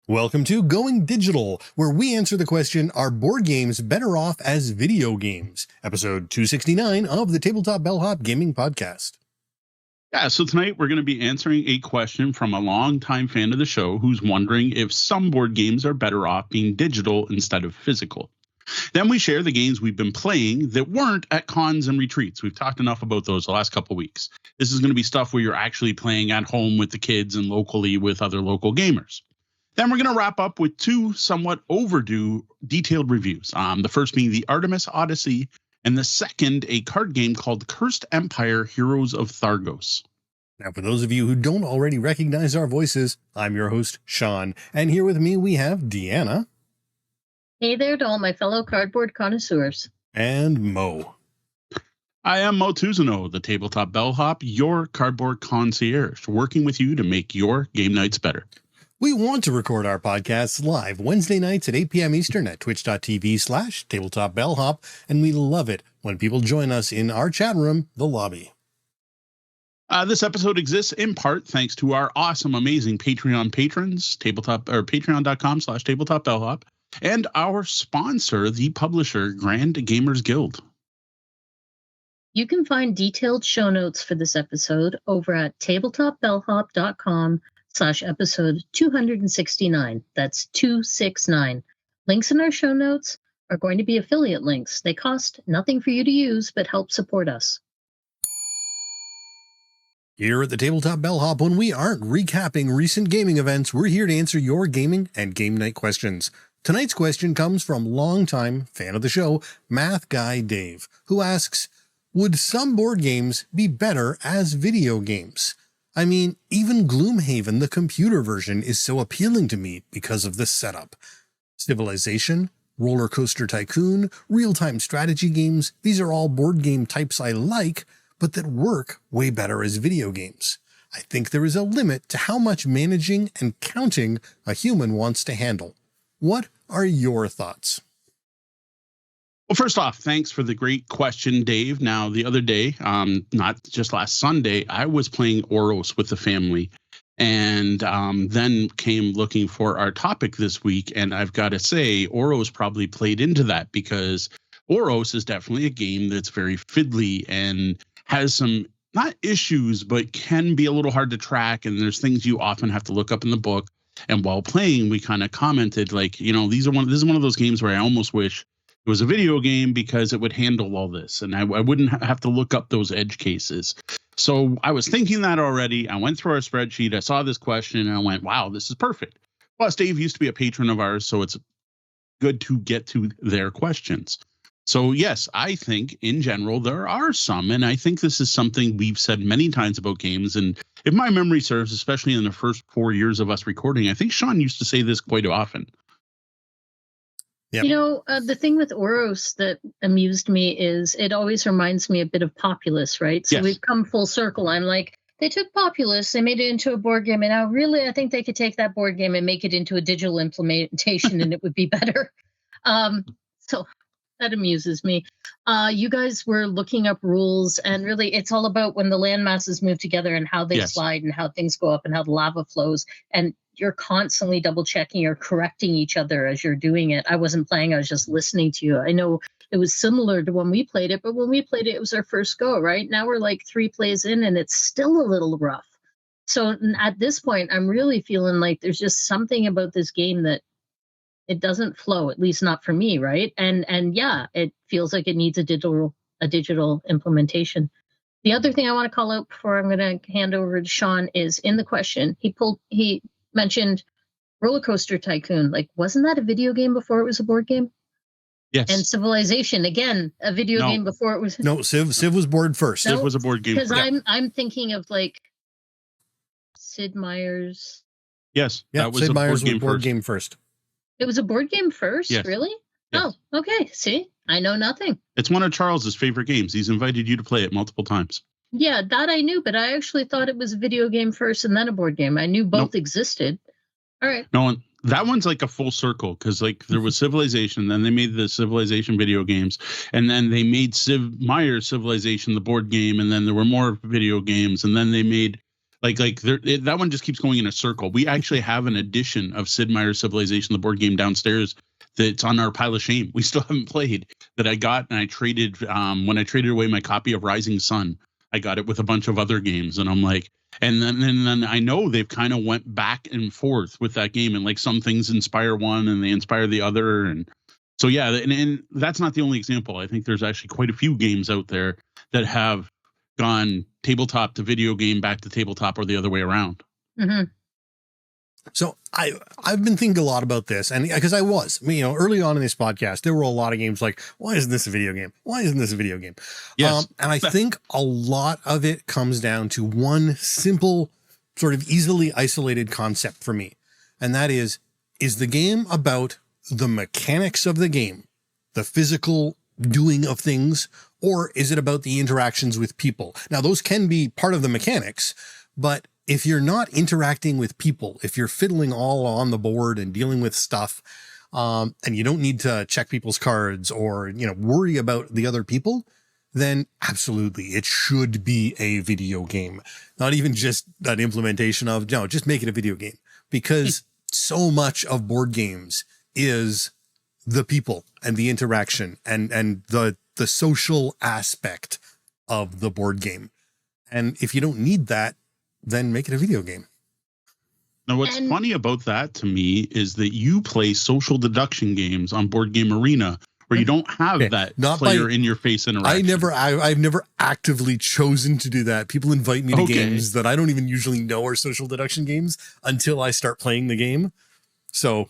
Welcome to Going Digital, where we answer the question, are board games better off as video games? Episode 269 of the Tabletop Bellhop Gaming Podcast. Yeah, so tonight we're going to be answering a question from a longtime fan of the show who's wondering if some board games are better off being digital instead of physical. Then we share the games we've been playing that weren't at cons and retreats. We've talked enough about those the last couple of weeks. This is going to be stuff where you're actually playing at home with the kids and locally with other local gamers. Then we're going to wrap up with two somewhat overdue detailed reviews. The first being the Artemis Odyssey, and the second, a card game called Cursed Empire: Heroes of Thargos. Now, for those of you who don't already recognize our voices, I'm your host, Sean, and here with me we have Deanna. Hey there to all my fellow cardboard connoisseurs. And Mo. I am Mo Tuzano, the Tabletop Bellhop, your cardboard concierge, working with you to make your game nights better. We want to record our podcasts live Wednesday nights at 8 p.m. Eastern at twitch.tv/tabletopbellhop, and we love it when people join us in our chat room, the lobby. This episode exists in part thanks to our awesome, amazing Patreon patrons, patreon.com/tabletopbellhop, and our sponsor, the publisher, Grand Gamers Guild. You can find detailed show notes for this episode over at tabletopbellhop.com/episode 269. That's 269. Links in our show notes are going to be affiliate links. They cost nothing for you to use, but help support us. Here at the Tabletop Bellhop, when we aren't recapping recent gaming events, we're here to answer your gaming and game night questions. Tonight's question comes from longtime fan of the show, Math Guy Dave, who asks, would some board games be better as video games? I mean, even Gloomhaven, the computer version, is so appealing to me because of the setup. Civilization, Roller Coaster Tycoon, real-time strategy games, these are all board game types I like, but that work way better as video games. I think there is a limit to how much managing and counting a human wants to handle. What are your thoughts? Well, first off, thanks for the great question, Dave. Now, the other day, not just last Sunday, I was playing Oros with the family, and then came looking for our topic this week. And I've got to say, Oros probably played into that, because Oros is definitely a game that's very fiddly and has some, not issues, but can be a little hard to track. And there's things you often have to look up in the book. And while playing, we kind of commented like, you know, this is one of those games where I almost wish it was a video game because it would handle all this, and I wouldn't have to look up those edge cases. So I was thinking that already. I went through our spreadsheet. I saw this question and I went, wow, this is perfect. Plus, Dave used to be a patron of ours, so it's good to get to their questions. So yes, I think in general, there are some, and I think this is something we've said many times about games. And if my memory serves, especially in the first 4 years of us recording, I think Sean used to say this quite often. Yep. You know, the thing with Oros that amused me is it always reminds me a bit of Populous, right? So Yes. We've come full circle. I'm like, they took Populous, they made it into a board game, and now really I think they could take that board game and make it into a digital implementation and it would be better. So that amuses me. You guys were looking up rules, and really it's all about when the land masses move together and how they Yes. slide and how things go up and how the lava flows. And you're constantly double checking or correcting each other as you're doing it. I wasn't playing, I was just listening to you. I know it was similar to when we played it, but when we played it, it was our first go, right? Now we're like 3 plays in and it's still a little rough. So at this point, I'm really feeling like there's just something about this game that it doesn't flow, at least not for me, right? And yeah, it feels like it needs a digital implementation. The other thing I want to call out before I'm going to hand over to Sean is in the question, he mentioned Roller Coaster Tycoon. Like, wasn't that a video game before it was a board game? Yes. And Civilization, again, a video game before it was. No, Civ was board first. Civ was a board game. Because I'm thinking of like Sid Meier's. Yes. Yeah, that was Sid a Meier's board game first. It was a board game first, Yes. really? Yes. Oh, okay. See, I know nothing. It's one of Charles's favorite games. He's invited you to play it multiple times. Yeah, that I knew, but I actually thought it was a video game first and then a board game. I knew both existed. All right. No, that one's like a full circle, because like there was Civilization, then they made the Civilization video games, and then they made Meier's Civilization the board game, and then there were more video games, and then they made That one just keeps going in a circle. We actually have an edition of Sid Meier's Civilization, the board game, downstairs that's on our pile of shame. We still haven't played, that I got, and I traded when I traded away my copy of Rising Sun. I got it with a bunch of other games, and I'm like, and then I know they've kind of went back and forth with that game, and like some things inspire one and they inspire the other, and so yeah, and that's not the only example. I think there's actually quite a few games out there that have gone tabletop to video game, back to tabletop, or the other way around. Mm-hmm. So I've been thinking a lot about this, and because early on in this podcast, there were a lot of games like, why isn't this a video game? Why isn't this a video game? Yes. And I think a lot of it comes down to one simple, sort of easily isolated concept for me. And that is the game about the mechanics of the game, the physical doing of things, or is it about the interactions with people? Now, those can be part of the mechanics, but if you're not interacting with people, if you're fiddling all on the board and dealing with stuff, and you don't need to check people's cards or, worry about the other people, then absolutely it should be a video game. Not even just an implementation of, no, just make it a video game, because so much of board games is the people and the interaction and the social aspect of the board game. And if you don't need that, then make it a video game. Now, what's funny about that to me is that you play social deduction games on Board Game Arena where you don't have that player in your face interaction. I've never actively chosen to do that. People invite me to games that I don't even usually know are social deduction games until I start playing the game. So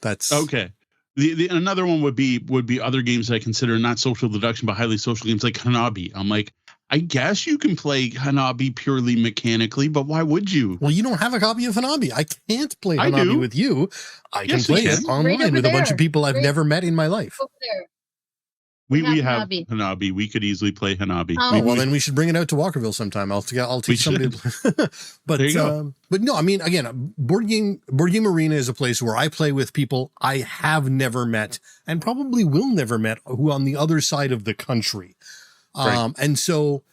that's okay. Another one would be other games that I consider not social deduction but highly social games like Hanabi. I'm like, I guess you can play Hanabi purely mechanically, but why would you? Well, you don't have a copy of Hanabi. I can't play Hanabi with you. I can play it online with a bunch of people I've never met in my life. Over there. We have Hanabi. We could easily play Hanabi. Oh. Well, then we should bring it out to Walkerville sometime. I'll teach somebody to play. But there you go. But no, I mean, again, Board Game Arena is a place where I play with people I have never met and probably will never met who on the other side of the country. Right. And so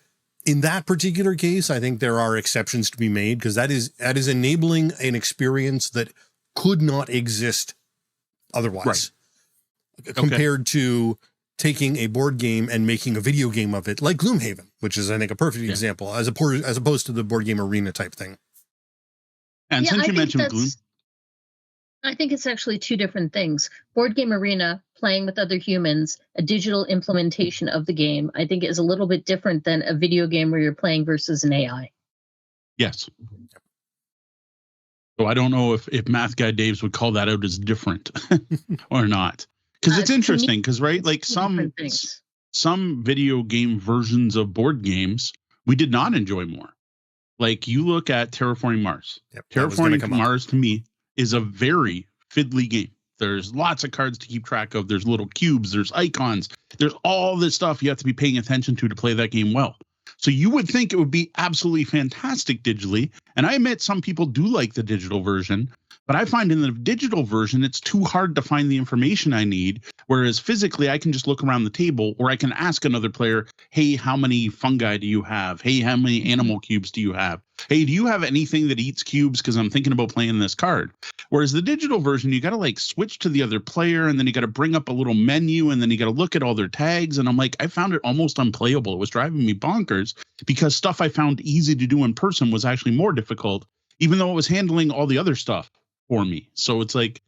in that particular case, I think there are exceptions to be made, because that is enabling an experience that could not exist otherwise, compared to taking a board game and making a video game of it, like Gloomhaven, which is, I think, a perfect example, as opposed to the Board Game Arena type thing. And since you mentioned Gloom, I think it's actually two different things. Board Game Arena, playing with other humans, a digital implementation of the game, I think is a little bit different than a video game where you're playing versus an AI. Yes. So I don't know if Math Guy Daves would call that out as different or not. Because it's interesting, because like some video game versions of board games we did not enjoy more. Like you look at Terraforming Mars. Yep, Terraforming Mars to me is a very fiddly game. There's lots of cards to keep track of. There's little cubes. There's icons. There's all this stuff you have to be paying attention to play that game well. So you would think it would be absolutely fantastic digitally. And I admit some people do like the digital version, but I find in the digital version, it's too hard to find the information I need. Whereas physically, I can just look around the table, or I can ask another player, hey, how many fungi do you have? Hey, how many animal cubes do you have? Hey, do you have anything that eats cubes? Because I'm thinking about playing this card. Whereas the digital version, you got to like switch to the other player, and then you got to bring up a little menu, and then you got to look at all their tags. And I'm like, I found it almost unplayable. It was driving me bonkers because stuff I found easy to do in person was actually more difficult, even though it was handling all the other stuff for me. So it's like,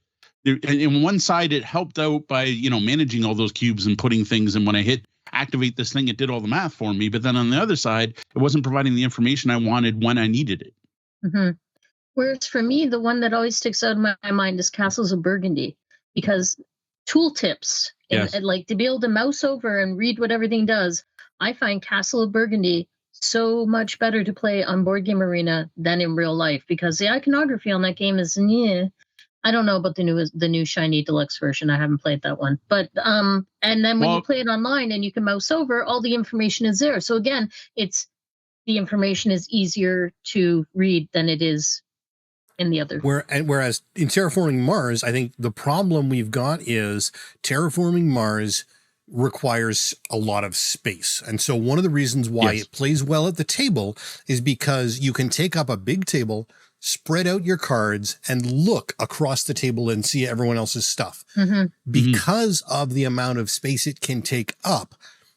in one side, it helped out by, managing all those cubes and putting things. And when I hit activate this thing, it did all the math for me. But then on the other side, it wasn't providing the information I wanted when I needed it. Mm-hmm. Whereas for me, the one that always sticks out in my mind is Castles of Burgundy, because tooltips and like to be able to mouse over and read what everything does. I find Castle of Burgundy so much better to play on Board Game Arena than in real life, because the iconography on that game is I don't know about the new shiny deluxe version. I haven't played that one, but and then when you play it online and you can mouse over, all the information is there. So again, the information is easier to read than it is in the other. Whereas in Terraforming Mars, I think the problem we've got is Terraforming Mars requires a lot of space. And so one of the reasons why it plays well at the table is because you can take up a big table, spread out your cards, and look across the table and see everyone else's stuff. Because of the amount of space it can take up,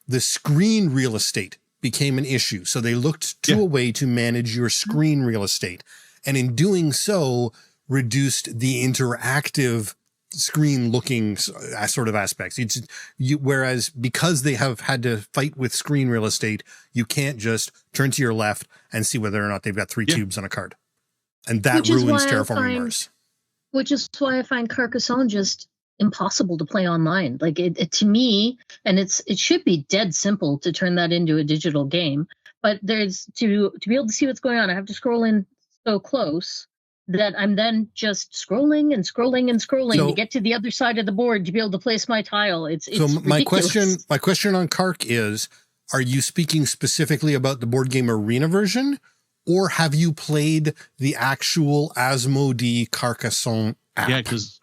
the screen real estate became an issue. So they looked to a way to manage your screen real estate. And in doing so, reduced the interactive screen looking sort of aspects. Whereas because they have had to fight with screen real estate, you can't just turn to your left and see whether or not they've got 3 cubes on a card. And that ruins Terraforming Mars. Which is why I find Carcassonne just impossible to play online. Like it to me, and it should be dead simple to turn that into a digital game. But there's to be able to see what's going on, I have to scroll in so close that I'm then just scrolling and scrolling and scrolling to get to the other side of the board to be able to place my tile. It's so my question on Carc is, are you speaking specifically about the board game arena version, or have you played the actual Asmodee Carcassonne app? Yeah, because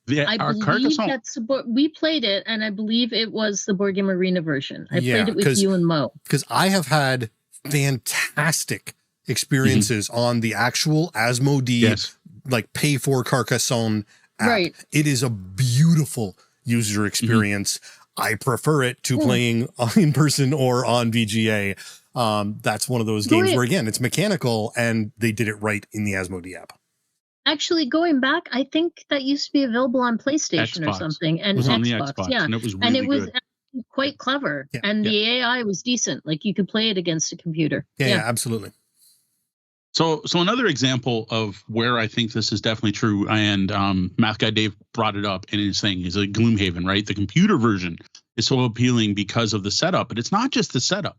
I believe we played it, and I believe it was the board game arena version. I played it with you and Mo. Because I have had fantastic experiences on the actual Asmodee, like pay for Carcassonne app. Right. It is a beautiful user experience. I prefer it to playing in person or on VGA. That's one of those games where, again, it's mechanical and they did it right in the Asmodee app. Actually, going back, I think that used to be available on PlayStation or something. And it was on the Xbox, and it was really good. Quite clever. Yeah. And the AI was decent. Like you could play it against a computer. Yeah, absolutely. So another example of where I think this is definitely true, and Math Guy Dave brought it up in his thing, is like Gloomhaven, right? The computer version is so appealing because of the setup, but it's not just the setup.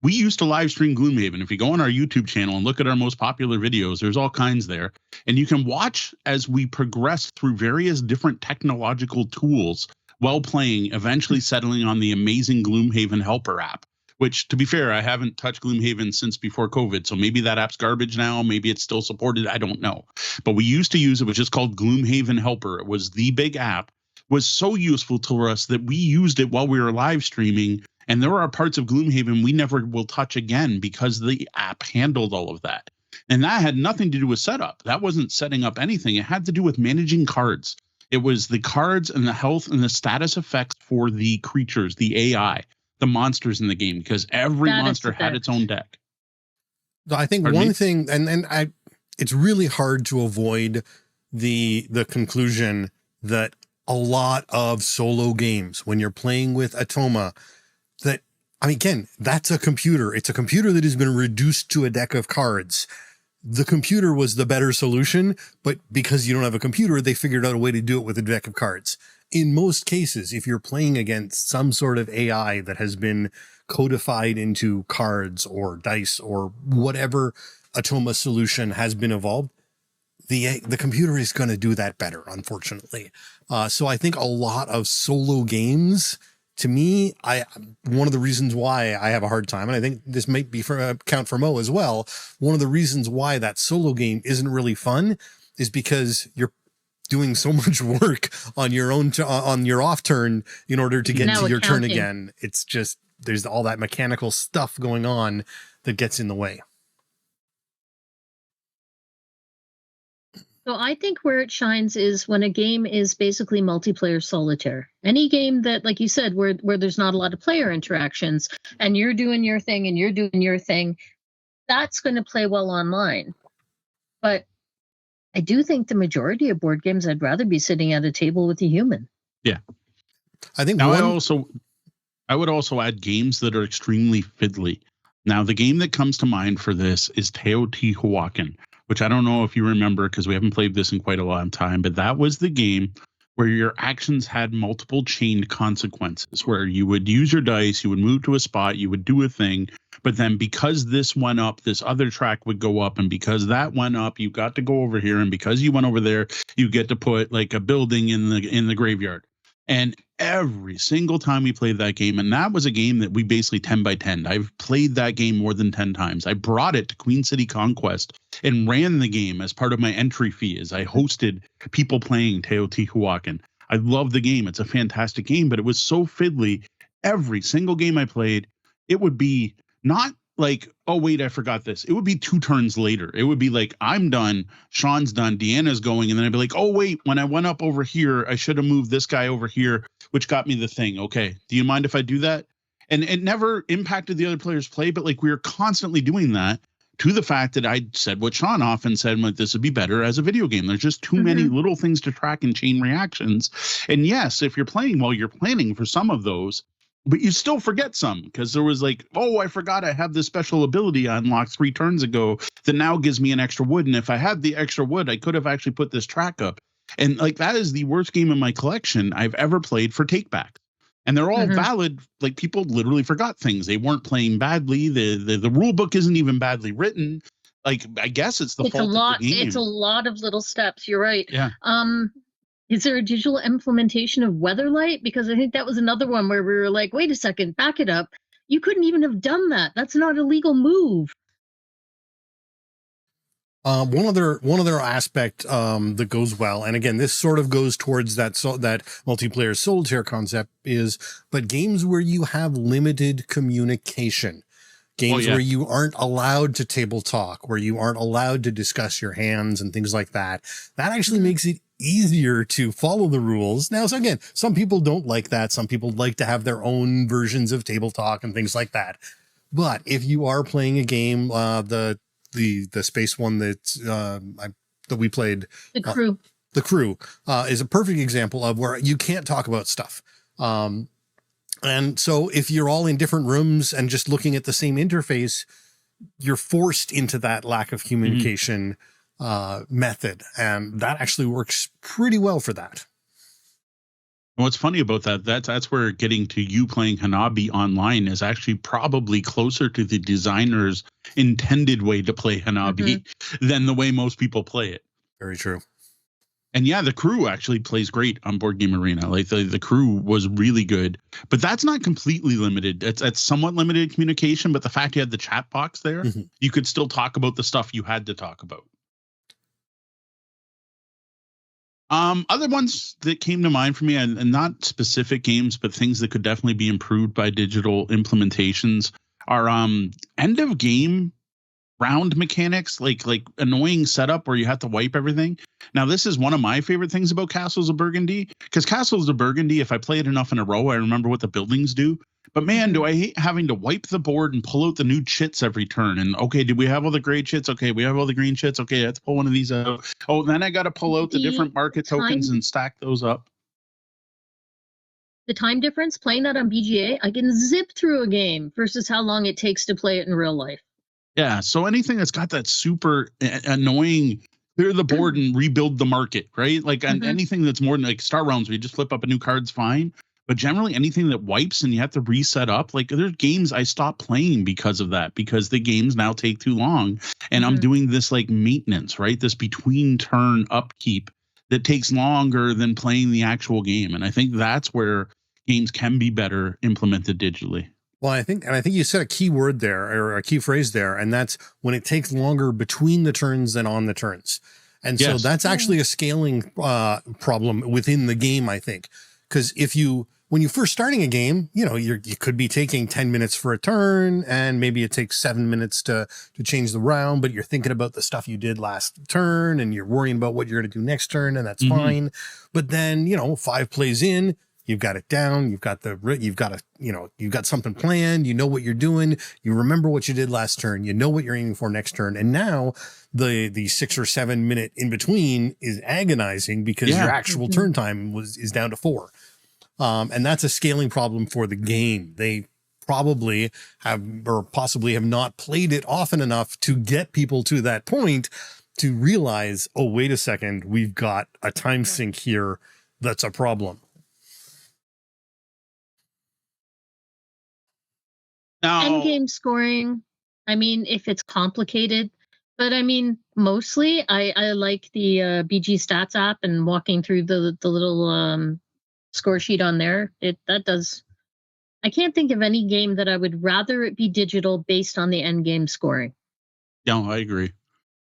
We used to live stream Gloomhaven. If you go on our YouTube channel and look at our most popular videos, there's all kinds there. And you can watch as we progress through various different technological tools while playing, eventually settling on the amazing Gloomhaven Helper app. Which, to be fair, I haven't touched Gloomhaven since before COVID, so maybe that app's garbage now. Maybe it's still supported. I don't know. But we used to use it, which is called Gloomhaven Helper. It was the big app. Was so useful to us that we used it while we were live streaming. And there are parts of Gloomhaven we never will touch again because the app handled all of that. And that had nothing to do with setup. That wasn't setting up anything. It had to do with managing cards. It was the cards and the health and the status effects for the creatures, the AI. The monsters in the game, because every monster had its own deck. I think one thing, and it's really hard to avoid the conclusion that a lot of solo games, when you're playing with Atoma, that, I mean, again, that's a computer. It's a computer that has been reduced to a deck of cards. The computer was the better solution, but because you don't have a computer, they figured out a way to do it with a deck of cards. In most cases, if you're playing against some sort of AI that has been codified into cards or dice or whatever Atoma solution has been evolved, the computer is going to do that better, unfortunately. So I think a lot of solo games, to me, one of the reasons why I have a hard time, and I think this might be count for Mo as well, one of the reasons why that solo game isn't really fun is because you're doing so much work on your own on your off turn in order to get to your turn again. It's just there's all that mechanical stuff going on that gets in the way. So I think where it shines is when a game is basically multiplayer solitaire. Any game that, like you said, where there's not a lot of player interactions and you're doing your thing and you're doing your thing, that's going to play well online. But I do think the majority of board games, I'd rather be sitting at a table with a human. Yeah. I think now I would also add games that are extremely fiddly. Now, the game that comes to mind for this is Teotihuacan, which I don't know if you remember because we haven't played this in quite a long time, but that was the game where your actions had multiple chained consequences, where you would use your dice, you would move to a spot, you would do a thing, but then because this went up, this other track would go up, and because that went up, you got to go over here, and because you went over there, you get to put like a building in the graveyard. And every single time we played that game, and that was a game that we basically 10 by 10. I've played that game more than 10 times. I brought it to Queen City Conquest and ran the game as part of my entry fee as I hosted people playing Teotihuacan. I love the game. It's a fantastic game, but it was so fiddly. every single game I played, it would be not like, oh, wait, I forgot this. It would be 2 turns later. It would be like, I'm done, Sean's done, Deanna's going. And then I'd be like, oh, wait, when I went up over here, I should have moved this guy over here, which got me the thing. Okay, do you mind if I do that? And it never impacted the other players' play, but like we were constantly doing that, to the fact that I said what Sean often said, like, this would be better as a video game. There's just too many little things to track and chain reactions. And yes, if you're playing while you're planning for some of those, but you still forget some, because there was like, oh, I forgot I have this special ability I unlocked 3 turns ago that now gives me an extra wood. And if I had the extra wood, I could have actually put this track up. And like, that is the worst game in my collection I've ever played for take back. And they're all valid. Like, people literally forgot things. They weren't playing badly. The rule book isn't even badly written. Like, I guess it's the fault of the game. It's a lot of little steps. You're right. Yeah. Is there a digital implementation of Weatherlight? Because I think that was another one where we were like, wait a second, back it up. You couldn't even have done that. That's not a legal move. One other aspect that goes well, and again, this sort of goes towards that multiplayer solitaire concept but games where you have limited communication, games where you aren't allowed to table talk, where you aren't allowed to discuss your hands and things like that actually makes it easier to follow the rules. Now, so again, some people don't like that. Some people like to have their own versions of table talk and things like that. But if you are playing a game, the space one that we played, the crew is a perfect example of where you can't talk about stuff. And so if you're all in different rooms and just looking at the same interface, you're forced into that lack of communication method. And that actually works pretty well for that. What's funny about that's where getting to you playing Hanabi online is actually probably closer to the designer's intended way to play Hanabi than the way most people play it. Very true. And yeah, the crew actually plays great on Board Game Arena. Like the crew was really good, but that's not completely limited. It's somewhat limited communication, but the fact you had the chat box there, you could still talk about the stuff you had to talk about. Other ones that came to mind for me, and not specific games, but things that could definitely be improved by digital implementations, are end of game round mechanics, like annoying setup where you have to wipe everything. Now, this is one of my favorite things about Castles of Burgundy, because Castles of Burgundy, if I play it enough in a row, I remember what the buildings do. But man, do I hate having to wipe the board and pull out the new chits every turn. And okay, did we have all the gray chits? Okay, we have all the green chits. Okay, I have to pull one of these out. Oh, then I got to pull out the different market tokens and stack those up. The time difference, playing that on BGA, I can zip through a game versus how long it takes to play it in real life. Yeah, so anything that's got that super annoying clear the board and rebuild the market, right? Like anything that's more than like Star Realms where you just flip up a new card's fine. But generally anything that wipes and you have to reset up, like there's games I stopped playing because of that, because the games now take too long. And I'm doing this like maintenance, right? This between turn upkeep that takes longer than playing the actual game. And I think that's where games can be better implemented digitally. Well, I think you said a key word there, or a key phrase there, and that's when it takes longer between the turns than on the turns. And so that's actually a scaling problem within the game, I think. Because when you're first starting a game, you could be taking 10 minutes for a turn, and maybe it takes 7 minutes to change the round, but you're thinking about the stuff you did last turn, and you're worrying about what you're going to do next turn, and that's fine. But then, 5 plays in, you've got it down, you've got something planned, you know what you're doing, you remember what you did last turn, you know what you're aiming for next turn, and now the 6 or 7 minute in between is agonizing because your actual turn time is down to 4. And that's a scaling problem for the game. They probably possibly have not played it often enough to get people to that point to realize, oh, wait a second, we've got a time sink here that's a problem. Endgame scoring, I mean, if it's complicated, but I mean, mostly I like the BG Stats app and walking through the little score sheet on there. I can't think of any game that I would rather it be digital based on the endgame scoring. No, I agree.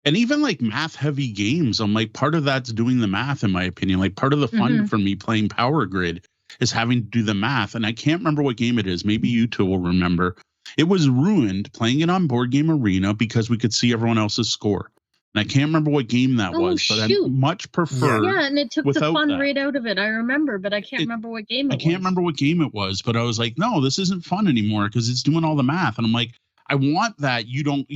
And even like math heavy games, I'm like, part of that's doing the math, in my opinion. Like part of the fun for me playing Power Grid is having to do the math. And I can't remember what game it is. Maybe you two will remember. It was ruined playing it on Board Game Arena because we could see everyone else's score. And I can't remember what game that was, but I much prefer. Yeah, and it took the fun that. right out of it. I remember, but I can't remember what game it was. I can't remember what game it was, but I was like, no, this isn't fun anymore because it's doing all the math. And I'm like, I want that.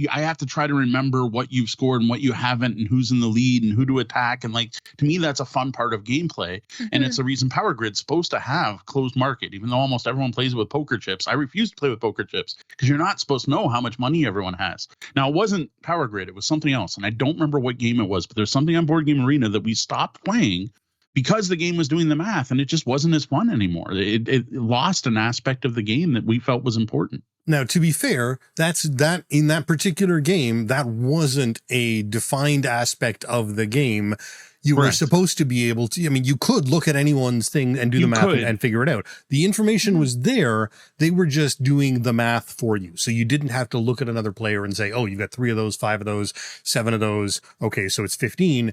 I have to try to remember what you've scored and what you haven't and who's in the lead and who to attack. And like, to me, that's a fun part of gameplay. Mm-hmm. And it's the reason Power Grid's supposed to have closed market, even though almost everyone plays it with poker chips. I refuse to play with poker chips because you're not supposed to know how much money everyone has. Now, it wasn't Power Grid. It was something else. And I don't remember what game it was, but there's something on Board Game Arena that we stopped playing because the game was doing the math and it just wasn't as fun anymore. It lost an aspect of the game that we felt was important. Now, to be fair, that in that particular game, that wasn't a defined aspect of the game. You were supposed to be able to, I mean, you could look at anyone's thing and do the math and figure it out. The information was there. They were just doing the math for you. So you didn't have to look at another player and say, oh, you got 3 of those, 5 of those, 7 of those. Okay, so it's 15.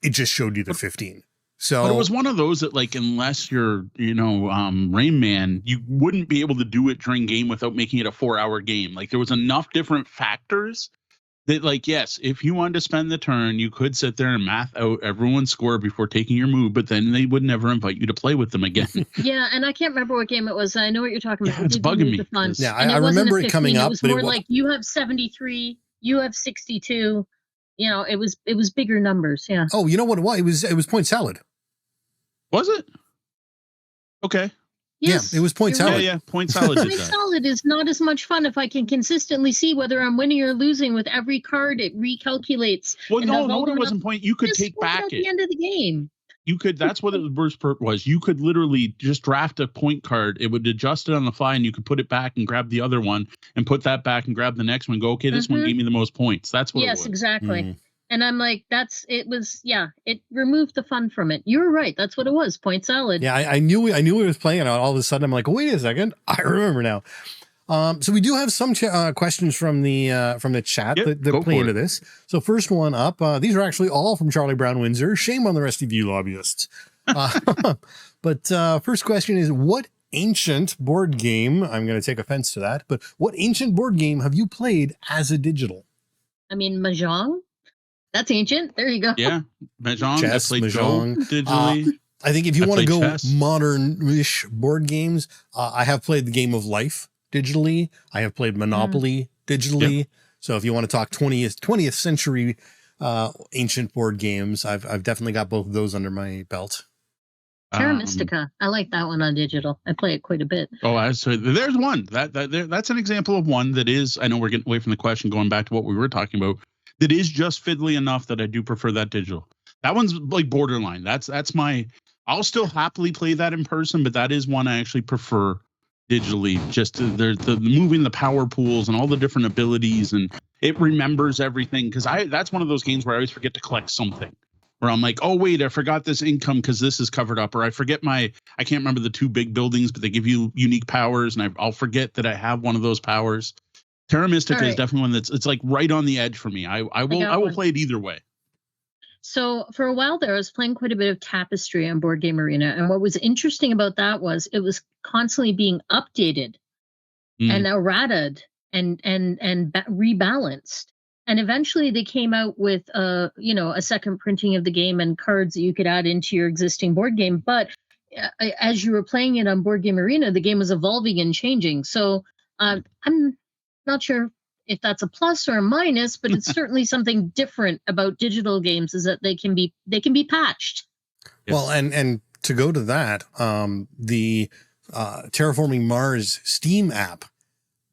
It just showed you the 15. So, but it was one of those that, like, unless you're, Rain Man, you wouldn't be able to do it during game without making it a 4-hour game. Like, there was enough different factors that, like, yes, if you wanted to spend the turn, you could sit there and math out everyone's score before taking your move, but then they would never invite you to play with them again. Yeah, and I can't remember what game it was. I know what you're talking about. Yeah, it's bugging me. Yeah, I remember it coming up. It was more like you have 73, you have 62. It was bigger numbers. Yeah. Oh, you know what it was? It was point salad. Was it? Okay. Yes, yeah, it was point salad. Yeah, point salad. Point salad is not as much fun if I can consistently see whether I'm winning or losing with every card. It recalculates. Well, no, it wasn't point. You could take back at the end of the game. You could. That's what the worst part was. You could literally just draft a point card. It would adjust it on the fly, and you could put it back and grab the other one, and put that back and grab the next one. Go, okay, this one gave me the most points. That's what. Yes, exactly. And I'm like, it removed the fun from it. You were right. That's what it was. Point salad. Yeah, I knew it was playing, and all of a sudden I'm like, wait a second, I remember now. So we do have some questions from the chat that play into this. So first one up, these are actually all from Charlie Brown Windsor. Shame on the rest of you lobbyists. But first question is, what ancient board game, I'm going to take offense to that, but what ancient board game have you played as a digital? I mean, Mahjong. That's ancient. There you go. Yeah. Mahjong. Chess, I played Mahjong. Go digitally. I think if you want to go chess. modern-ish board games, I have played the Game of Life digitally. I have played Monopoly digitally. Yep. So if you want to talk 20th century ancient board games, I've definitely got both of those under my belt. Terra Mystica. I like that one on digital. I play it quite a bit. Oh, so there's one. That's an example of one that is, I know we're getting away from the question, going back to what we were talking about, that is just fiddly enough that I do prefer that digital. That one's like borderline. That's I'll still happily play that in person, but that is one I actually prefer digitally. Just the moving the power pools and all the different abilities, and it remembers everything. Because that's one of those games where I always forget to collect something. Where I'm like, oh wait, I forgot this income because this is covered up, or I forget I can't remember the 2 big buildings, but they give you unique powers, and I'll forget that I have one of those powers. Terra Mystica is definitely one it's like right on the edge for me. I will play it either way. So for a while there, I was playing quite a bit of Tapestry on Board Game Arena, and what was interesting about that was it was constantly being updated and errated and rebalanced. And eventually they came out with a second printing of the game and cards that you could add into your existing board game. But as you were playing it on Board Game Arena, the game was evolving and changing. So I'm not sure if that's a plus or a minus, but it's certainly something different about digital games is that they can be patched. Yes. Well, and to go to that, the Terraforming Mars Steam app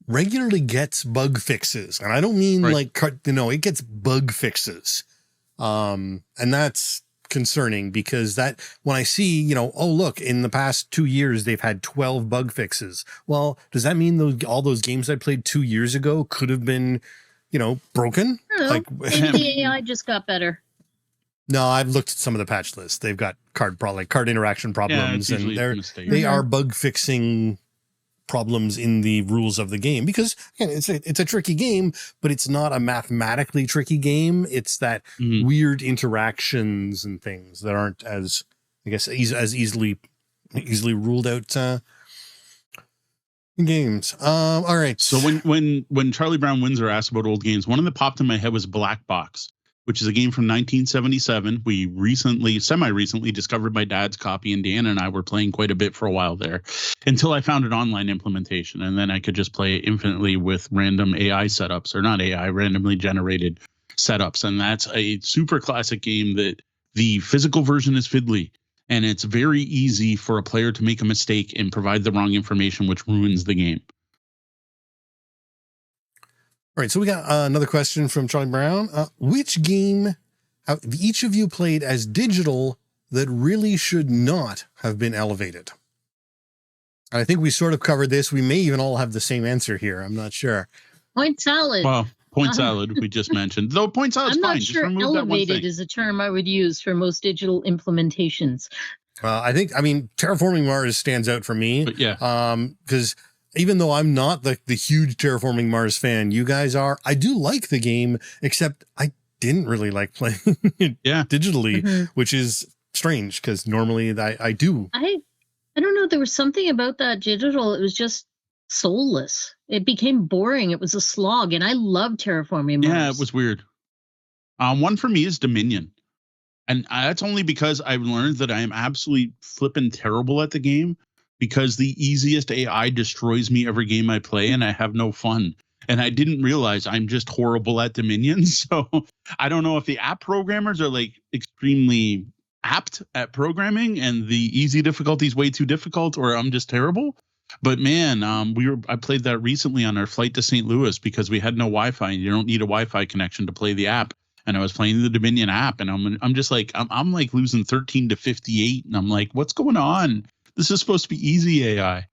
regularly gets bug fixes, and I don't mean it gets bug fixes, and that's concerning because that when I see, oh look, in the past 2 years they've had 12 bug fixes. Well, does that mean all those games I played 2 years ago could have been, broken? Maybe the AI just got better. No, I've looked at some of the patch lists. They've got card interaction problems, and they are bug fixing problems in the rules of the game because again, it's a tricky game, but it's not a mathematically tricky game. It's that weird interactions and things that aren't as, I guess, as easily easily ruled out games. All right. So when Charlie Brown Windsor asked about old games, one of that popped in my head was Black Box, which is a game from 1977. We semi-recently discovered my dad's copy, and Dan and I were playing quite a bit for a while there until I found an online implementation. And then I could just play infinitely with random AI setups, or not AI, randomly generated setups. And that's a super classic game that the physical version is fiddly. And it's very easy for a player to make a mistake and provide the wrong information, which ruins the game. All right, so we got another question from Charlie Brown. Which game have each of you played as digital that really should not have been elevated? I think we sort of covered this. We may even all have the same answer here. I'm not sure. Point salad. Well, point salad we just mentioned. Though point salad's I'm fine. not Just sure remove that one elevated thing. is a term I would use for most digital implementations. Well, I mean, Terraforming Mars stands out for me. But yeah. Because even though I'm not the huge Terraforming Mars fan you guys are, I do like the game, except I didn't really like playing it digitally, which is strange because normally I do. I don't know. There was something about that digital. It was just soulless. It became boring. It was a slog. And I love Terraforming Mars. Yeah, it was weird. One for me is Dominion. And that's only because I've learned that I am absolutely flipping terrible at the game, because the easiest AI destroys me every game I play and I have no fun. And I didn't realize I'm just horrible at Dominion. So I don't know if the app programmers are like extremely apt at programming and the easy difficulty is way too difficult, or I'm just terrible. But man, I played that recently on our flight to St. Louis because we had no Wi-Fi, and you don't need a Wi-Fi connection to play the app. And I was playing the Dominion app, and I'm just like, I'm like losing 13 to 58, and I'm like, what's going on? This is supposed to be easy AI.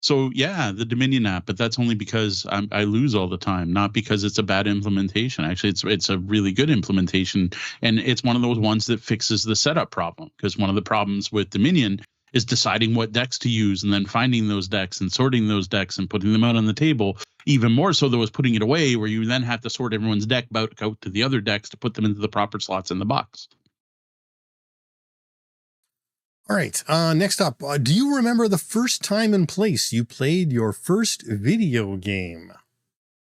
So yeah, the Dominion app, but that's only because I lose all the time, not because it's a bad implementation. Actually, it's a really good implementation, and it's one of those ones that fixes the setup problem. Because one of the problems with Dominion is deciding what decks to use, and then finding those decks and sorting those decks and putting them out on the table. Even more so, there was putting it away, where you then have to sort everyone's deck out to the other decks to put them into the proper slots in the box. All right. Next up, do you remember the first time and place you played your first video game?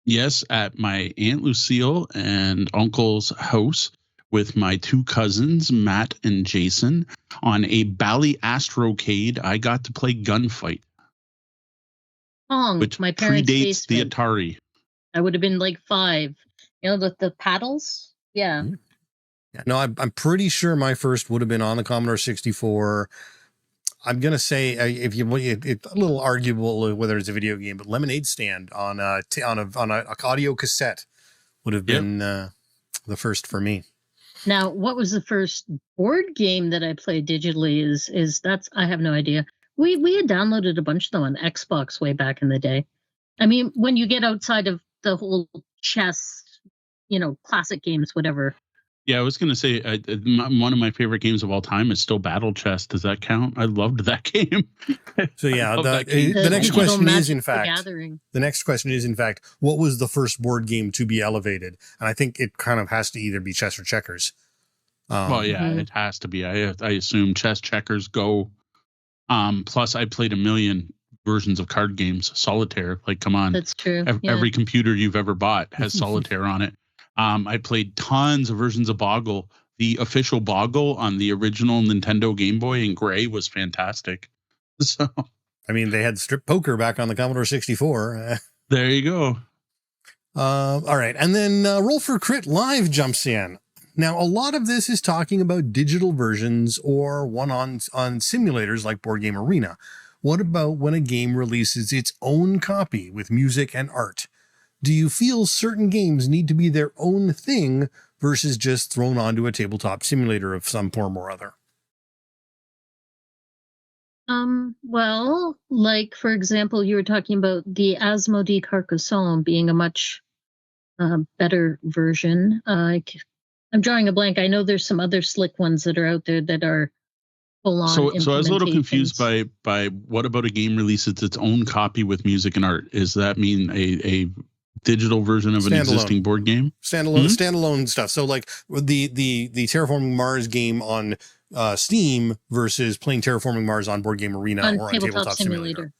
Yes, at my Aunt Lucille and uncle's house with my two cousins, Matt and Jason, on a Bally Astrocade. I got to play Gunfight, which my parents' predates the basement. Atari. I would have been like 5. You know, the paddles? Yeah. Mm-hmm. Yeah, no, I'm pretty sure my first would have been on the Commodore 64. I'm gonna say it's a little arguable whether it's a video game, but Lemonade Stand on a audio cassette would have been the first for me. Now, what was the first board game that I played digitally? Is that's I have no idea. We had downloaded a bunch of them on Xbox way back in the day. I mean, when you get outside of the whole chess, classic games, whatever. Yeah, I was going to say one of my favorite games of all time is still Battle Chess. Does that count? I loved that game. So yeah, the next question is in fact, what was the first board game to be elevated? And I think it kind of has to either be chess or checkers. Well, yeah, it has to be. I assume chess, checkers, Go. Plus, I played a million versions of card games. Solitaire, like, come on. That's true. Every computer you've ever bought has Solitaire on it. I played tons of versions of Boggle. The official Boggle on the original Nintendo Game Boy in gray was fantastic. So, I mean, they had strip poker back on the Commodore 64. There you go. All right. And then Roll for Crit Live jumps in. Now, a lot of this is talking about digital versions or one on simulators like Board Game Arena. What about when a game releases its own copy with music and art? Do you feel certain games need to be their own thing versus just thrown onto a tabletop simulator of some form or other? Well, like, for example, you were talking about the Asmodee Carcassonne being a much better version. I'm drawing a blank. I know there's some other slick ones that are out there that are full-on. So I was a little confused by what about a game releases its own copy with music and art? Does that mean a digital version of an existing board game. Standalone stuff. So like the Terraforming Mars game on Steam versus playing Terraforming Mars on Board Game Arena or on Tabletop Simulator.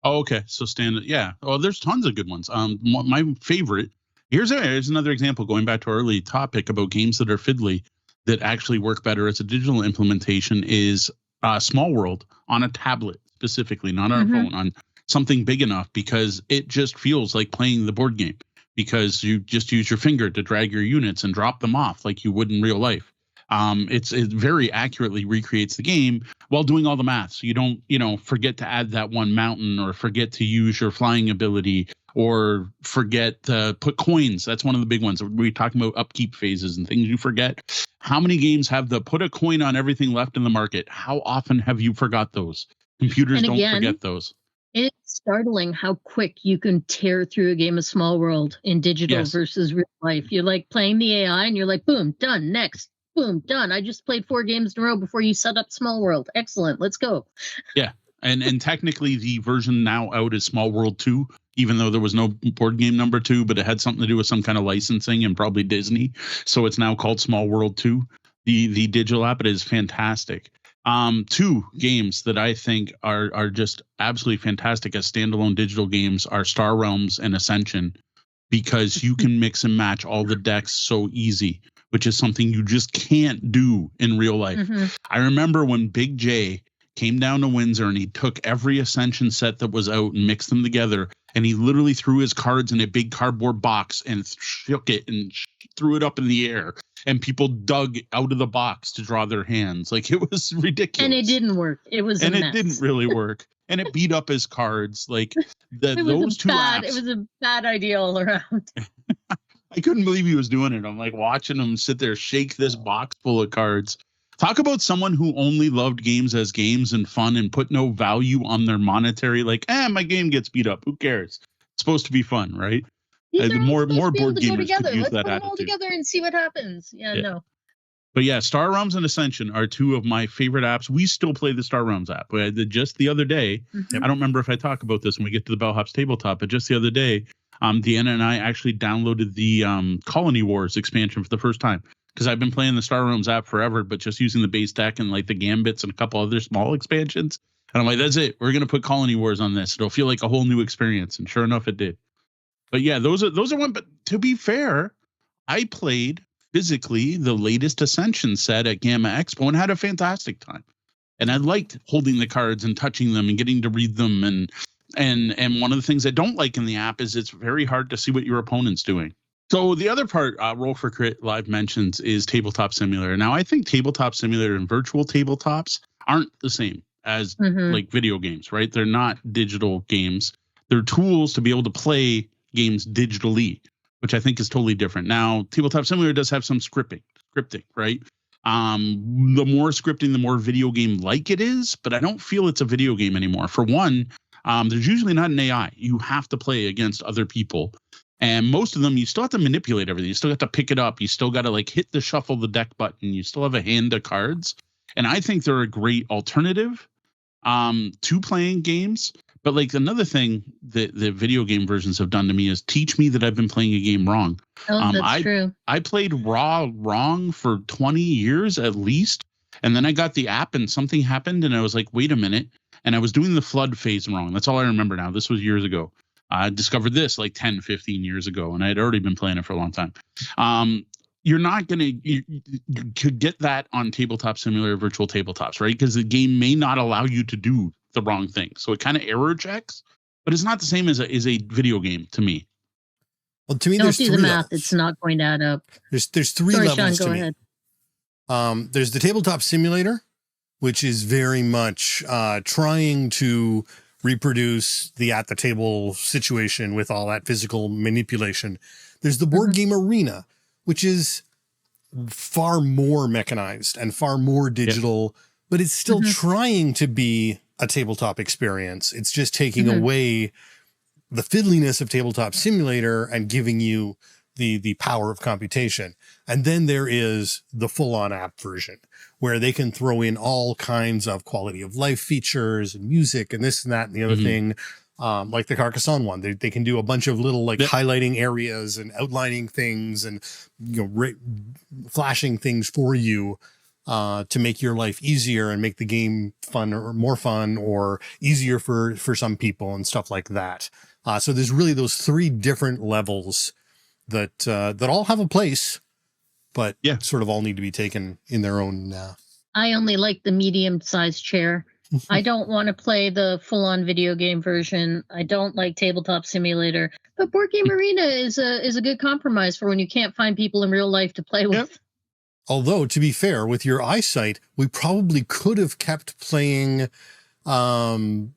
Oh, okay. So yeah. Oh, there's tons of good ones. My favorite. Here's another example. Going back to our early topic about games that are fiddly that actually work better as a digital implementation is Small World on a tablet specifically, not on a phone, on something big enough, because it just feels like playing the board game because you just use your finger to drag your units and drop them off like you would in real life. It very accurately recreates the game while doing all the math. So you don't, forget to add that one mountain or forget to use your flying ability or forget to put coins. That's one of the big ones. We're talking about upkeep phases and things you forget. How many games have the put a coin on everything left in the market? How often have you forgot those? Computers don't forget those. It's startling how quick you can tear through a game of Small World in digital versus real life. You're like playing the AI and you're like, boom, done, next. Boom, done. I just played 4 games in a row before you set up Small World. Excellent. Let's go. Yeah. And technically the version now out is Small World 2, even though there was no board game number 2, but it had something to do with some kind of licensing and probably Disney. So it's now called Small World 2. The digital app, it is fantastic. 2 games that I think are just absolutely fantastic as standalone digital games are Star Realms and Ascension, because you can mix and match all the decks so easy, which is something you just can't do in real life. I remember when Big J came down to Windsor and he took every Ascension set that was out and mixed them together, and he literally threw his cards in a big cardboard box and shook it and threw it up in the air, and people dug out of the box to draw their hands. Like, it was ridiculous. And it didn't work. It was a mess. It didn't really work. And it beat up his cards. Like, those two apps. It was a bad idea all around. I couldn't believe he was doing it. I'm like watching him sit there, shake this box full of cards. Talk about someone who only loved games as games and fun and put no value on their monetary, like, my game gets beat up. Who cares? It's supposed to be fun, right? More board gamers could use that attitude. Let's put them all together and see what happens. No. But yeah, Star Realms and Ascension are 2 of my favorite apps. We still play the Star Realms app. Just the other day, I don't remember if I talk about this when we get to the Bellhop's Tabletop, but just the other day, Deanna and I actually downloaded the Colony Wars expansion for the first time, because I've been playing the Star Realms app forever, but just using the base deck and like the Gambits and a couple other small expansions. And I'm like, that's it. We're going to put Colony Wars on this. It'll feel like a whole new experience. And sure enough, it did. But yeah, those are one. But to be fair, I played physically the latest Ascension set at Gamma Expo and had a fantastic time. And I liked holding the cards and touching them and getting to read them. And one of the things I don't like in the app is it's very hard to see what your opponent's doing. So the other part Roll for Crit Live mentions is Tabletop Simulator. Now, I think Tabletop Simulator and virtual tabletops aren't the same as like video games, right? They're not digital games. They're tools to be able to play games digitally, which I think is totally different. Now, Tabletop Simulator does have some scripting, right? The more scripting, the more video game like it is, but I don't feel it's a video game anymore. For one, there's usually not an AI. You have to play against other people. And most of them, you still have to manipulate everything. You still have to pick it up. You still got to like hit the shuffle the deck button. You still have a hand of cards. And I think they're a great alternative to playing games. But like another thing that the video game versions have done to me is teach me that I've been playing a game wrong. Oh, that's true. I played wrong for 20 years at least. And then I got the app and something happened and I was like, wait a minute. And I was doing the flood phase wrong. That's all I remember now. This was years ago. I discovered this like 10, 15 years ago, and I had already been playing it for a long time. You're not going to, you could get that on Tabletop Simulator, virtual tabletops, right? Because the game may not allow you to do the wrong thing. So it kind of error checks, but it's not the same as a video game to me. Well, to me, don't there's do 3 the math. levels. It's not going to add up. There's 3 Sorry, levels Sean, to go me. ahead. There's the Tabletop Simulator, which is very much trying to reproduce the at the table situation with all that physical manipulation. There's the board game arena, which is far more mechanized and far more digital, but it's still trying to be a tabletop experience. It's just taking away the fiddliness of Tabletop Simulator and giving you the power of computation. And then there is the full-on app version where they can throw in all kinds of quality of life features and music and this and that and the other thing. like the Carcassonne one. They can do a bunch of little like highlighting areas and outlining things and flashing things for you to make your life easier and make the game fun or more fun or easier for some people and stuff like that. So there's really those 3 different levels that all have a place, but sort of all need to be taken in their own. I only like the medium-sized chair. I don't want to play the full-on video game version. I don't like Tabletop Simulator. But Board Game Arena is a good compromise for when you can't find people in real life to play with. Yep. Although, to be fair, with your eyesight, we probably could have kept playing Aventuria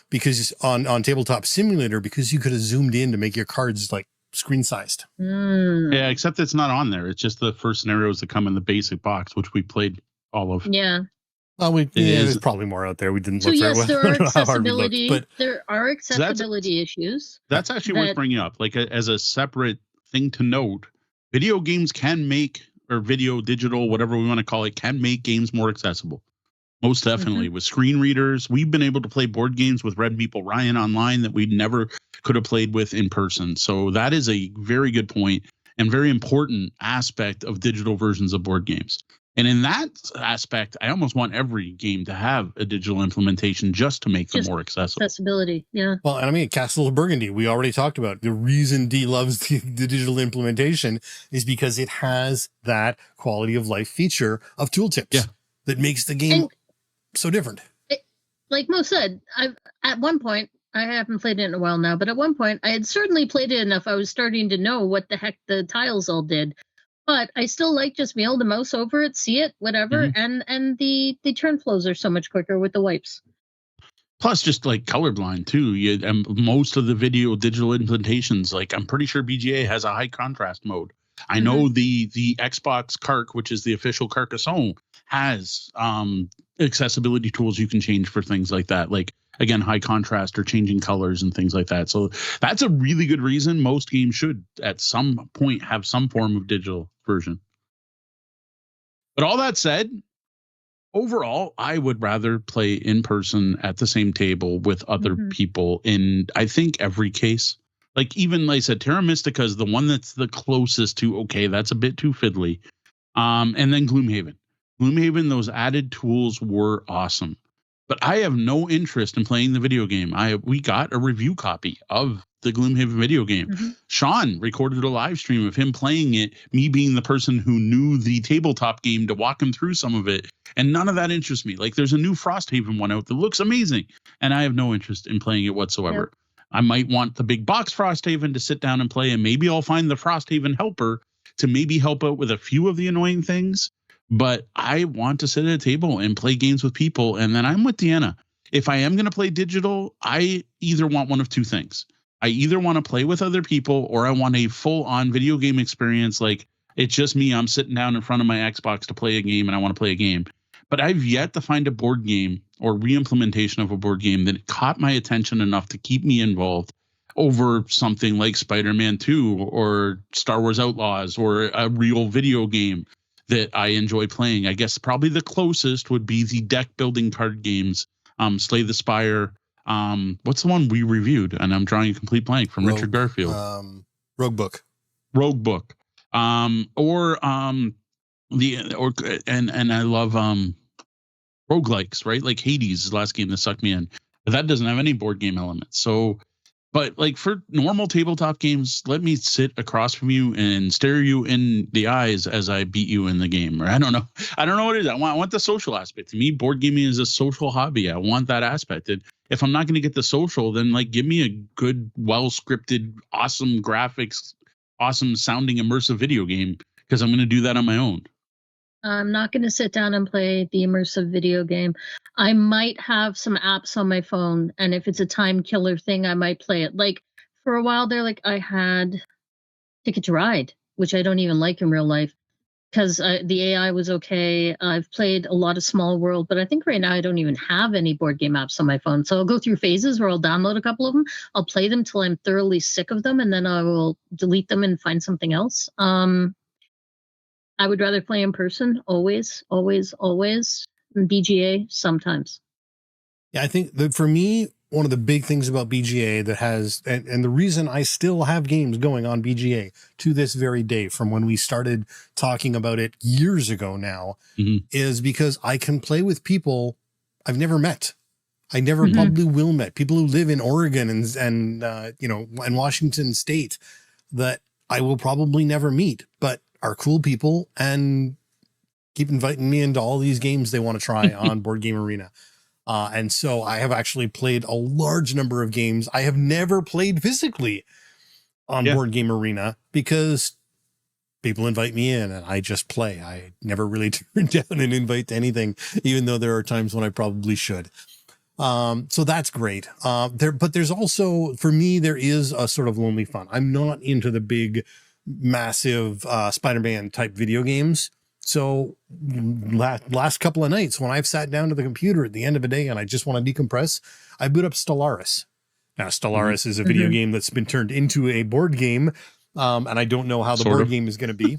because on Tabletop Simulator, because you could have zoomed in to make your cards like screen sized. Yeah, except it's not on there. It's just the first scenarios that come in the basic box, which we played all of. Yeah. Well, there's probably more out there. We didn't look for it. There are accessibility. But there are accessibility issues. That's actually worth bringing up. Like as a separate thing to note, video games can make, or video, digital, whatever we want to call it, can make games more accessible. Most definitely. With screen readers, we've been able to play board games with Red Meeple Ryan online that we never could have played with in person. So that is a very good point and very important aspect of digital versions of board games. And in that aspect, I almost want every game to have a digital implementation just to make them more accessible. Accessibility, yeah. Well, and I mean, Castle of Burgundy, we already talked about. The reason D loves the digital implementation is because it has that quality of life feature of tooltips that makes the game so different. Like Mo said, at one point, I haven't played it in a while now, but at one point, I had certainly played it enough. I was starting to know what the heck the tiles all did. But I still like just being able to mouse over it, see it, whatever, and the turn flows are so much quicker with the wipes. Plus, just like colorblind too. And most of the video digital implementations, like I'm pretty sure BGA has a high contrast mode. I know the Xbox Carc, which is the official Carcassonne, has accessibility tools you can change for things like that. Like again, high contrast or changing colors and things like that. So that's a really good reason most games should at some point have some form of digital version. But all that said, overall, I would rather play in person at the same table with other people in, I think, every case. Like even like I said, Terra Mystica is the one that's the closest to, okay, that's a bit too fiddly. And then Gloomhaven. Gloomhaven, those added tools were awesome. But I have no interest in playing the video game. We got a review copy of the Gloomhaven video game. Sean recorded a live stream of him playing it, me being the person who knew the tabletop game to walk him through some of it. And none of that interests me. Like there's a new Frosthaven one out that looks amazing. And I have no interest in playing it whatsoever. I might want the big box Frosthaven to sit down and play. And maybe I'll find the Frosthaven helper to maybe help out with a few of the annoying things. But I want to sit at a table and play games with people. And then I'm with Deanna. If I am going to play digital, I either want one of two things. I either want to play with other people or I want a full-on video game experience. Like it's just me. I'm sitting down in front of my Xbox to play a game and I want to play a game. But I've yet to find a board game or re-implementation of a board game that caught my attention enough to keep me involved over something like Spider-Man 2 or Star Wars Outlaws or a real video game that I enjoy playing. I guess probably the closest would be the deck building card games, Slay the Spire. What's the one we reviewed? And I'm drawing a complete blank from Richard Garfield. Rogue Book. And I love roguelikes, right? Like Hades is the last game that sucked me in. But that doesn't have any board game elements. So but like for normal tabletop games, let me sit across from you and stare you in the eyes as I beat you in the game. Or I don't know what it is. I want the social aspect. To me, board gaming is a social hobby. I want that aspect. And if I'm not going to get the social, then like give me a good, well scripted, awesome graphics, awesome sounding immersive video game because I'm going to do that on my own. I'm not going to sit down and play the immersive video game. I might have some apps on my phone, and if it's a time killer thing, I might play it. Like for a while there, like I had Ticket to Ride, which I don't even like in real life because the AI was okay. I've played a lot of Small World, but I think right now I don't even have any board game apps on my phone. So I'll go through phases where I'll download a couple of them. I'll play them till I'm thoroughly sick of them, and then I will delete them and find something else. I would rather play in person, always, always, always. And BGA, sometimes. Yeah, I think that for me, one of the big things about BGA that has, and the reason I still have games going on BGA to this very day from when we started talking about it years ago now, is because I can play with people I've never met. I never probably will met people who live in Oregon and you know, and Washington State that I will probably never meet, but are cool people and keep inviting me into all these games they want to try on Board Game Arena. And so I have actually played a large number of games I have never played physically on Board Game Arena because people invite me in and I just play. I never really turn down an invite to anything, even though there are times when I probably should. So that's great. But there's also, for me, there is a sort of lonely fun. I'm not into the big, massive, Spider-Man type video games. So last couple of nights when I've sat down to the computer at the end of a day and I just want to decompress, I boot up Stellaris. Now, Stellaris is a video game that's been turned into a board game. And I don't know how the board game is going to be,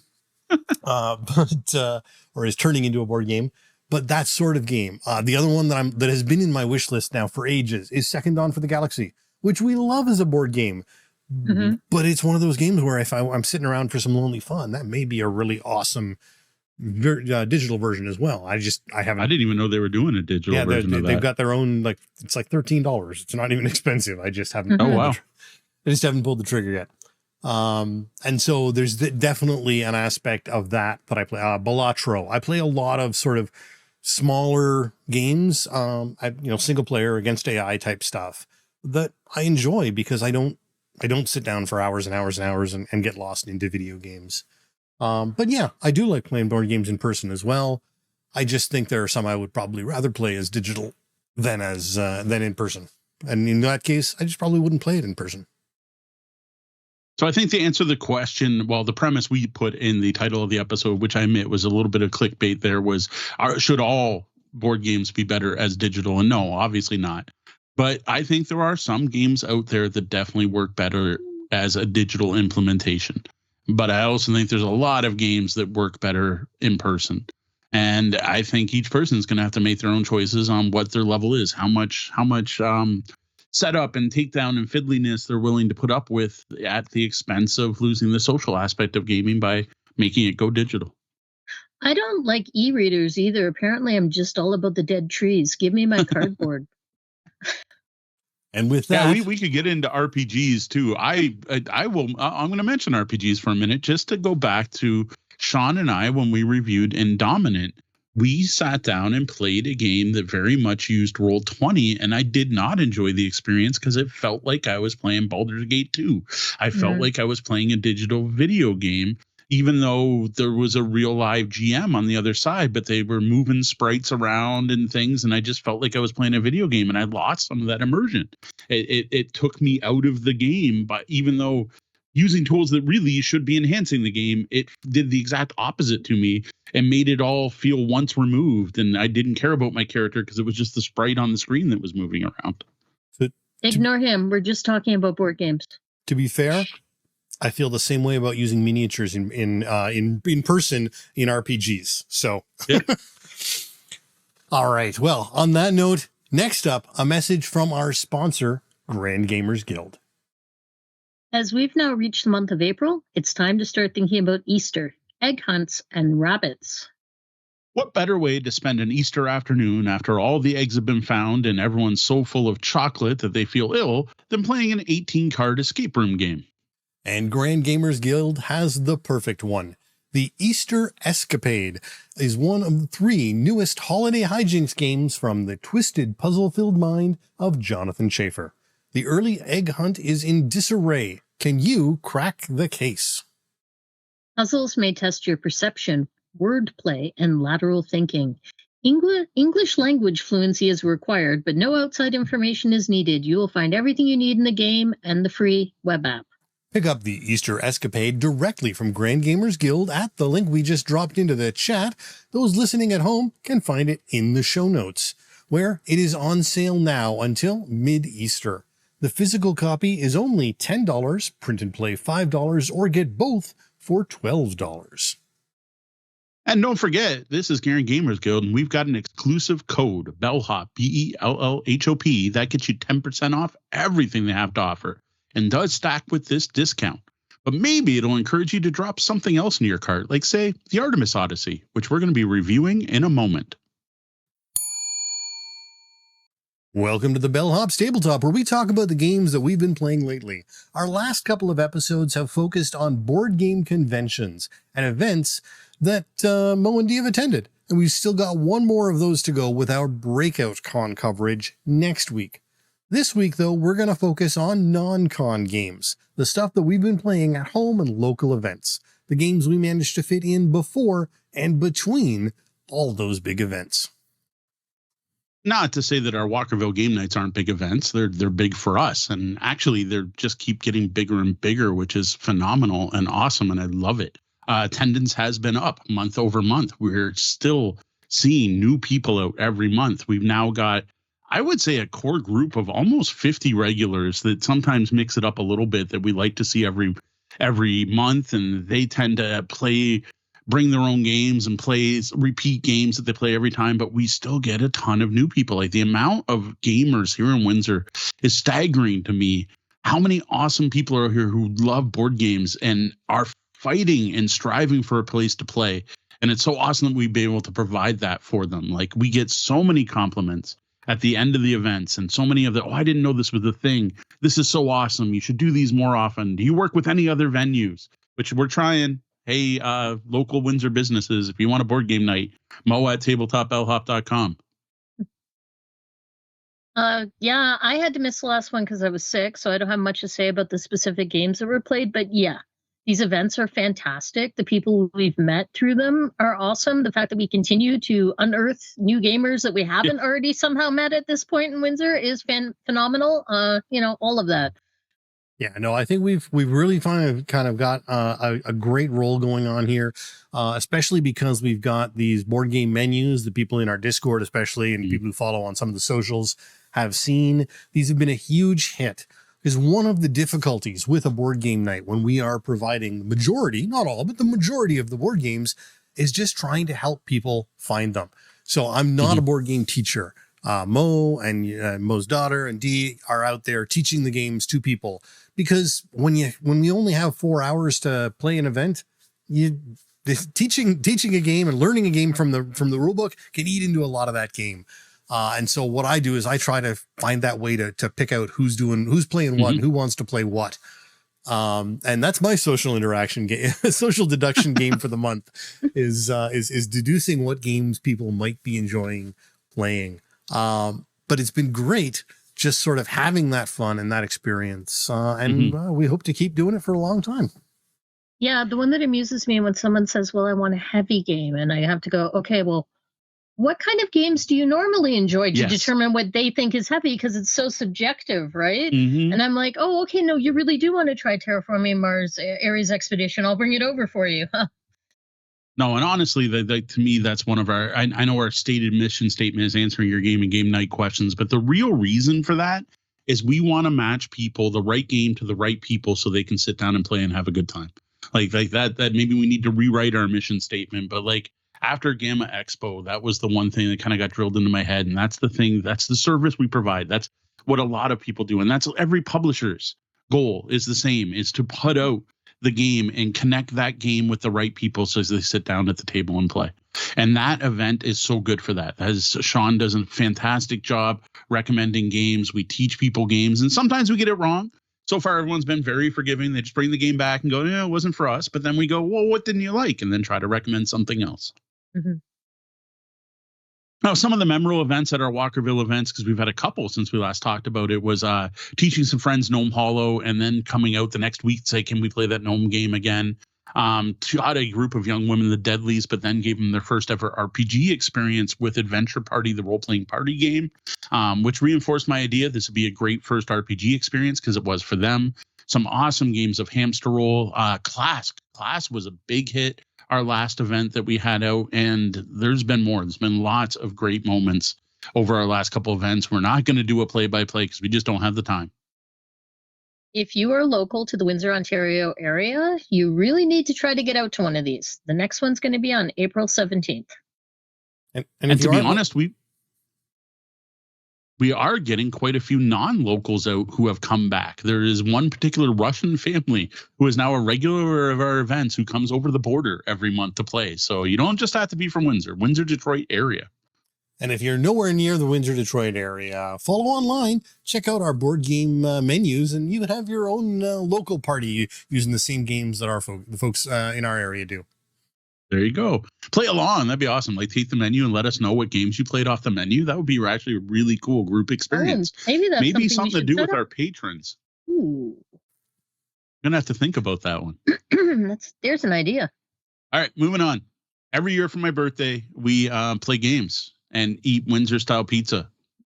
or is turning into a board game. But that sort of game. The other one that has been in my wish list now for ages is Second Dawn for the Galaxy, which we love as a board game. But it's one of those games where if I'm sitting around for some lonely fun, that may be a really awesome digital version as well. I haven't. I didn't even know they were doing a digital version of that. They've got their own, like, it's like $13. It's not even expensive. I just haven't. I just haven't pulled the trigger yet. And so there's definitely an aspect of that I play. Balatro. I play a lot of sort of smaller games, single player against AI type stuff that I enjoy because I don't sit down for hours and hours and hours and get lost into video games. But yeah, I do like playing board games in person as well. I just think there are some I would probably rather play as digital than in person. And in that case, I just probably wouldn't play it in person. So I think to answer the question, well, the premise we put in the title of the episode, which I admit was a little bit of clickbait there, was should all board games be better as digital? And no, obviously not. But I think there are some games out there that definitely work better as a digital implementation. But I also think there's a lot of games that work better in person. And I think each person's going to have to make their own choices on what their level is, how much setup and takedown and fiddliness they're willing to put up with at the expense of losing the social aspect of gaming by making it go digital. I don't like e-readers either. Apparently, I'm just all about the dead trees. Give me my cardboard. And with that, we could get into RPGs too. I'm going to mention RPGs for a minute just to go back to Sean and I when we reviewed Indominant. We sat down and played a game that very much used Roll20, and I did not enjoy the experience because it felt like I was playing Baldur's Gate 2. I felt like I was playing a digital video game, even though there was a real live GM on the other side, but they were moving sprites around and things, and I just felt like I was playing a video game, and I lost some of that immersion. It took me out of the game, but even though using tools that really should be enhancing the game, it did the exact opposite to me and made it all feel once removed. And I didn't care about my character because it was just the sprite on the screen that was moving around. Ignore him. We're just talking about board games. To be fair, I feel the same way about using miniatures in person in RPGs. So, all right. Well, on that note, next up, a message from our sponsor, Grand Gamers Guild. As we've now reached the month of April, it's time to start thinking about Easter, egg hunts, and rabbits. What better way to spend an Easter afternoon after all the eggs have been found and everyone's so full of chocolate that they feel ill than playing an 18-card escape room game? And Grand Gamers Guild has the perfect one. The Easter Escapade is one of the 3 newest holiday hijinks games from the twisted, puzzle-filled mind of Jonathan Schaefer. The early egg hunt is in disarray. Can you crack the case? Puzzles may test your perception, wordplay, and lateral thinking. English language fluency is required, but no outside information is needed. You will find everything you need in the game and the free web app. Pick up the Easter Escapade directly from Grand Gamers Guild at the link we just dropped into the chat. Those listening at home can find it in the show notes, where it is on sale now until mid-Easter. The physical copy is only $10, print and play $5, or get both for $12. And don't forget, this is Garen Gamers Guild, and we've got an exclusive code, Bellhop, BELLHOP, that gets you 10% off everything they have to offer and does stack with this discount. But maybe it'll encourage you to drop something else in your cart, like, say, the Artemis Odyssey, which we're going to be reviewing in a moment. Welcome to the Bellhop Tabletop, where we talk about the games that we've been playing lately. Our last couple of episodes have focused on board game conventions and events that Mo and Dee have attended. And we've still got one more of those to go with our Breakout Con coverage next week. This week, though, we're going to focus on non-con games, the stuff that we've been playing at home and local events, the games we managed to fit in before and between all those big events. Not to say that our Walkerville game nights aren't big events. They're big for us. And actually, they're just keep getting bigger and bigger, which is phenomenal and awesome. And I love it. Attendance has been up month over month. We're still seeing new people out every month. We've now got, I would say, a core group of almost 50 regulars that sometimes mix it up a little bit that we like to see every month. And they tend to bring their own games and play repeat games that they play every time. But we still get a ton of new people. Like, the amount of gamers here in Windsor is staggering to me. How many awesome people are here who love board games and are fighting and striving for a place to play. And it's so awesome that we'd be able to provide that for them. Like, we get so many compliments at the end of the events and so many of I didn't know this was a thing. This is so awesome. You should do these more often. Do you work with any other venues? Which we're trying. Hey, local Windsor businesses, if you want a board game night, Mo at tabletopbellhop.com. Yeah, I had to miss the last one because I was sick, so I don't have much to say about the specific games that were played. But yeah, these events are fantastic. The people we've met through them are awesome. The fact that we continue to unearth new gamers that we haven't already somehow met at this point in Windsor is phenomenal. All of that. Yeah, no, I think we've really kind of got a great role going on here, especially because we've got these board game menus. The people in our Discord, especially, and people who follow on some of the socials, have seen. These have been a huge hit. Is one of the difficulties with a board game night when we are providing the majority, not all, but the majority of the board games, is just trying to help people find them. So I'm not a board game teacher. Mo and Mo's daughter and Dee are out there teaching the games to people, because when we only have 4 hours to play an event, teaching a game and learning a game from the rule book can eat into a lot of that game. And so what I do is I try to find that way to pick out who's playing what and who wants to play what. And that's my social interaction game, social deduction game for the month is deducing what games people might be enjoying playing. But it's been great just sort of having that fun and that experience. And we hope to keep doing it for a long time. Yeah. The one that amuses me when someone says, well, I want a heavy game, and I have to go, okay, well, what kind of games do you normally enjoy to determine what they think is heavy? Because it's so subjective, right? And I'm like, oh, okay, no, you really do want to try Terraforming Mars Ares Expedition. I'll bring it over for you. No, and honestly, to me, that's one of our, I know our stated mission statement is answering your game and game night questions, but the real reason for that is we want to match people, the right game to the right people, so they can sit down and play and have a good time. Like that maybe we need to rewrite our mission statement, but like, after Gamma Expo, that was the one thing that kind of got drilled into my head. And that's the thing, that's the service we provide. That's what a lot of people do. And that's every publisher's goal is the same, is to put out the game and connect that game with the right people so as they sit down at the table and play. And that event is so good for that. As Sean does a fantastic job recommending games. We teach people games, and sometimes we get it wrong. So far, everyone's been very forgiving. They just bring the game back and go, yeah, it wasn't for us. But then we go, well, what didn't you like? And then try to recommend something else. Now, some of the memorable events at our Walkerville events, because we've had a couple since we last talked about it, was teaching some friends Gnome Hollow, and then coming out the next week to say, can we play that Gnome game again? Taught a group of young women the Deadlies, but then gave them their first ever RPG experience with Adventure Party, the role-playing party game, which reinforced my idea this would be a great first RPG experience, because it was for them. Some awesome games of Hamster Roll. Class was a big hit. Our last event that we had out, and there's been more. There's been lots of great moments over our last couple events. We're not going to do a play-by-play because we just don't have the time. if you are local to the Windsor, Ontario area, you really need to try to get out to one of these. The next one's going to be on April 17th. And to be honest, we are getting quite a few non-locals out who have come back. There is one particular Russian family who is now a regular of our events who comes over the border every month to play. So you don't just have to be from Windsor, Detroit area. And if you're nowhere near the Windsor, Detroit area, follow online, check out our board game menus, and you would have your own local party using the same games that the folks in our area do. There you go. Play along. That'd be awesome. Like, take the menu and let us know what games you played off the menu. That would be actually a really cool group experience. Maybe something to do with our patrons. Ooh. I'm going to have to think about that one. There's an idea. All right, moving on. Every year for my birthday, we play games and eat Windsor-style pizza.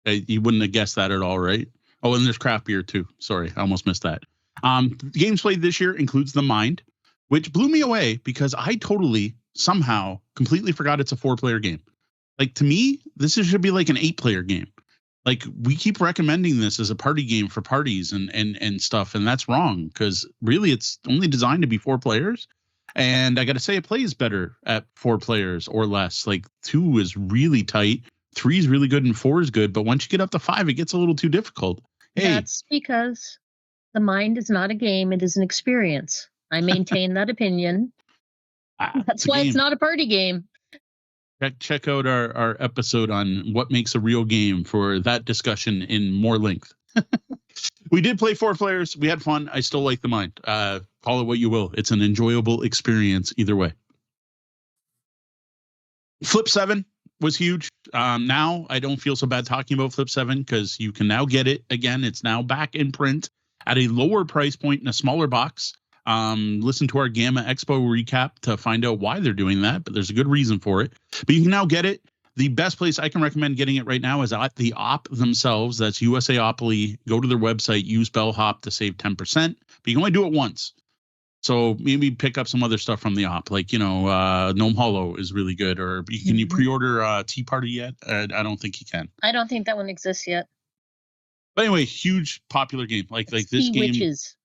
You wouldn't have guessed that at all, right? Oh, and there's craft beer, too. Sorry, I almost missed that. The games played this year includes The Mind, which blew me away because I totally, somehow, completely forgot it's a 4-player game. Like, to me, this should be like an 8-player game. Like, we keep recommending this as a party game for parties and stuff, and that's wrong because really it's only designed to be 4 players. And I got to say, it plays better at 4 players or less. Like, 2 is really tight, 3 is really good, and 4 is good. But once you get up to 5, it gets a little too difficult. Hey, that's because The Mind is not a game; it is an experience. I maintain that opinion. That's why it's not a party game. Check out our episode on what makes a real game for that discussion in more length. We did play 4 players. We had fun. I still like The Mind. Call it what you will. It's an enjoyable experience either way. Flip 7 was huge. Now I don't feel so bad talking about Flip 7 because you can now get it again. It's now back in print at a lower price point in a smaller box. Listen to our Gamma Expo recap to find out why they're doing that, but there's a good reason for it. But you can now get it. The best place I can recommend getting it right now is at the op themselves. That's USAopoly. Go to their website, use Bellhop to save 10%, but you can only do it once. So maybe pick up some other stuff from the op, like, Gnome Hollow is really good. Or can you pre-order Tea Party yet? I don't think you can. I don't think that one exists yet. But anyway, huge popular game. Like this game. Witches.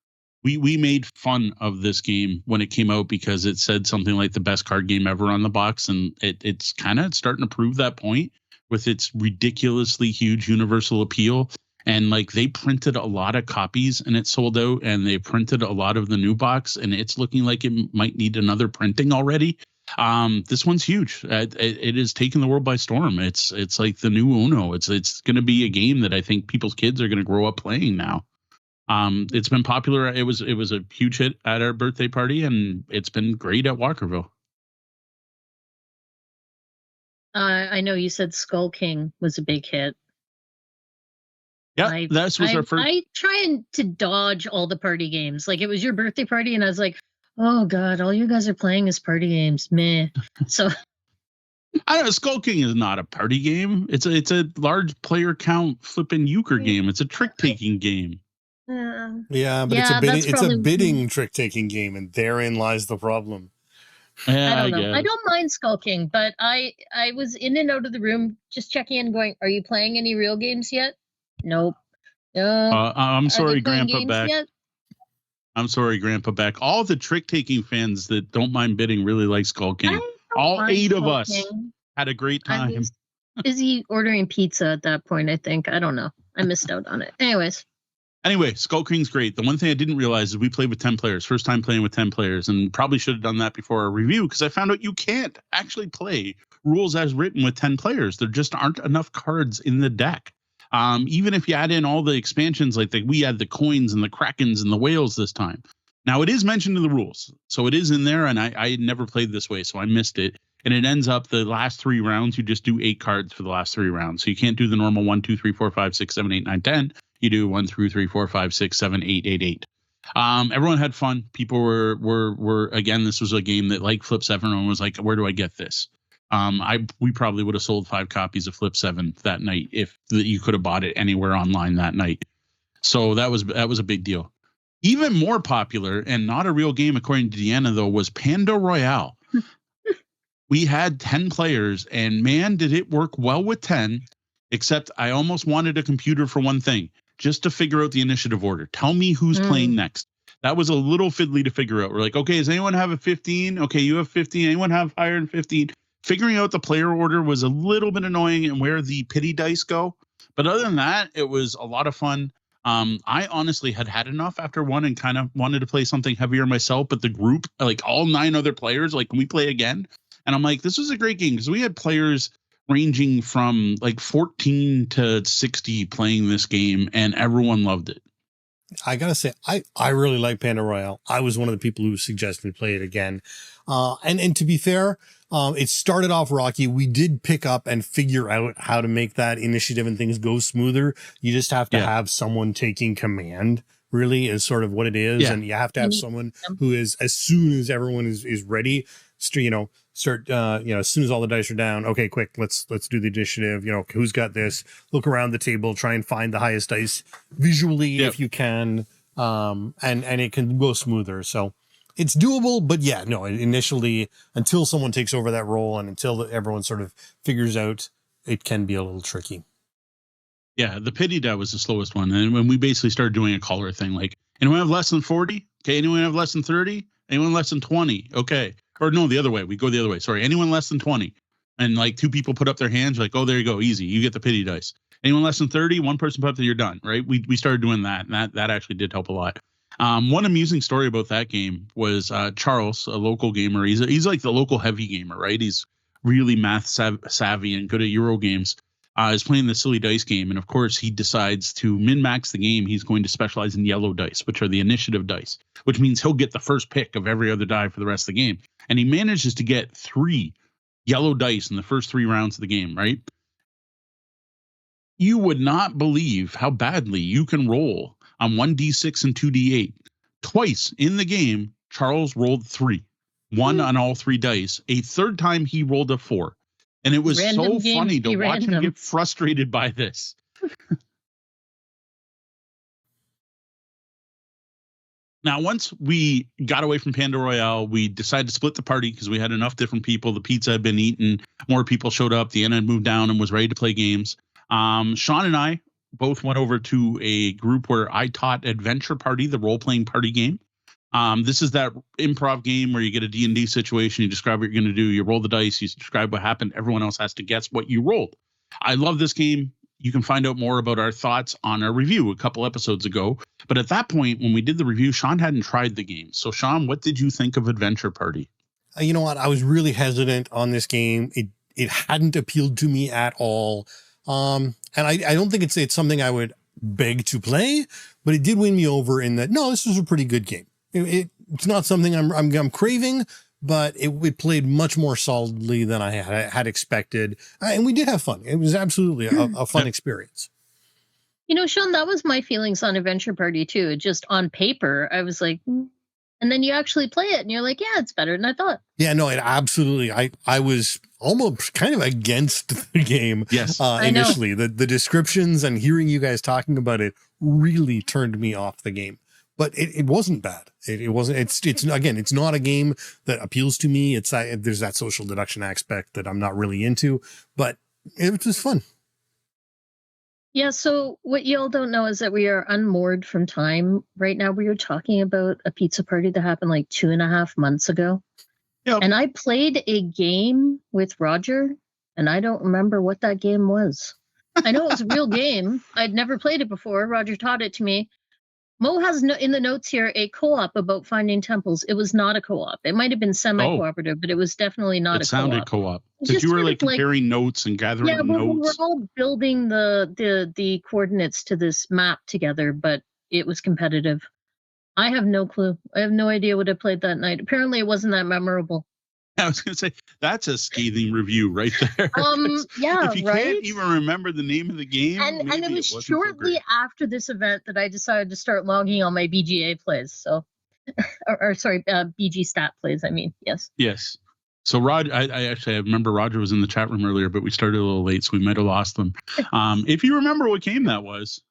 We made fun of this game when it came out because it said something like the best card game ever on the box. And it's kind of starting to prove that point with its ridiculously huge universal appeal. And like they printed a lot of copies and it sold out, and they printed a lot of the new box and it's looking like it might need another printing already. This one's huge. It is taking the world by storm. It's like the new Uno. It's going to be a game that I think people's kids are going to grow up playing now. It's been popular. It was a huge hit at our birthday party, and it's been great at Walkerville. I know you said Skull King was a big hit. Yeah, that was our first. I trying to dodge all the party games. Like, it was your birthday party, and I was like, oh God, all you guys are playing is party games. Meh. So I don't know. Skull King is not a party game. It's a large player count flipping euchre game. It's a trick taking game. Yeah, but it's a bidding trick taking game, and therein lies the problem. Yeah, I don't know. I don't mind Skull King, but I was in and out of the room just checking in, going, "Are you playing any real games yet?" Nope. I'm sorry, Grandpa Beck. I'm sorry, Grandpa Beck. All the trick taking fans that don't mind bidding really like Skull King. All 8 of us had a great time. I was busy ordering pizza at that point, I think. I don't know. I missed out on it. Anyway, Skull King's great. The one thing I didn't realize is we played with 10 players. First time playing with 10 players, and probably should have done that before our review because I found out you can't actually play rules as written with 10 players. There just aren't enough cards in the deck. Even if you add in all the expansions, like we had the coins and the krakens and the whales this time. Now, it is mentioned in the rules, so it is in there, and I had never played this way, so I missed it. And it ends up the last 3 rounds, you just do 8 cards for the last 3 rounds. So you can't do the normal 1, 2, 3, 4, 5, 6, 7, 8, 9, 10. You do 1, 2, 3, 4, 5, 6, 7, 8, 8, 8. Everyone had fun. People were again, this was a game that, like Flip 7, everyone was like, where do I get this? We probably would have sold 5 copies of Flip 7 that night if you could have bought it anywhere online that night. So that was a big deal. Even more popular and not a real game, according to Deanna, though, was Pando Royale. We had 10 players, and man, did it work well with 10, except I almost wanted a computer for one thing. just to figure out the initiative order. Tell me who's playing next. That was a little fiddly to figure out. We're like, okay, does anyone have a 15? Okay, you have 15. Anyone have higher than 15? Figuring out the player order was a little bit annoying and where the pity dice go. But other than that, it was a lot of fun. I honestly had enough after one and kind of wanted to play something heavier myself. But the group, like all 9 other players, like, can we play again? And I'm like, this was a great game because we had players ranging from like 14 to 60 playing this game, and everyone loved it. I gotta say, I really like Panda Royale. I was one of the people who suggested we play it again. And to be fair, it started off rocky. We did pick up and figure out how to make that initiative and things go smoother. You just have to have someone taking command, really, is sort of what it is. Yeah. And you have to have someone who is, as soon as everyone is ready, start, as soon as all the dice are down, okay, quick, let's do the initiative. Who's got this? Look around the table, try and find the highest dice visually if you can. And it can go smoother. So it's doable, but initially, until someone takes over that role and until everyone sort of figures out, it can be a little tricky. Yeah, the pity die was the slowest one. And when we basically started doing a color thing, like, anyone have less than 40? Okay, anyone have less than 30? Anyone less than 20? Okay. Or no, the other way. We go the other way. Sorry, anyone less than 20. And like 2 people put up their hands, like, oh, there you go, easy. You get the pity dice. Anyone less than 30, 1 person put up, you're done, right? We started doing that, and that actually did help a lot. One amusing story about that game was Charles, a local gamer. He's like the local heavy gamer, right? He's really math savvy and good at Euro games. Is playing the silly dice game, and of course he decides to min-max the game. He's going to specialize in yellow dice, which are the initiative dice, which means he'll get the first pick of every other die for the rest of the game. And he manages to get 3 yellow dice in the first 3 rounds of the game, right? You would not believe how badly you can roll on 1d6 and 2d8. Twice in the game, Charles rolled 3, 1 on all 3 dice. A third time he rolled a 4. And it was so funny to watch him get frustrated by this. Now, once we got away from Panda Royale, we decided to split the party because we had enough different people. The pizza had been eaten. More people showed up. The Anna had moved down and was ready to play games. Sean and I both went over to a group where I taught Adventure Party, the role-playing party game. This is that improv game where you get a D&D situation, you describe what you're going to do, you roll the dice, you describe what happened, everyone else has to guess what you rolled. I love this game. You can find out more about our thoughts on our review a couple episodes ago. But at that point, when we did the review, Sean hadn't tried the game. So Sean, what did you think of Adventure Party? You know what? I was really hesitant on this game. It hadn't appealed to me at all. And I don't think it's something I would beg to play, but it did win me over in that, no, this was a pretty good game. It's not something I'm craving, but it played much more solidly than I had expected. And we did have fun. It was absolutely a fun experience. Sean, that was my feelings on Adventure Party too. Just on paper, I was like, and then you actually play it and you're like, yeah, it's better than I thought. Yeah, no, it absolutely. I was almost kind of against the game. Yes. Initially. The descriptions and hearing you guys talking about it really turned me off the game. But it wasn't bad. It wasn't. It's not a game that appeals to me. There's that social deduction aspect that I'm not really into, but it was fun. Yeah. So what y'all don't know is that we are unmoored from time right now. We were talking about a pizza party that happened like 2.5 months ago. Yep. And I played a game with Roger, and I don't remember what that game was. I know it was a real game. I'd never played it before. Roger taught it to me. Mo has in the notes here a co-op about finding temples. It was not a co-op. It might have been semi-cooperative, but it was definitely not a co-op. It sounded co-op. Because you were like comparing notes and gathering notes. Yeah, we're all building the coordinates to this map together, but it was competitive. I have no clue. I have no idea what I played that night. Apparently, it wasn't that memorable. I was going to say, that's a scathing review right there. Yeah, if you can't even remember the name of the game. And it was shortly after this event that I decided to start logging all my BGA plays. So, BG stat plays, I mean, yes. Yes. So, Roger, I remember Roger was in the chat room earlier, but we started a little late, so we might have lost them. If you remember what game that was.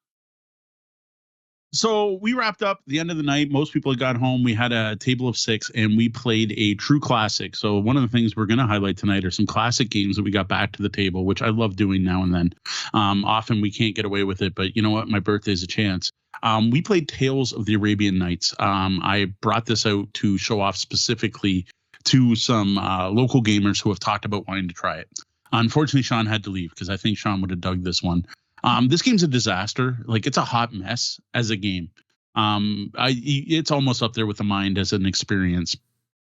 So we wrapped up the end of the night. Most people had got home. We had a table of 6 and we played a true classic. So one of the things we're going to highlight tonight are some classic games that we got back to the table, which I love doing now and then. Often we can't get away with it, but you know what? My birthday's a chance. We played Tales of the Arabian Nights. I brought this out to show off specifically to some local gamers who have talked about wanting to try it. Unfortunately, Sean had to leave because I think Sean would have dug this one. This game's a disaster. Like, it's a hot mess as a game. It's almost up there with the Mind as an experience,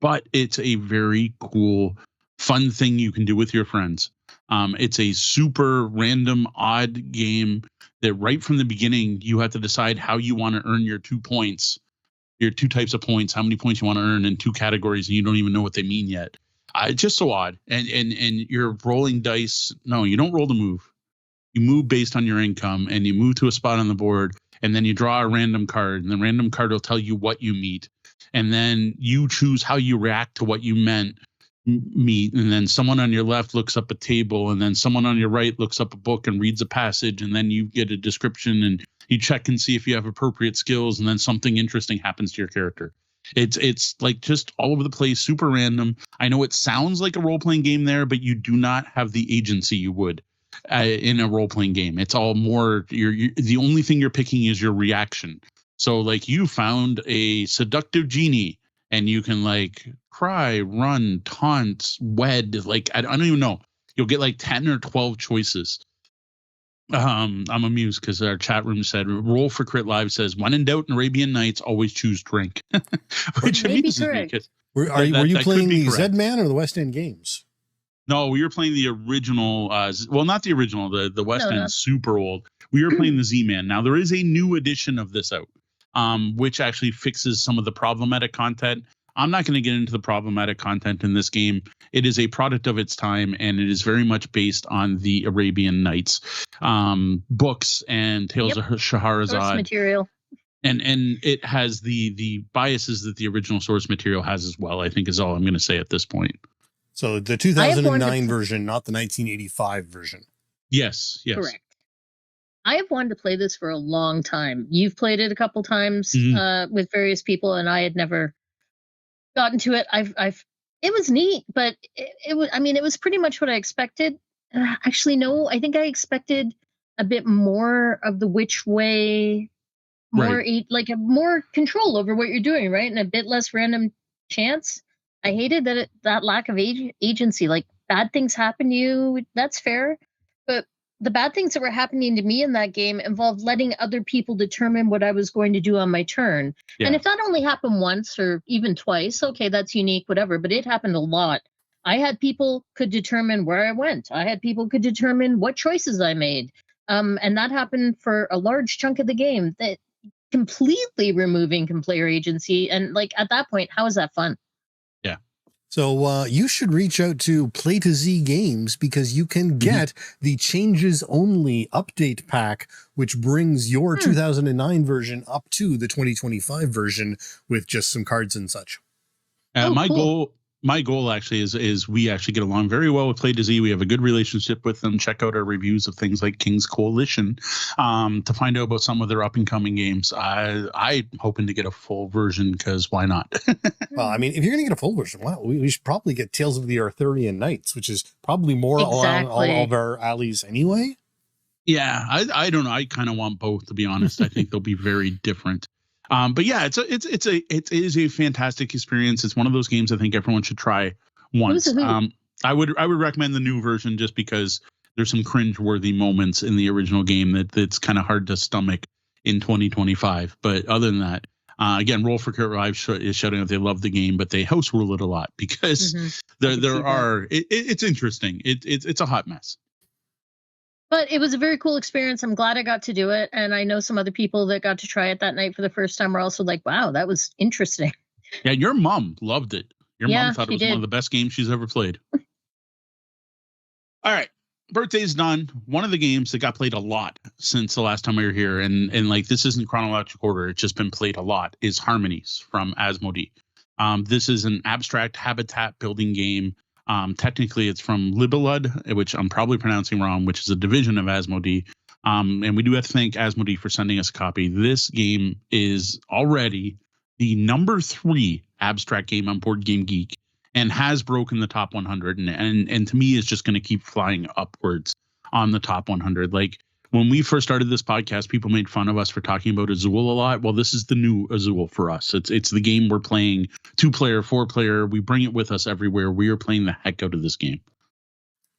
but it's a very cool, fun thing you can do with your friends. It's a super random, odd game that right from the beginning, you have to decide how you want to earn your 2 points, your 2 types of points, how many points you want to earn in 2 categories, and you don't even know what they mean yet. It's just so odd. And you're rolling dice. No, you don't roll the move. You move based on your income, and you move to a spot on the board, and then you draw a random card, and the random card will tell you what you meet. And then you choose how you react to what you meet. And then someone on your left looks up a table, and then someone on your right looks up a book and reads a passage, and then you get a description, and you check and see if you have appropriate skills, and then something interesting happens to your character. It's like just all over the place, super random. I know it sounds like a role-playing game there, but you do not have the agency you would in a role-playing game. It's all more you're the only thing you're picking is your reaction. So like, you found a seductive genie and you can like cry, run, taunt, wed, like I don't even know. You'll get like 10 or 12 choices. I'm amused because our chat room said Roll for Crit Live says, when in doubt in Arabian Nights, always choose drink. Which amuses me. Were you playing the Z-Man or the West End games? No, we were playing the original. Well, not the original. The West End is super old. We were playing the Z-Man. Now there is a new edition of this out, which actually fixes some of the problematic content. I'm not going to get into the problematic content in this game. It is a product of its time, and it is very much based on the Arabian Nights books and Tales of Shahrazad. Source material. And it has the biases that the original source material has as well, I think, is all I'm going to say at this point. So the 2009 version, not the 1985 version. Yes. Correct. I have wanted to play this for a long time. You've played it a couple times with various people, and I had never gotten to it. It was neat, but it was. I mean, it was pretty much what I expected. Actually, no, I think I expected a bit more of the which way, more like a more control over what you're doing, right, and a bit less random chance. I hated that lack of agency. Like, bad things happen to you, that's fair. But the bad things that were happening to me in that game involved letting other people determine what I was going to do on my turn. Yeah. And if that only happened once or even twice, okay, that's unique, whatever. But it happened a lot. I had people could determine where I went. I had people could determine what choices I made. And that happened for a large chunk of the game, that completely removing player agency. And like, at that point, how is that fun? So you should reach out to Play to Z Games, because you can get the Changes Only update pack, which brings your 2009 version up to the 2025 version with just some cards and such. My goal actually is we actually get along very well with Play to Z. We have a good relationship with them. Check out our reviews of things like King's Coalition to find out about some of their up and coming games. I'm hoping to get a full version, because why not? Well, I mean, if you're going to get a full version, we should probably get Tales of the Arthurian Knights, which is probably more along all of our alleys anyway. Yeah, I don't know. I kind of want both, to be honest. I think they'll be very different. But yeah, it is a fantastic experience. It's one of those games I think everyone should try once. I would recommend the new version, just because there's some cringe-worthy moments in the original game that's kind of hard to stomach in 2025. But other than that, again, Roll for Crit Live is shouting out they love the game, but they house rule it a lot, because it's interesting. It's a hot mess. But it was a very cool experience. I'm glad I got to do it. And I know some other people that got to try it that night for the first time were also like, wow, that was interesting. Yeah, your mom loved it. Your mom thought it was one of the best games she's ever played. All right. Birthday's done. One of the games that got played a lot since the last time we were here, and like, this isn't chronological order, it's just been played a lot, is Harmonies from Asmodee. This is an abstract habitat building game. Technically, it's from Libelud, which I'm probably pronouncing wrong, which is a division of Asmodee. And we do have to thank Asmodee for sending us a copy. This game is already the number 3 abstract game on Board Game Geek and has broken the top 100. And to me, is just going to keep flying upwards on the top 100. Like when we first started this podcast, people made fun of us for talking about Azul a lot. Well, this is the new Azul for us. It's the game we're playing, 2-player, 4-player. We bring it with us everywhere. We are playing the heck out of this game.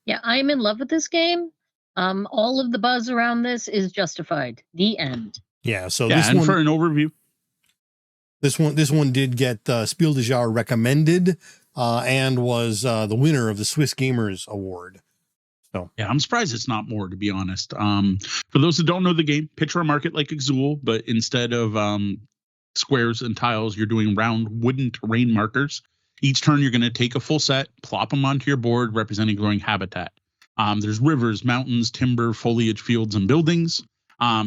Yeah, I'm in love with this game. All of the buzz around this is justified. The end. Yeah. So yeah, this and one, for an overview, this one did get Spiel des Jahres recommended and was the winner of the Swiss Gamers Award. So yeah, I'm surprised it's not more, to be honest. For those who don't know the game, picture a market like Azul, but instead of squares and tiles, you're doing round wooden terrain markers. Each turn, you're going to take a full set, plop them onto your board, representing growing habitat. There's rivers, mountains, timber, foliage, fields, and buildings.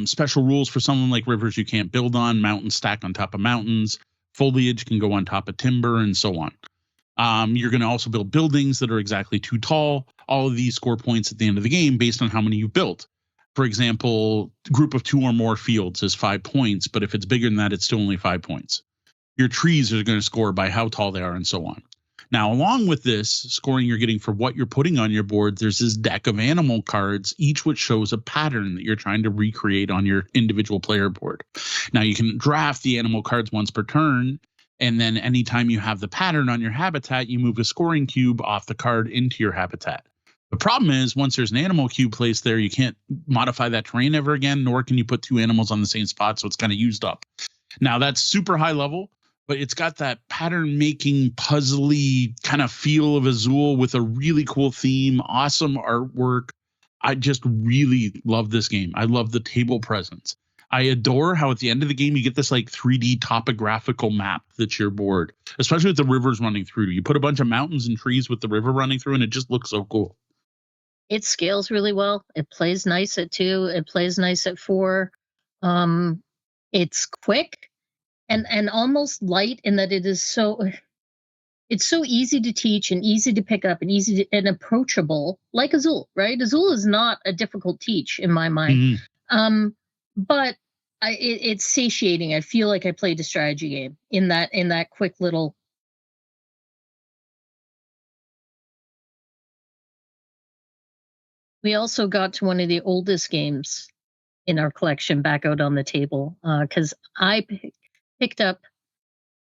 Special rules for someone like rivers you can't build on, mountains stack on top of mountains, foliage can go on top of timber, and so on. You're going to also build buildings that are exactly too tall. All of these score points at the end of the game based on how many you've built. For example, group of 2 or more fields is 5 points, but if it's bigger than that, it's still only 5 points. Your trees are going to score by how tall they are and so on. Now, along with this scoring you're getting for what you're putting on your board, there's this deck of animal cards, each which shows a pattern that you're trying to recreate on your individual player board. Now, you can draft the animal cards once per turn, and then anytime you have the pattern on your habitat, you move a scoring cube off the card into your habitat. The problem is, once there's an animal cube placed there, you can't modify that terrain ever again, nor can you put 2 animals on the same spot, so it's kind of used up. Now, that's super high level, but it's got that pattern-making, puzzly kind of feel of Azul with a really cool theme, awesome artwork. I just really love this game. I love the table presence. I adore how at the end of the game, you get this like 3D topographical map that's your board, especially with the rivers running through. You put a bunch of mountains and trees with the river running through, and it just looks so cool. It scales really well. It plays nice at 2. It plays nice at 4. It's quick and almost light in that it's so easy to teach and easy to pick up and and approachable, like Azul, right? Azul is not a difficult teach in my mind. Mm-hmm. But it's satiating. I feel like I played a strategy game in that quick little. We also got to one of the oldest games in our collection back out on the table because I picked up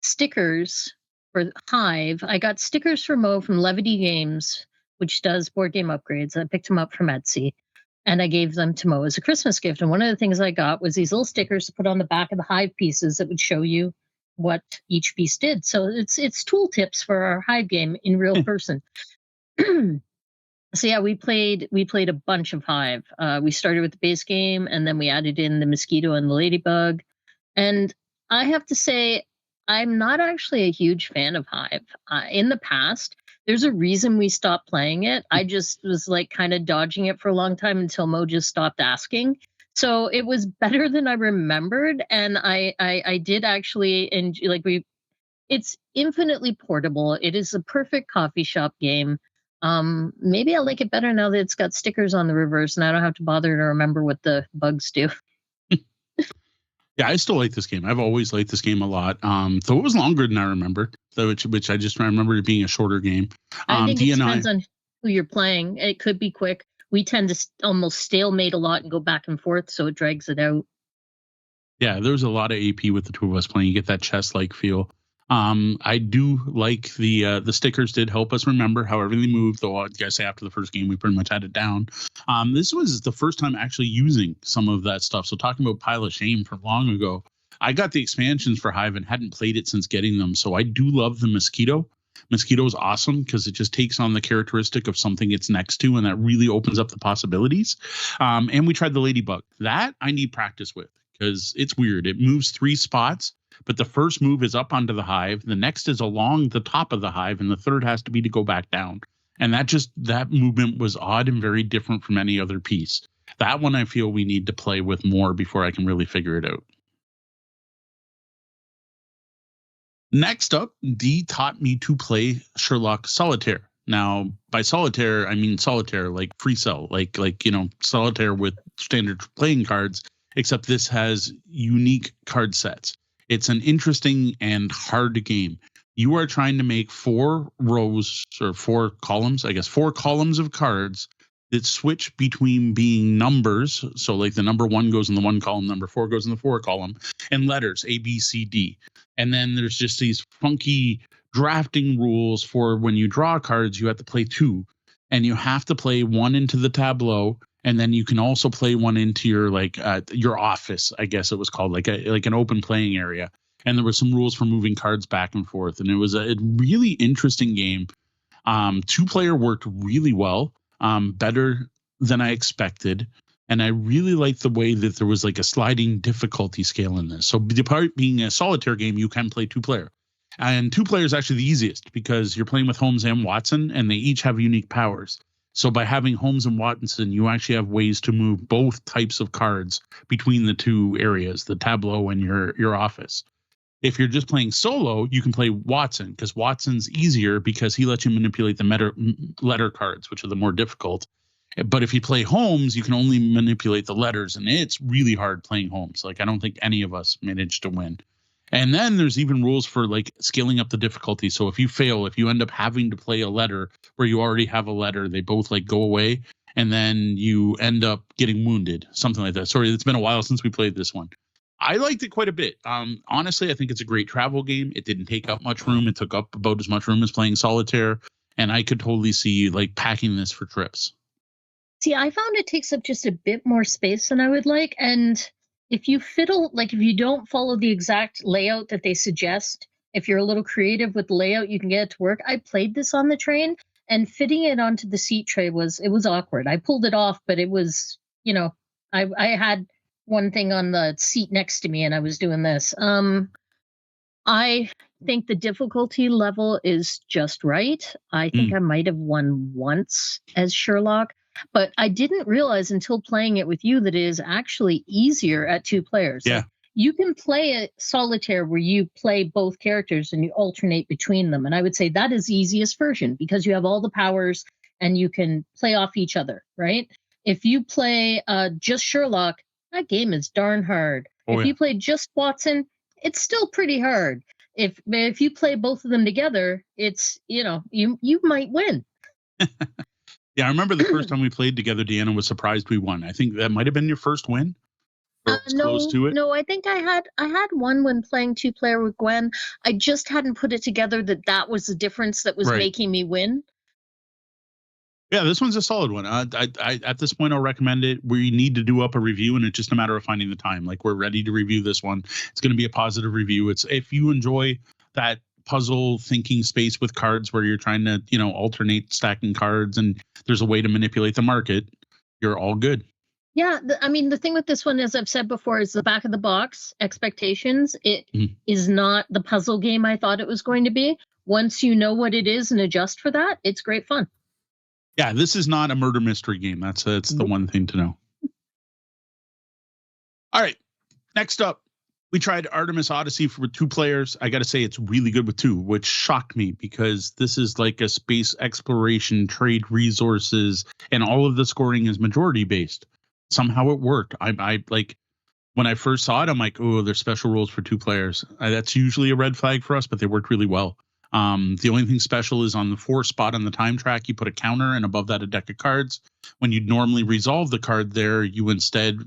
stickers for Hive. I got stickers for Mo from Levity Games, which does board game upgrades. I picked them up from Etsy, and I gave them to Mo as a Christmas gift. And one of the things I got was these little stickers to put on the back of the Hive pieces that would show you what each piece did. So it's tool tips for our Hive game in real person. So yeah, we played a bunch of Hive. We started with the base game, and then we added in the mosquito and the ladybug. And I have to say, I'm not actually a huge fan of Hive. In the past, there's a reason we stopped playing it. I just was like kind of dodging it for a long time until Mo just stopped asking. So it was better than I remembered, and I did actually it's infinitely portable. It is a perfect coffee shop game. Maybe I like it better now that it's got stickers on the reverse and I don't have to bother to remember what the bugs do. Yeah, I still like this game. I've always liked this game a lot. Though it was longer than I remembered, which I just remembered it being a shorter game. I think it depends on who you're playing. It could be quick. We tend to almost stalemate a lot and go back and forth, so it drags it out. Yeah, there's a lot of AP with the 2 of us playing. You get that chess-like feel. I do like the stickers did help us remember how everything moved, though I guess after the first game we pretty much had it down. This was the first time actually using some of that stuff. So talking about Pile of Shame from long ago, I got the expansions for Hive and hadn't played it since getting them. So I do love the mosquito. Mosquito is awesome because it just takes on the characteristic of something it's next to, and that really opens up the possibilities. And we tried the ladybug. That I need practice with because it's weird. It moves 3 spots. But the first move is up onto the Hive. The next is along the top of the Hive. And the third has to be to go back down. And that movement was odd and very different from any other piece. That one I feel we need to play with more before I can really figure it out. Next up, Dee taught me to play Sherlock Solitaire. Now, by solitaire, I mean solitaire, like free cell, like solitaire with standard playing cards, except this has unique card sets. It's an interesting and hard game. You are trying to make 4 rows or 4 columns, I guess 4 columns of cards that switch between being numbers. So like the number 1 goes in the 1 column, number 4 goes in the 4 column, and letters A, B, C, D. And then there's just these funky drafting rules for when you draw cards, you have to play 2, and you have to play 1 into the tableau. And then you can also play 1 into your office, I guess it was called, like an open playing area. And there were some rules for moving cards back and forth. And it was a really interesting game. 2-player worked really well, better than I expected. And I really liked the way that there was like a sliding difficulty scale in this. So the part being a solitaire game, you can play 2-player. And 2-player is actually the easiest because you're playing with Holmes and Watson, and they each have unique powers. So by having Holmes and Watson, you actually have ways to move both types of cards between the 2 areas, the tableau and your office. If you're just playing solo, you can play Watson because Watson's easier because he lets you manipulate the letter cards, which are the more difficult. But if you play Holmes, you can only manipulate the letters, and it's really hard playing Holmes. Like, I don't think any of us managed to win. And then there's even rules for like scaling up the difficulty. So if you fail, if you end up having to play a letter where you already have a letter, they both like go away, and then you end up getting wounded, something like that. Sorry, it's been a while since we played this one. I liked it quite a bit. Honestly, I think it's a great travel game. It didn't take up much room. It took up about as much room as playing solitaire. And I could totally see like packing this for trips. See, I found it takes up just a bit more space than I would like. And if you if you don't follow the exact layout that they suggest, if you're a little creative with the layout, you can get it to work. I played this on the train, and fitting it onto the seat tray was awkward. I pulled it off, but it was, I had one thing on the seat next to me, and I was doing this. I think the difficulty level is just right. I think I might have won once as Sherlock, but I didn't realize until playing it with you that it is actually easier at 2 players. Yeah. Like, you can play a solitaire where you play both characters and you alternate between them. And I would say that is the easiest version because you have all the powers and you can play off each other, right? If you play just Sherlock, that game is darn hard. If you play just Watson, it's still pretty hard. If you play both of them together, it's, you might win. Yeah, I remember the first time we played together, Deanna was surprised we won. I think that might have been your first win. Close to it. No, I think I had one when playing 2-player with Gwen. I just hadn't put it together that was the difference that was making me win. Yeah, this one's a solid one. I at this point, I'll recommend it. We need to do up a review, and it's just a matter of finding the time. Like, we're ready to review this one. It's going to be a positive review. It's if you enjoy that puzzle thinking space with cards where you're trying to, alternate stacking cards, and there's a way to manipulate the market, you're all good. Yeah, the thing with this one, as I've said before, is the back of the box expectations. It is not the puzzle game I thought it was going to be. Once you know what it is and adjust for that, it's great fun. Yeah, this is not a murder mystery game. That's the one thing to know. All right, next up, we tried Artemis Odyssey for 2 players. I got to say, it's really good with 2, which shocked me because this is like a space exploration, trade resources, and all of the scoring is majority based. Somehow it worked. I like when I first saw it, I'm like, oh, there's special rules for 2 players. That's usually a red flag for us, but they worked really well. The only thing special is on the 4 spot on the time track, you put a counter, and above that a deck of cards. When you'd normally resolve the card there, you instead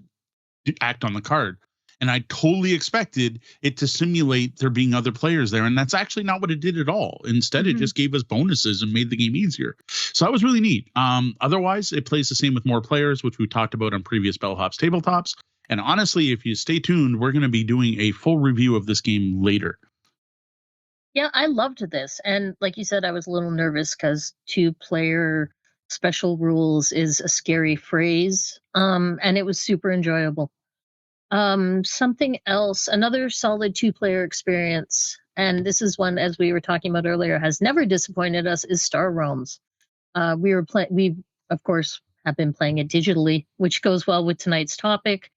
act on the card. And I totally expected it to simulate there being other players there. And that's actually not what it did at all. Instead, it just gave us bonuses and made the game easier. So that was really neat. Otherwise, it plays the same with more players, which we talked about on previous Bellhop's Tabletops. And honestly, if you stay tuned, we're going to be doing a full review of this game later. Yeah, I loved this. And like you said, I was a little nervous because 2-player special rules is a scary phrase. And it was super enjoyable. Something else, another solid 2-player experience, and this is one, as we were talking about earlier, has never disappointed us, is Star Realms. We of course have been playing it digitally, which goes well with tonight's topic.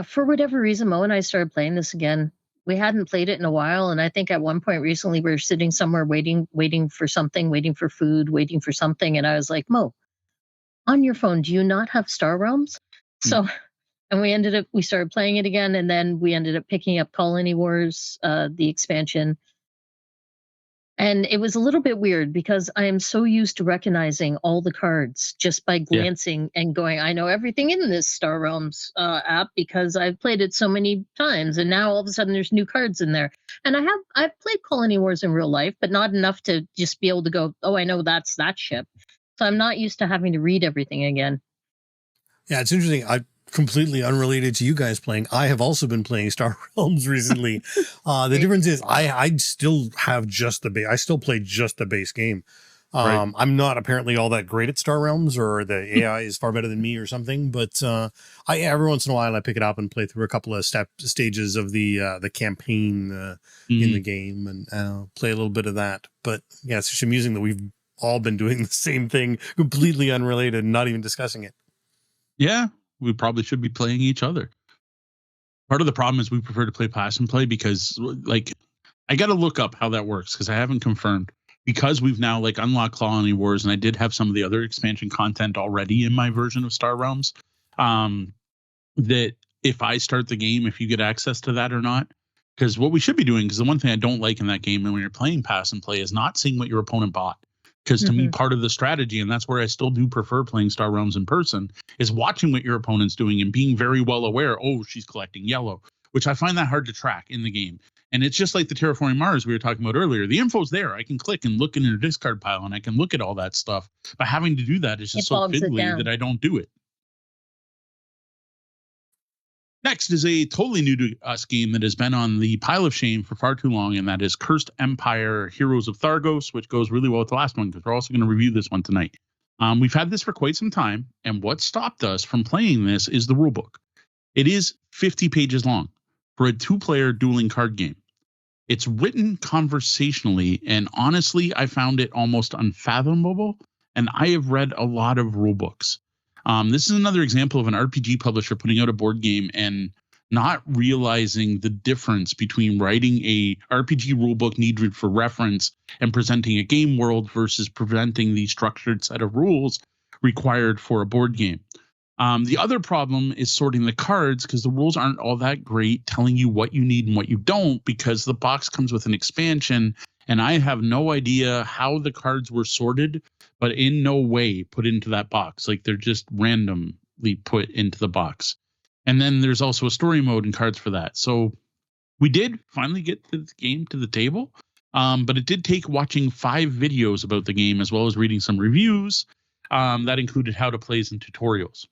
For whatever reason, Mo and I started playing this again. We hadn't played it in a while, and I think at one point recently we were sitting somewhere waiting for something, waiting for food, waiting for something, and I was like, Mo, on your phone, do you not have Star Realms? So, and we started playing it again, and then we ended up picking up Colony Wars, the expansion. And it was a little bit weird because I am so used to recognizing all the cards just by glancing and going, I know everything in this Star Realms app because I've played it so many times. And now all of a sudden there's new cards in there. And I've played Colony Wars in real life, but not enough to just be able to go, oh, I know that's that ship. So I'm not used to having to read everything again. Yeah, it's interesting. Completely unrelated to you guys playing, I have also been playing Star Realms recently. The difference is I still have just the base. I still play just the base game. Right. I'm not apparently all that great at Star Realms, or the AI is far better than me or something. But every once in a while I pick it up and play through a couple of stages of the campaign in the game and play a little bit of that. But yeah, it's just amusing that we've all been doing the same thing, completely unrelated, and not even discussing it. Yeah. We probably should be playing each other. Part of the problem is we prefer to play pass and play because, like, I got to look up how that works because I haven't confirmed. Because we've now like unlocked Colony Wars, and I did have some of the other expansion content already in my version of Star Realms. That if I start the game, if you get access to that or not, because what we should be doing, because the one thing I don't like in that game, and when you're playing pass and play, is not seeing what your opponent bought. Because to me, part of the strategy, and that's where I still do prefer playing Star Realms in person, is watching what your opponent's doing and being very well aware, oh, she's collecting yellow, which I find that hard to track in the game. And it's just like the Terraforming Mars we were talking about earlier. The info's there. I can click and look in her discard pile, and I can look at all that stuff. But having to do that is just so fiddly that I don't do it. Next is a totally new to us game that has been on the pile of shame for far too long, and that is Cursed Empire Heroes of Thargos, which goes really well with the last one because we're also going to review this one tonight. We've had this for quite some time, and what stopped us from playing this is the rulebook. It is 50 pages long for a two-player dueling card game. It's written conversationally, and honestly, I found it almost unfathomable, and I have read a lot of rulebooks. This is another example of an RPG publisher putting out a board game and not realizing the difference between writing a RPG rulebook needed for reference and presenting a game world versus presenting the structured set of rules required for a board game. The other problem is sorting the cards because the rules aren't all that great, telling you what you need and what you don't, because the box comes with an expansion, and I have no idea how the cards were sorted, but in no way put into that box. Like they're just randomly put into the box. And then there's also a story mode and cards for that. So we did finally get the game to the table, but it did take watching 5 videos about the game as well as reading some reviews that included how to plays and tutorials.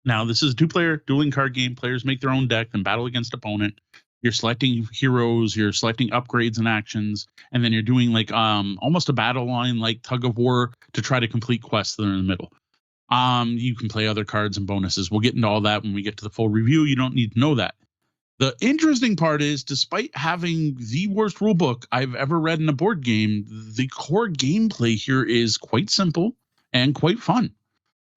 Now, this is a 2-player dueling card game. Players make their own deck and battle against opponent. You're selecting heroes, you're selecting upgrades and actions, and then you're doing like almost a battle line like tug of war to try to complete quests that are in the middle. You can play other cards and bonuses. We'll get into all that when we get to the full review. You don't need to know that. The interesting part is, despite having the worst rulebook I've ever read in a board game, the core gameplay here is quite simple and quite fun.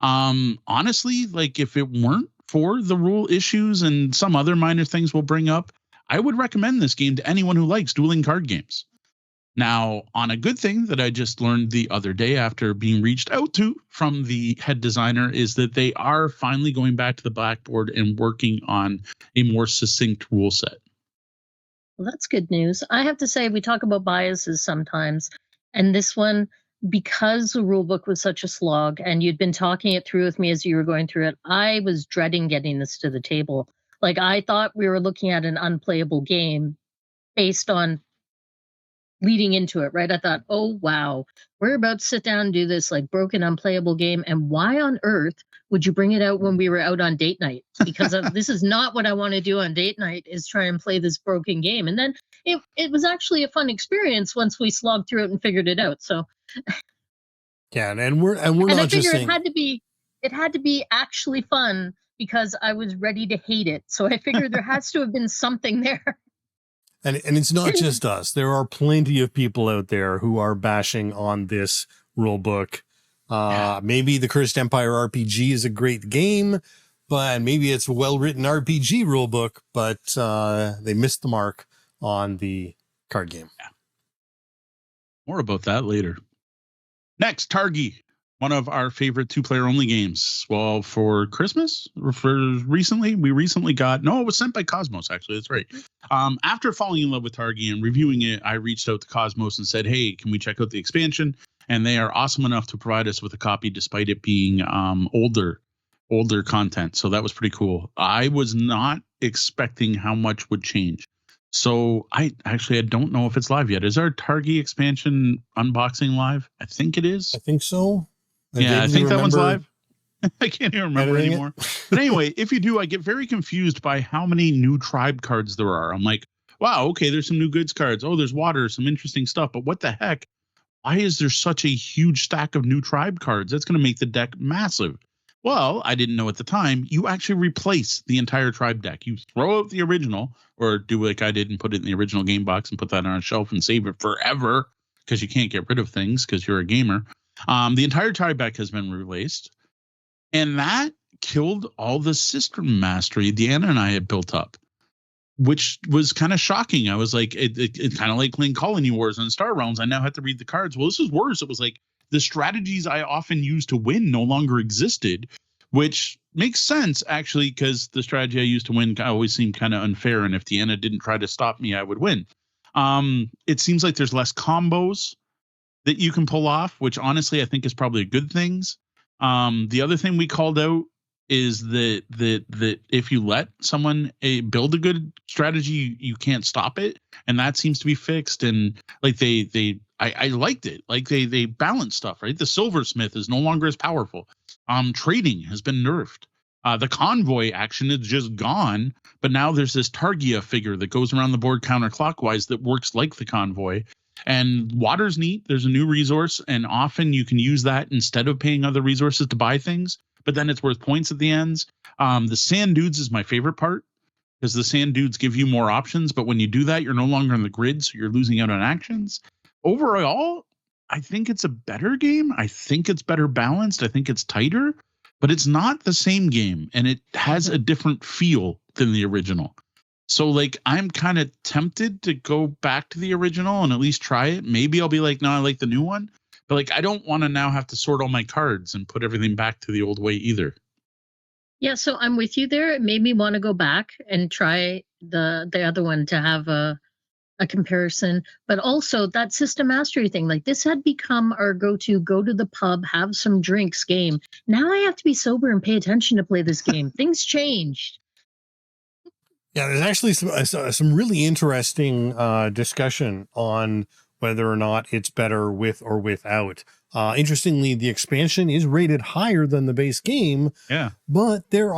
Honestly, like if it weren't for the rule issues and some other minor things we'll bring up, I would recommend this game to anyone who likes dueling card games. Now, on a good thing that I just learned the other day after being reached out to from the head designer is that they are finally going back to the blackboard and working on a more succinct rule set. Well, that's good news. I have to say, we talk about biases sometimes, and this one, because the rulebook was such a slog and you'd been talking it through with me as you were going through it, I was dreading getting this to the table. Like, I thought we were looking at an unplayable game based on leading into it, right? I thought, oh, wow, we're about to sit down and do this like broken, unplayable game. And why on earth would you bring it out when we were out on date night? Because this is not what I want to do on date night, is try and play this broken game. And then it was actually a fun experience once we slogged through it and figured it out. So yeah, and we're not I just figured saying it had to be actually fun because I was ready to hate it. So I figured there has to have been something there. And it's not just us. There are plenty of people out there who are bashing on this rule book. Maybe the Cursed Empire RPG is a great game, but maybe it's a well-written RPG rule book, but they missed the mark on the card game. Yeah. More about that later. Next, Targi, one of our favorite 2-player only games. Well, for Christmas, or we recently got, no, it was sent by Cosmos, actually. That's right. After falling in love with Targi and reviewing it, I reached out to Cosmos and said, hey, can we check out the expansion? And they are awesome enough to provide us with a copy despite it being older content. So that was pretty cool. I was not expecting how much would change. So I don't know if it's live yet. Is our Targi expansion unboxing live? I think it is. I think so. I think that one's live. I can't even remember anymore. But anyway, if you do, I get very confused by how many new tribe cards there are. I'm like, wow, okay, there's some new goods cards. Oh, there's water, some interesting stuff. But what the heck? Why is there such a huge stack of new tribe cards? That's going to make the deck massive. Well, I didn't know at the time, you actually replace the entire tribe deck. You throw out the original, or do like I did and put it in the original game box and put that on a shelf and save it forever, because you can't get rid of things because you're a gamer. The entire tribe deck has been replaced, and that killed all the system mastery Deanna and I had built up, which was kind of shocking. I was like, it kind of like playing Colony Wars on Star Realms. I now have to read the cards. Well, this is worse. It was like the strategies I often used to win no longer existed, which makes sense, actually, because the strategy I used to win always seemed kind of unfair. And if Deanna didn't try to stop me, I would win. It seems like there's less combos that you can pull off, which honestly I think is probably a good thing. The other thing we called out is that if you let someone build a good strategy, you can't stop it, and that seems to be fixed. And like I liked it. Like they balance stuff, right? The silversmith is no longer as powerful. Trading has been nerfed. The convoy action is just gone, but now there's this Targia figure that goes around the board counterclockwise that works like the convoy. And water's neat. There's a new resource, and often you can use that instead of paying other resources to buy things, but then it's worth points at the ends. The sand dudes is my favorite part, because the sand dudes give you more options, but when you do that, you're no longer on the grid, so you're losing out on actions. Overall, I think it's a better game. I think it's better balanced. I think it's tighter, but it's not the same game, and it has a different feel than the original. So like, I'm kind of tempted to go back to the original and at least try it. Maybe I'll be like, no, I like the new one. But like, I don't want to now have to sort all my cards and put everything back to the old way either. Yeah, so I'm with you there. It made me want to go back and try the other one to have a comparison. But also that system mastery thing, like this had become our go to the pub, have some drinks game. Now I have to be sober and pay attention to play this game. Things changed. Yeah, there's actually some really interesting discussion on whether or not it's better with or without. Interestingly, the expansion is rated higher than the base game. Yeah. But there's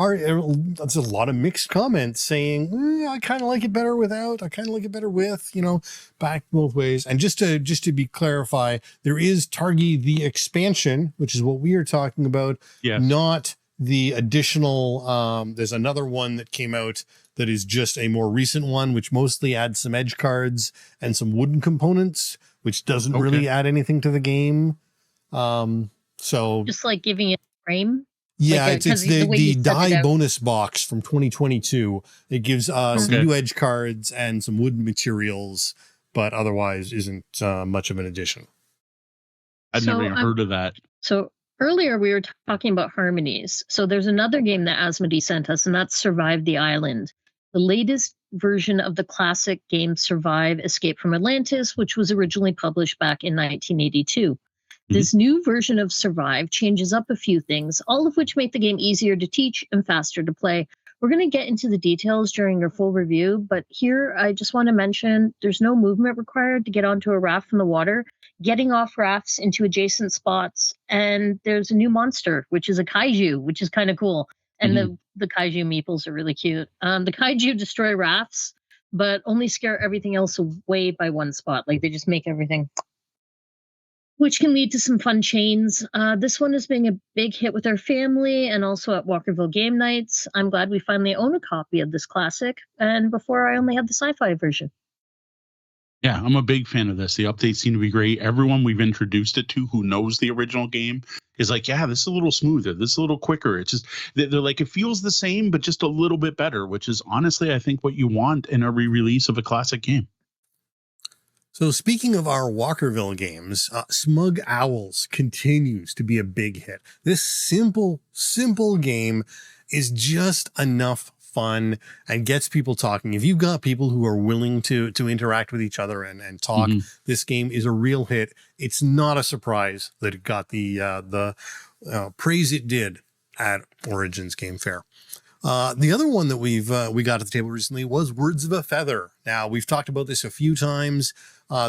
a lot of mixed comments saying, I kind of like it better without. I kind of like it better with, back both ways. And just to be clarify, there is Targi the expansion, which is what we are talking about. Yes. Not the additional, there's another one that came out that is just a more recent one, which mostly adds some edge cards and some wooden components, which doesn't really add anything to the game. So just like giving it a frame. Yeah, it's the die bonus box from 2022. It gives some new edge cards and some wooden materials, but otherwise isn't much of an addition. I've never even heard of that. So earlier we were talking about harmonies. So there's another game that Asmodee sent us, and that's Survive the Island. The latest version of the classic game Survive Escape from Atlantis, which was originally published back in 1982. This new version of Survive changes up a few things, all of which make the game easier to teach and faster to play. We're going to get into the details during our full review, but here I just want to mention there's no movement required to get onto a raft from the water, getting off rafts into adjacent spots, and there's a new monster, which is a kaiju, which is kind of cool. And the kaiju meeples are really cute. The kaiju destroy rafts, but only scare everything else away by one spot. Like they just make everything, which can lead to some fun chains. This one is being a big hit with our family and also at Walkerville Game Nights. I'm glad we finally own a copy of this classic. And before I only had the sci-fi version. Yeah, I'm a big fan of this. The updates seem to be great. Everyone we've introduced it to who knows the original game is like, yeah, this is a little smoother. This is a little quicker. It's just, they're like, it feels the same, but just a little bit better, which is honestly, I think, what you want in a re-release of a classic game. So speaking of our Walkerville games, Smug Owls continues to be a big hit. This simple game is just enough fun and gets people talking. If you've got people who are willing to interact with each other and talk, this game is a real hit. It's not a surprise that it got the praise it did at Origins Game Fair. The other one that we got at the table recently was Words of a Feather. Now, we've talked about this a few times.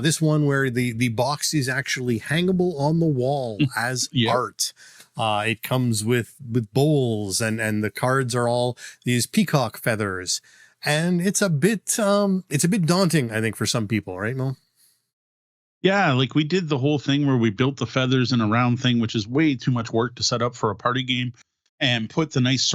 This one where the box is actually hangable on the wall as art. It comes with bowls and the cards are all these peacock feathers. And it's a bit daunting, I think, for some people, right, Mo? Yeah, like we did the whole thing where we built the feathers in a round thing, which is way too much work to set up for a party game, and put the nice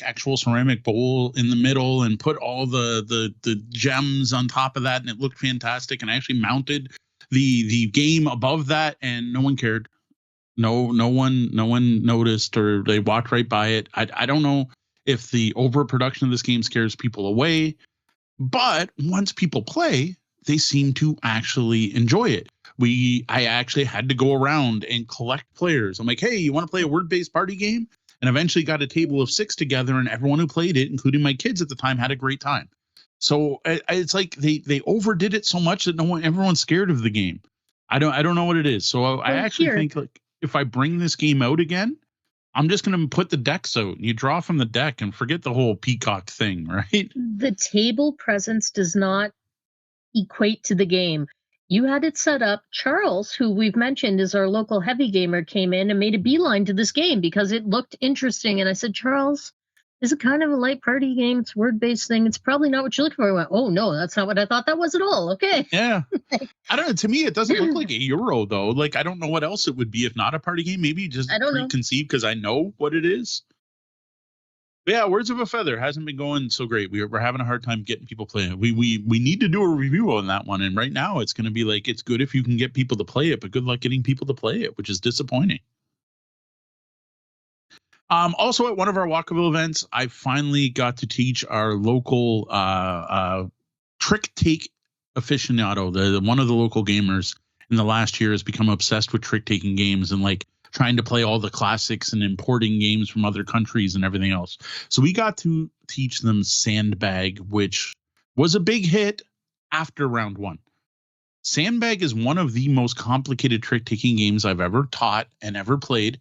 actual ceramic bowl in the middle and put all the gems on top of that. And it looked fantastic. And I actually mounted the game above that and no one cared. No one noticed, or they walked right by it. I don't know if the overproduction of this game scares people away, but once people play, they seem to actually enjoy it. I actually had to go around and collect players. I'm like, hey, you want to play a word-based party game? And eventually got a table of 6 together, and everyone who played it, including my kids at the time, had a great time. So it's like they overdid it so much that everyone's scared of the game. I don't know what it is. So I actually think, like, if I bring this game out again, I'm just going to put the decks out. You draw from the deck and forget the whole peacock thing, right? The table presence does not equate to the game. You had it set up. Charles, who we've mentioned is our local heavy gamer, came in and made a beeline to this game because it looked interesting. And I said, Charles, is it kind of a light party game? It's a word-based thing. It's probably not what you're looking for. I went, oh, no, that's not what I thought that was at all. Okay. Yeah. I don't know. To me, it doesn't look like a Euro, though. Like, I don't know what else it would be if not a party game. Maybe just preconceived because I know what it is. But yeah, Words of a Feather hasn't been going so great. We're having a hard time getting people playing it. We need to do a review on that one. And right now it's going to be like, it's good if you can get people to play it, but good luck getting people to play it, which is disappointing. Also at one of our Walkerville events, I finally got to teach our local trick take aficionado. One of the local gamers in the last year has become obsessed with trick taking games and like trying to play all the classics and importing games from other countries and everything else. So we got to teach them Sandbag, which was a big hit after round 1. Sandbag is one of the most complicated trick taking games I've ever taught and ever played.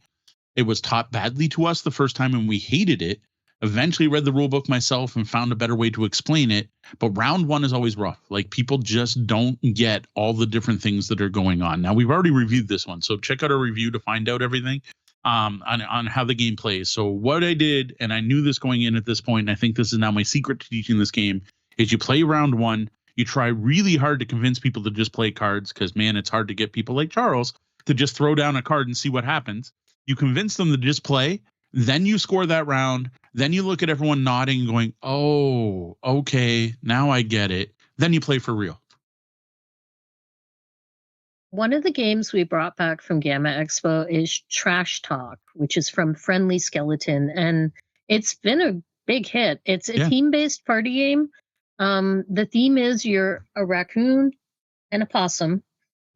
It was taught badly to us the first time and we hated it. Eventually read the rule book myself and found a better way to explain it. But round 1 is always rough. Like, people just don't get all the different things that are going on. Now, we've already reviewed this one, so check out our review to find out everything on how the game plays. So what I did, and I knew this going in at this point, and I think this is now my secret to teaching this game, is you play round 1. You try really hard to convince people to just play cards because, man, it's hard to get people like Charles to just throw down a card and see what happens. You convince them to just play. Then you score that round. Then you look at everyone nodding and going, oh, okay, now I get it. Then you play for real. One of the games we brought back from Gamma Expo is Trash Talk, which is from Friendly Skeleton. And it's been a big hit. It's a team-based party game. The theme is you're a raccoon and a possum.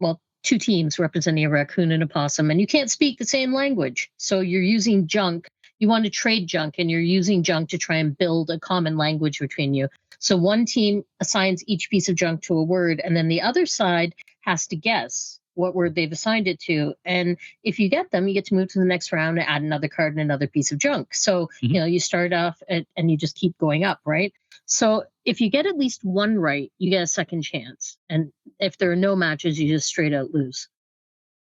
Well, 2 teams representing a raccoon and a possum, and you can't speak the same language. So you're using junk. You want to trade junk, and you're using junk to try and build a common language between you. So one team assigns each piece of junk to a word, and then the other side has to guess what word they've assigned it to. And if you get them, you get to move to the next round and add another card and another piece of junk. So, you start off and you just keep going up, right? So if you get at least one right, you get a second chance. And if there are no matches, you just straight out lose.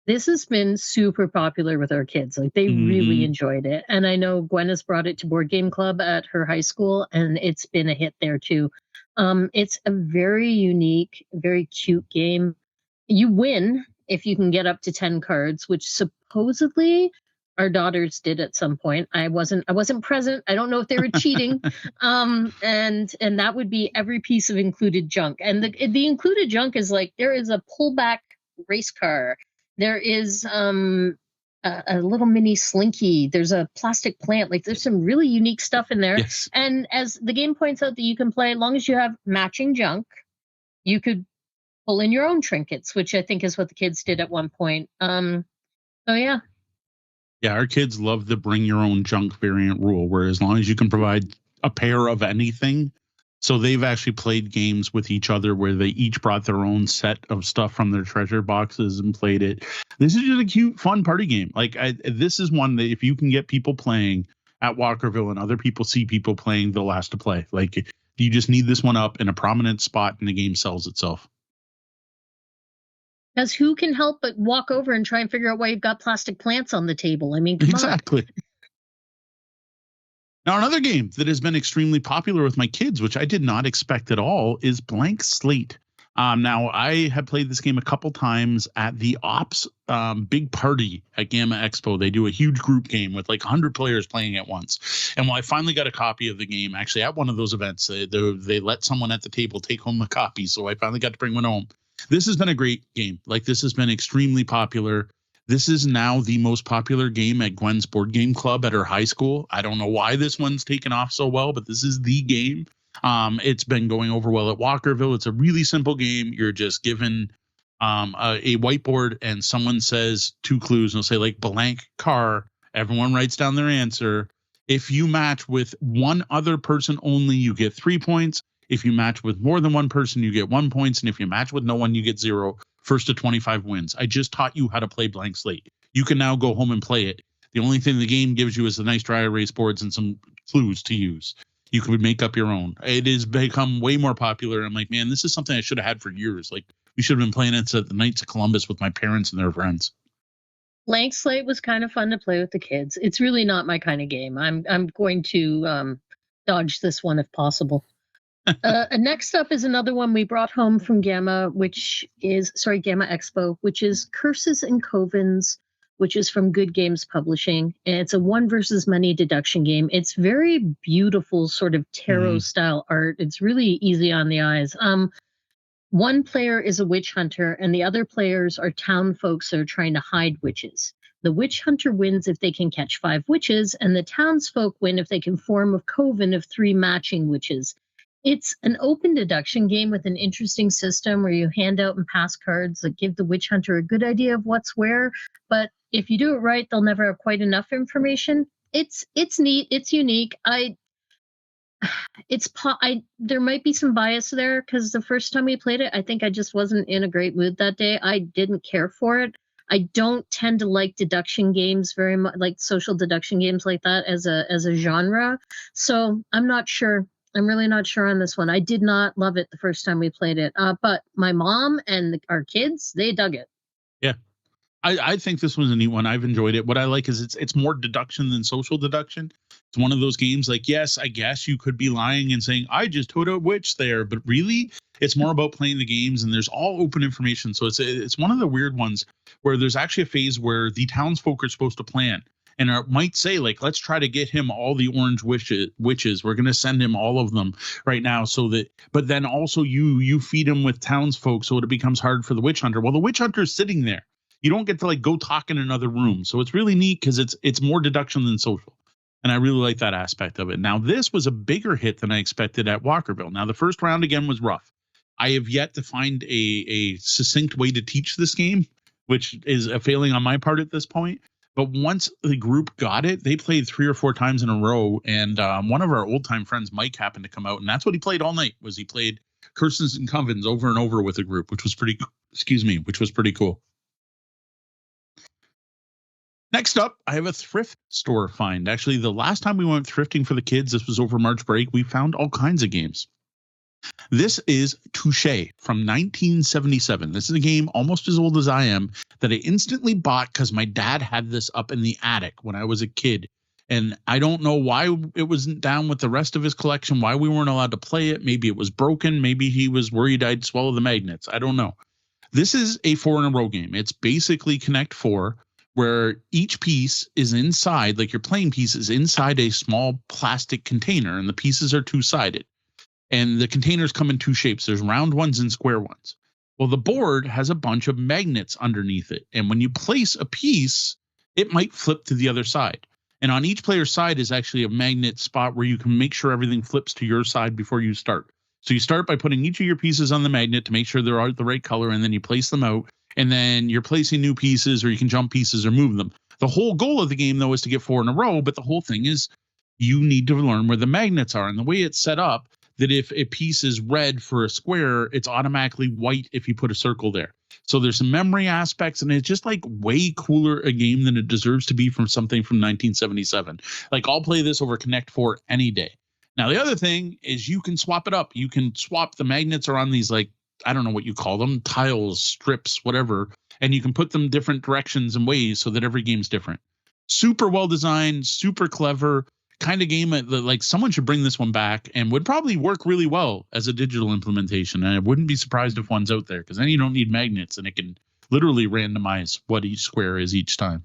This has been super popular with our kids. Like, they really enjoyed it. And I know Gwen has brought it to Board Game Club at her high school, and it's been a hit there too. It's a very unique, very cute game. You win if you can get up to 10 cards, which supposedly our daughters did at some point. I wasn't present. I don't know if they were cheating. And that would be every piece of included junk. And the included junk is like, there is a pullback race car. There is a little mini slinky. There's a plastic plant. Like, there's some really unique stuff in there. Yes. And as the game points out, that you can play, as long as you have matching junk, you could pull in your own trinkets, which I think is what the kids did at one point. So yeah. Yeah, our kids love the bring your own junk variant rule, where as long as you can provide a pair of anything. So they've actually played games with each other where they each brought their own set of stuff from their treasure boxes and played it. This is just a cute, fun party game. Like this is one that if you can get people playing at Walkerville and other people see people playing, they'll ask to play. Like you just need this one up in a prominent spot and the game sells itself. Because who can help but walk over and try and figure out why you've got plastic plants on the table? I mean, come exactly. On. Now, another game that has been extremely popular with my kids, which I did not expect at all, is Blank Slate. Now, I have played this game a couple times at the Ops big party at Gamma Expo. They do a huge group game with like 100 players playing at once. And when I finally got a copy of the game, actually at one of those events, they let someone at the table take home a copy. So I finally got to bring one home. This has been a great game. Like, this has been extremely popular. This is now the most popular game at Gwen's Board Game Club at her high school. I don't know why this one's taken off so well, but this is the game. It's been going over well at Walkerville. It's a really simple game. You're just given a whiteboard and someone says 2 clues and they'll say like blank car. Everyone writes down their answer. If you match with one other person only, you get 3 points. If you match with more than one person, you get 1 point. And if you match with no one, you get 0. First to 25 wins. I just taught you how to play Blank Slate. You can now go home and play it. The only thing the game gives you is the nice dry erase boards and some clues to use. You can make up your own. It has become way more popular. I'm like, man, this is something I should have had for years. Like, we should have been playing it at the Knights of Columbus with my parents and their friends. Blank Slate was kind of fun to play with the kids. It's really not my kind of game. I'm going to dodge this one if possible. Next up is another one we brought home from Gamma Expo, which is Curses and Covens, which is from Good Games Publishing. And it's a 1 versus many deduction game. It's very beautiful, sort of tarot style art. It's really easy on the eyes. One player is a witch hunter, and the other players are town folks that are trying to hide witches. The witch hunter wins if they can catch 5 witches, and the townsfolk win if they can form a coven of 3 matching witches. It's an open deduction game with an interesting system where you hand out and pass cards that give the witch hunter a good idea of what's where. But if you do it right, they'll never have quite enough information. It's neat. It's unique. There might be some bias there because the first time we played it, I think I just wasn't in a great mood that day. I didn't care for it. I don't tend to like deduction games very much, like social deduction games like that as a genre. So I'm not sure. I'm really not sure on this one. I did not love it the first time we played it, but my mom and our kids, they dug it. Yeah, I think this was a neat one. I've enjoyed it. What I like is it's more deduction than social deduction. It's one of those games like, yes, I guess you could be lying and saying, I just put a witch there, but really it's more about playing the games and there's all open information. So it's one of the weird ones where there's actually a phase where the townsfolk are supposed to plan. And it might say, like, let's try to get him all the orange witches. We're going to send him all of them right now so that, but then also you feed him with townsfolk so it becomes hard for the witch hunter. Well, the witch hunter is sitting there. You don't get to like go talk in another room. So it's really neat because it's more deduction than social. And I really like that aspect of it. Now, this was a bigger hit than I expected at Walkerville. Now, the first round again was rough. I have yet to find a succinct way to teach this game, which is a failing on my part at this point. But once the group got it, they played 3 or 4 times in a row. And one of our old time friends, Mike, happened to come out. And that's what he played all night, was he played Curses and Covens over and over with a group, which was pretty cool. Next up, I have a thrift store find. Actually, the last time we went thrifting for the kids, this was over March break, we found all kinds of games. This is Touché from 1977. This is a game almost as old as I am that I instantly bought because my dad had this up in the attic when I was a kid. And I don't know why it wasn't down with the rest of his collection, why we weren't allowed to play it. Maybe it was broken. Maybe he was worried I'd swallow the magnets. I don't know. This is a 4-in-a-row game. It's basically Connect 4, where each piece is inside, like your playing piece is inside a small plastic container, and the pieces are 2-sided. And the containers come in 2 shapes. There's round ones and square ones. Well, the board has a bunch of magnets underneath it. And when you place a piece, it might flip to the other side. And on each player's side is actually a magnet spot where you can make sure everything flips to your side before you start. So you start by putting each of your pieces on the magnet to make sure they're the right color, and then you place them out, and then you're placing new pieces, or you can jump pieces or move them. The whole goal of the game, though, is to get 4 in a row, but the whole thing is you need to learn where the magnets are. And the way it's set up, that if a piece is red for a square, it's automatically white if you put a circle there. So there's some memory aspects, and it's just like way cooler a game than it deserves to be from something from 1977. Like, I'll play this over Connect 4 any day. Now, the other thing is you can swap it up. You can swap the magnets are on these, like, I don't know what you call them, tiles, strips, whatever, and you can put them different directions and ways so that every game's different. Super well designed, super clever kind of game. Like, someone should bring this one back, and would probably work really well as a digital implementation. And I wouldn't be surprised if one's out there, because then you don't need magnets, and it can literally randomize what each square is each time.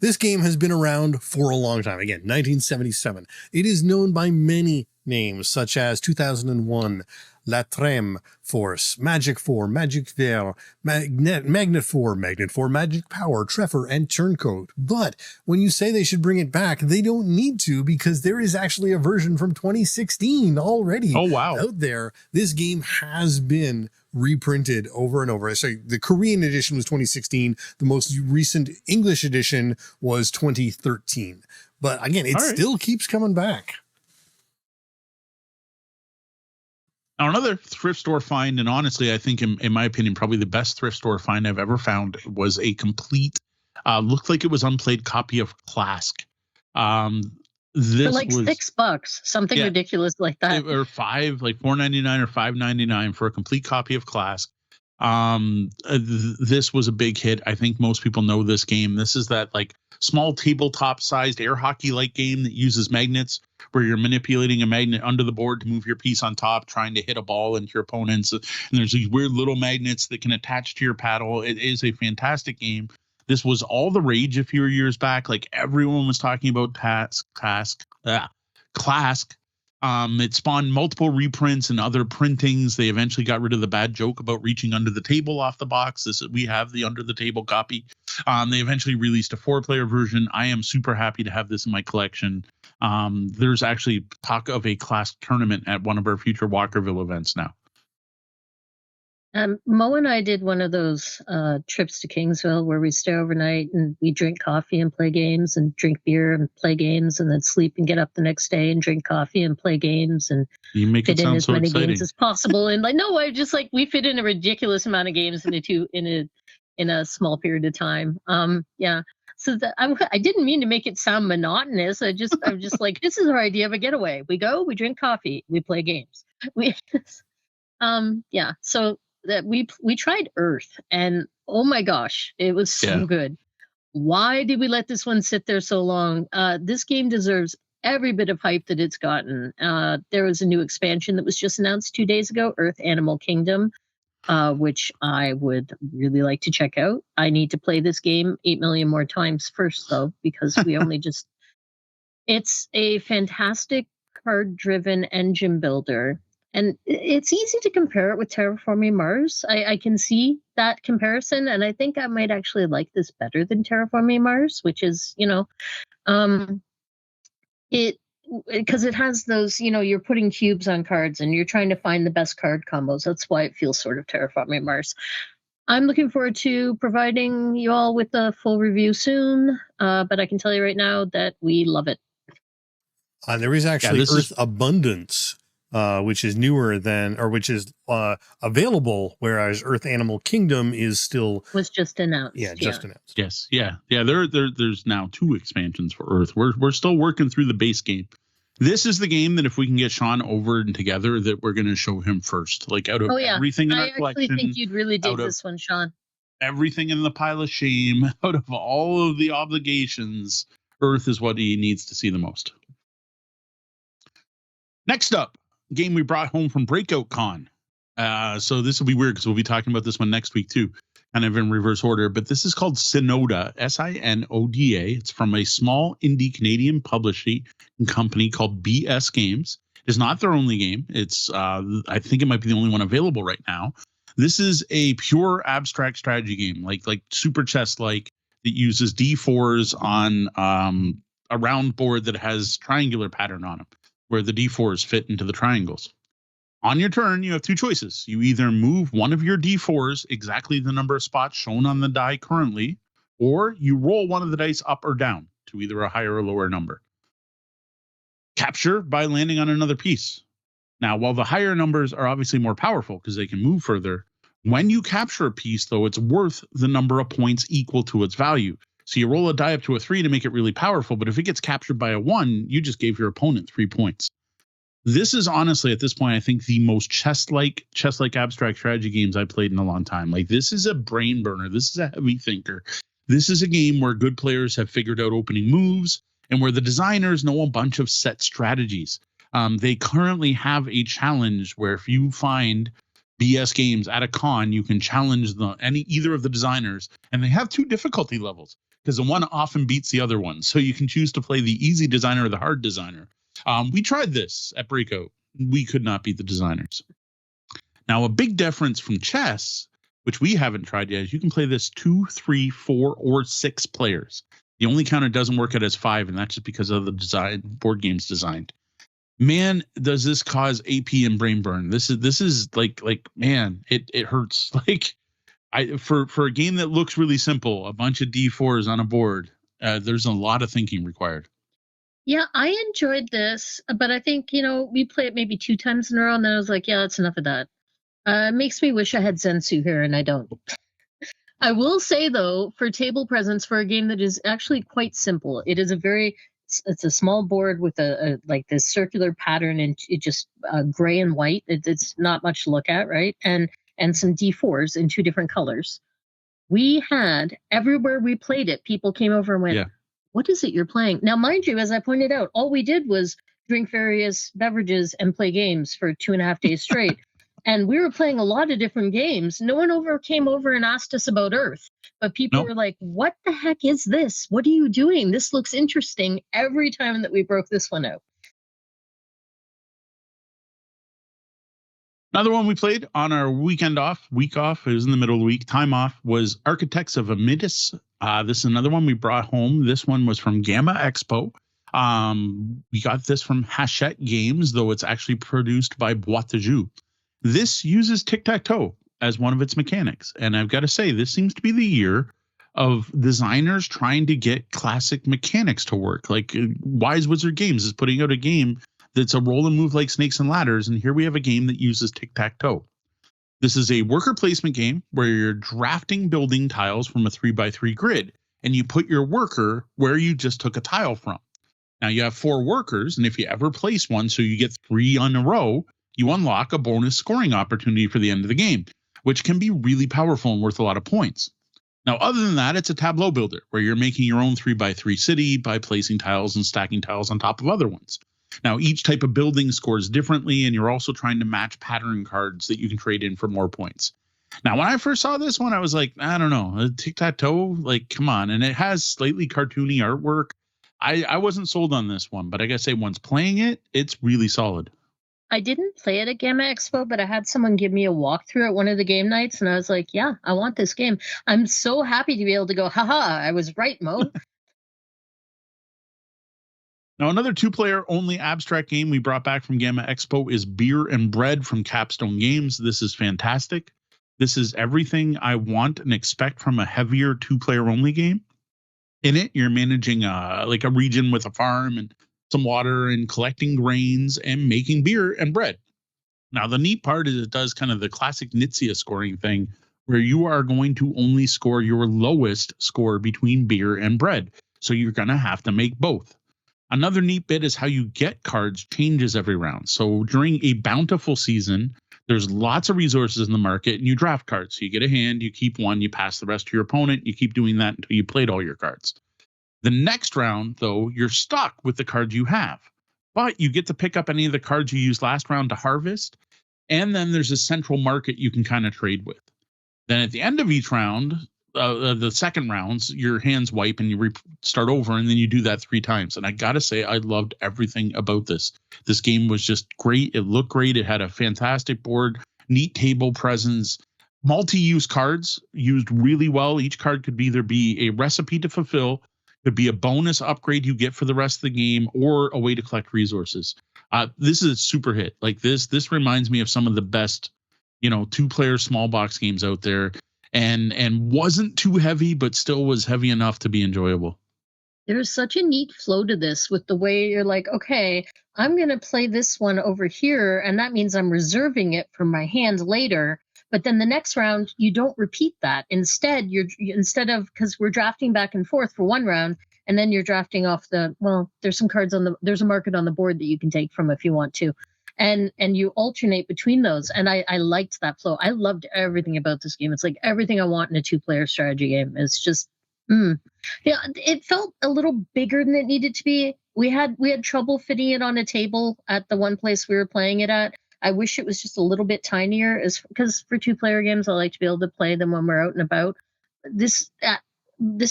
This game has been around for a long time. Again, 1977. It is known by many names, such as 2001, La Treme Force, Magic 4, Magic Vert, Magnet 4, Magic Power, Treffer, and Turncoat. But when you say they should bring it back, they don't need to, because there is actually a version from 2016 already out there. This game has been reprinted over and over. So the Korean edition was 2016. The most recent English edition was 2013. But again, it still keeps coming back. Now, another thrift store find, and honestly, I think in my opinion, probably the best thrift store find I've ever found, was a complete, looked like it was unplayed copy of Clask. This for like was $6, something ridiculous like that, or $5, like $4.99 or $5.99 for a complete copy of Clask. This was a big hit. I think most people know this game. This is that like small tabletop sized air hockey like game that uses magnets, where you're manipulating a magnet under the board to move your piece on top, trying to hit a ball into your opponents. And there's these weird little magnets that can attach to your paddle. It is a fantastic game. This was all the rage a few years back. Like, everyone was talking about Clask. It spawned multiple reprints and other printings. They eventually got rid of the bad joke about reaching under the table off the box. We have the under the table copy. They eventually released a 4-player version. I am super happy to have this in my collection. There's actually talk of a Clask tournament at one of our future Walkerville events now. Mo and I did one of those trips to Kingsville where we stay overnight and we drink coffee and play games, and drink beer and play games, and then sleep and get up the next day and drink coffee and play games, and you make fit it sound in as so many exciting. games as possible. And like, no, I just like, we fit in a ridiculous amount of games in a small period of time. So I didn't mean to make it sound monotonous. I'm just like, this is our idea of a getaway. We go, we drink coffee, we play games. So that we tried Earth, and oh my gosh, it was so good. Why did we let this one sit there so long? This game deserves every bit of hype that it's gotten. There was a new expansion that was just announced 2 days ago, Earth Animal Kingdom, which I would really like to check out. I need to play this game 8 million more times first, though, because we only just... It's a fantastic card-driven engine builder. And it's easy to compare it with Terraforming Mars. I can see that comparison, and I think I might actually like this better than Terraforming Mars, which is, because it has those, you're putting cubes on cards and you're trying to find the best card combos. That's why it feels sort of Terraforming Mars. I'm looking forward to providing you all with a full review soon, but I can tell you right now that we love it. There is actually Earth Abundance, which is newer than, or which is available, whereas Earth Animal Kingdom was just announced. Just announced. Yes, yeah. There's now 2 expansions for Earth. We're still working through the base game. This is the game that if we can get Sean over and together, that we're going to show him first. Like, out of everything in our collection, I actually think you'd really dig this one, Sean. Everything in the pile of shame, out of all of the obligations, Earth is what he needs to see the most. Next up, game we brought home from Breakout Con. So this will be weird because we'll be talking about this one next week too, kind of in reverse order. But this is called Synoda, Sinoda. It's from a small indie Canadian publishing company called BS Games. It's not their only game. It's I think it might be the only one available right now. This is a pure abstract strategy game, like Super Chess, like that uses D4s on a round board that has triangular pattern on them. where the D4s fit into the triangles. On your turn, you have two choices. You either move one of your D4s exactly the number of spots shown on the die currently, or you roll one of the dice up or down to either a higher or lower number. Capture by landing on another piece. Now, while the higher numbers are obviously more powerful because they can move further, when you capture a piece, though, it's worth the number of points equal to its value. So you roll a die up to a 3 to make it really powerful, but if it gets captured by a 1, you just gave your opponent 3 points. This is honestly, at this point, I think the most chess-like abstract strategy games I've played in a long time. Like, this is a brain burner. This is a heavy thinker. This is a game where good players have figured out opening moves and where the designers know a bunch of set strategies. They currently have a challenge where if you find BS games at a con, you can challenge either of the designers, and they have 2 difficulty levels because the one often beats the other one. So you can choose to play the easy designer or the hard designer. We tried this at Breakout. We could not beat the designers. Now, a big difference from chess, which we haven't tried yet, is you can play this 2, 3, 4, or 6 players. The only counter doesn't work at as 5, and that's just because of the board game's designed. Man, does this cause AP and brain burn? This is like man, it hurts. Like, for a game that looks really simple, a bunch of D4s on a board, there's a lot of thinking required. Yeah, I enjoyed this, but I think, we play it maybe 2 times in a row, and then I was like, yeah, that's enough of that. It makes me wish I had Zensu here, and I don't. I will say, though, for table presence, for a game that is actually quite simple, it is it's a small board with a like this circular pattern, and it just gray and white. It's not much to look at, right? And some D4s in 2 different colors. We had, everywhere we played it, people came over and went, what is it you're playing? Now, mind you, as I pointed out, all we did was drink various beverages and play games for 2.5 days straight. And we were playing a lot of different games. No one came over and asked us about Earth. But people were like, what the heck is this? What are you doing? This looks interesting every time that we broke this one out. Another one we played on our week off, it was in the middle of the week, time off, was Architects of Amidus. This is another one we brought home. This one was from Gamma Expo. We got this from Hachette Games, though it's actually produced by Boîte de Jeu. This uses tic-tac-toe as one of its mechanics. And I've got to say, this seems to be the year of designers trying to get classic mechanics to work. Like Wise Wizard Games is putting out a game that's a roll and move like Snakes and Ladders. And here we have a game that uses tic-tac-toe. This is a worker placement game where you're drafting building tiles from a 3x3 grid, and you put your worker where you just took a tile from. Now you have 4 workers, and if you ever place one, so you get 3 on a row, you unlock a bonus scoring opportunity for the end of the game, which can be really powerful and worth a lot of points. Now, other than that, it's a tableau builder where you're making your own 3x3 city by placing tiles and stacking tiles on top of other ones. Now, each type of building scores differently, and you're also trying to match pattern cards that you can trade in for more points. Now, when I first saw this one, I was like, I don't know, tic-tac-toe, like, come on. And it has slightly cartoony artwork. I wasn't sold on this one, but I gotta say, once playing it, it's really solid. I didn't play it at Gamma Expo, but I had someone give me a walkthrough at one of the game nights, and I was like, yeah, I want this game. I'm so happy to be able to go, haha, I was right, Mo. Now, another 2-player only abstract game we brought back from Gamma Expo is Beer and Bread from Capstone Games. This is fantastic. This is everything I want and expect from a heavier 2-player only game. In it, you're managing like a region with a farm and some water and collecting grains and making beer and bread. Now, the neat part is it does kind of the classic Knizia scoring thing where you are going to only score your lowest score between beer and bread. So you're going to have to make both. Another neat bit is how you get cards changes every round. So during a bountiful season, there's lots of resources in the market and you draft cards. So you get a hand, you keep one, you pass the rest to your opponent. You keep doing that until you played all your cards. The next round, though, you're stuck with the cards you have, but you get to pick up any of the cards you used last round to harvest. And then there's a central market you can kind of trade with. Then at the end of each round, the second rounds, your hands wipe and you start over, and then you do that 3 times. And I got to say, I loved everything about this. This game was just great. It looked great. It had a fantastic board, neat table presence, multi-use cards used really well. Each card could either be a recipe to fulfill, could be a bonus upgrade you get for the rest of the game, or a way to collect resources. This is a super hit. Like this reminds me of some of the best, 2-player small box games out there, and wasn't too heavy, but still was heavy enough to be enjoyable. There's such a neat flow to this with the way you're like, okay, I'm going to play this one over here, and that means I'm reserving it for my hand later. But then the next round, you don't repeat that. Instead, because we're drafting back and forth for one round, and then you're drafting off there's some cards there's a market on the board that you can take from if you want to. And you alternate between those. And I liked that flow. I loved everything about this game. It's like everything I want in a 2-player strategy game. It's just, yeah, it felt a little bigger than it needed to be. We had trouble fitting it on a table at the one place we were playing it at. I wish it was just a little bit tinier, because for 2-player games, I like to be able to play them when we're out and about. This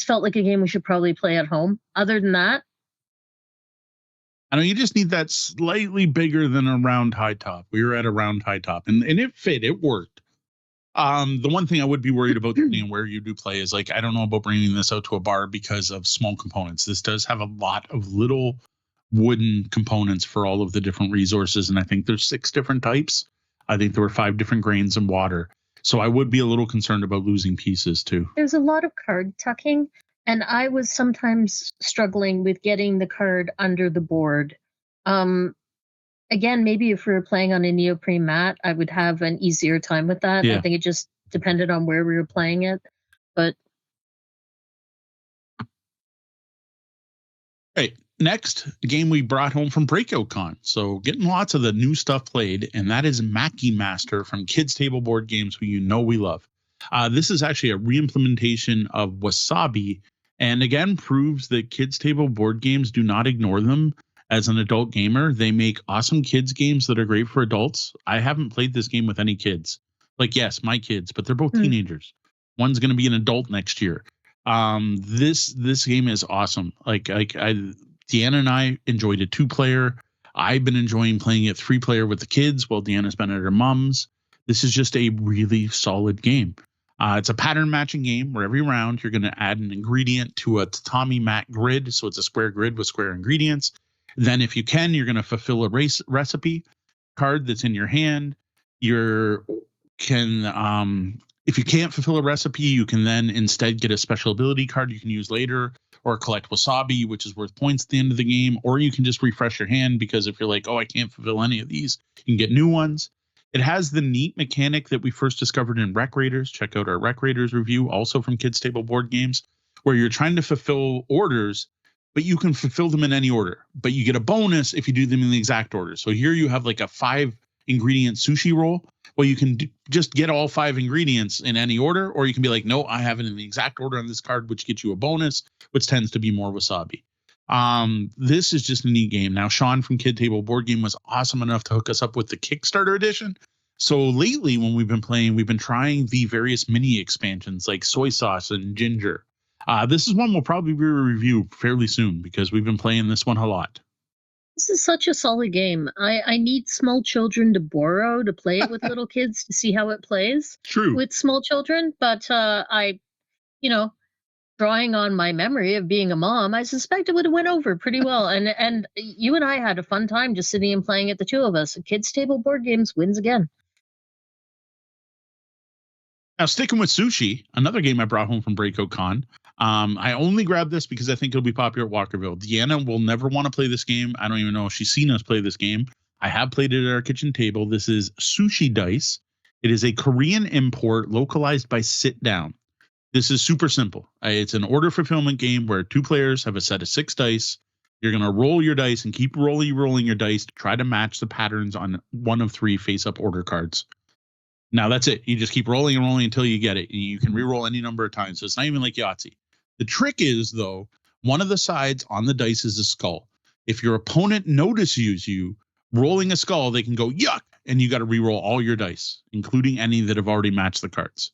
felt like a game we should probably play at home. Other than that, I know you just need that slightly bigger than a round high top. We were at a round high top, and it fit. It worked. The one thing I would be worried about depending on where you do play is, like, I don't know about bringing this out to a bar because of small components. This does have a lot of little wooden components for all of the different resources, and I think there's 6 different types. I think there were 5 different grains in water. So I would be a little concerned about losing pieces too. There's a lot of card tucking, and I was sometimes struggling with getting the card under the board. Again, maybe if we were playing on a neoprene mat, I would have an easier time with that. Yeah. I think it just depended on where we were playing it. But right. Next game we brought home from Breakout Con. So getting lots of the new stuff played, and that is Mackie Master from Kids Table Board Games, who we love. This is actually a reimplementation of Wasabi, and again proves that Kids Table Board Games do not ignore them. As an adult gamer, they make awesome kids games that are great for adults. I haven't played this game with any kids. Like, yes, my kids, but they're both teenagers. One's going to be an adult next year. This game is awesome. Deanna and I enjoyed a 2-player. I've been enjoying playing it 3-player with the kids while Deanna's been at her mom's. This is just a really solid game. It's a pattern matching game where every round you're going to add an ingredient to a tatami mat grid. So it's a square grid with square ingredients. Then if you can, you're going to fulfill a recipe card that's in your hand. If you can't fulfill a recipe, you can then instead get a special ability card you can use later, or collect wasabi, which is worth points at the end of the game, or you can just refresh your hand, because if you're like, oh, I can't fulfill any of these, you can get new ones. It has the neat mechanic that we first discovered in Rec Raiders. Check out our Rec Raiders review, also from Kids Table Board Games, where you're trying to fulfill orders, but you can fulfill them in any order, but you get a bonus if you do them in the exact order. So here you have like a 5-ingredient sushi roll. Well, you can just get all 5 ingredients in any order, or you can be like, no, I have it in the exact order on this card, which gets you a bonus, which tends to be more wasabi. This is just a neat game. Now, Sean from Kid Table Board Game was awesome enough to hook us up with the Kickstarter edition. So lately, when we've been playing, we've been trying the various mini expansions like soy sauce and ginger. This is one we'll probably review fairly soon, because we've been playing this one a lot. this is such a solid game. I need small children to borrow to play it with little kids to see how it plays. True. With small children. But drawing on my memory of being a mom, I suspect it would have went over pretty well. And you and I had a fun time just sitting and playing it, the two of us. Kids Table Board Games wins again. Now, sticking with sushi, another game I brought home from Breakout Con. I only grabbed this because I think it'll be popular at Walkerville. Deanna will never want to play this game. I don't even know if she's seen us play this game. I have played it at our kitchen table. This is Sushi Dice. It is a Korean import localized by Sit Down. This is super simple. It's an order fulfillment game where two players have a set of 6 dice. You're going to roll your dice and keep rolling your dice to try to match the patterns on one of 3 face-up order cards. Now, that's it. You just keep rolling and rolling until you get it. And you can re-roll any number of times. So it's not even like Yahtzee. The trick is, though, one of the sides on the dice is a skull. If your opponent notices you rolling a skull, they can go, yuck, and you got to re-roll all your dice, including any that have already matched the cards.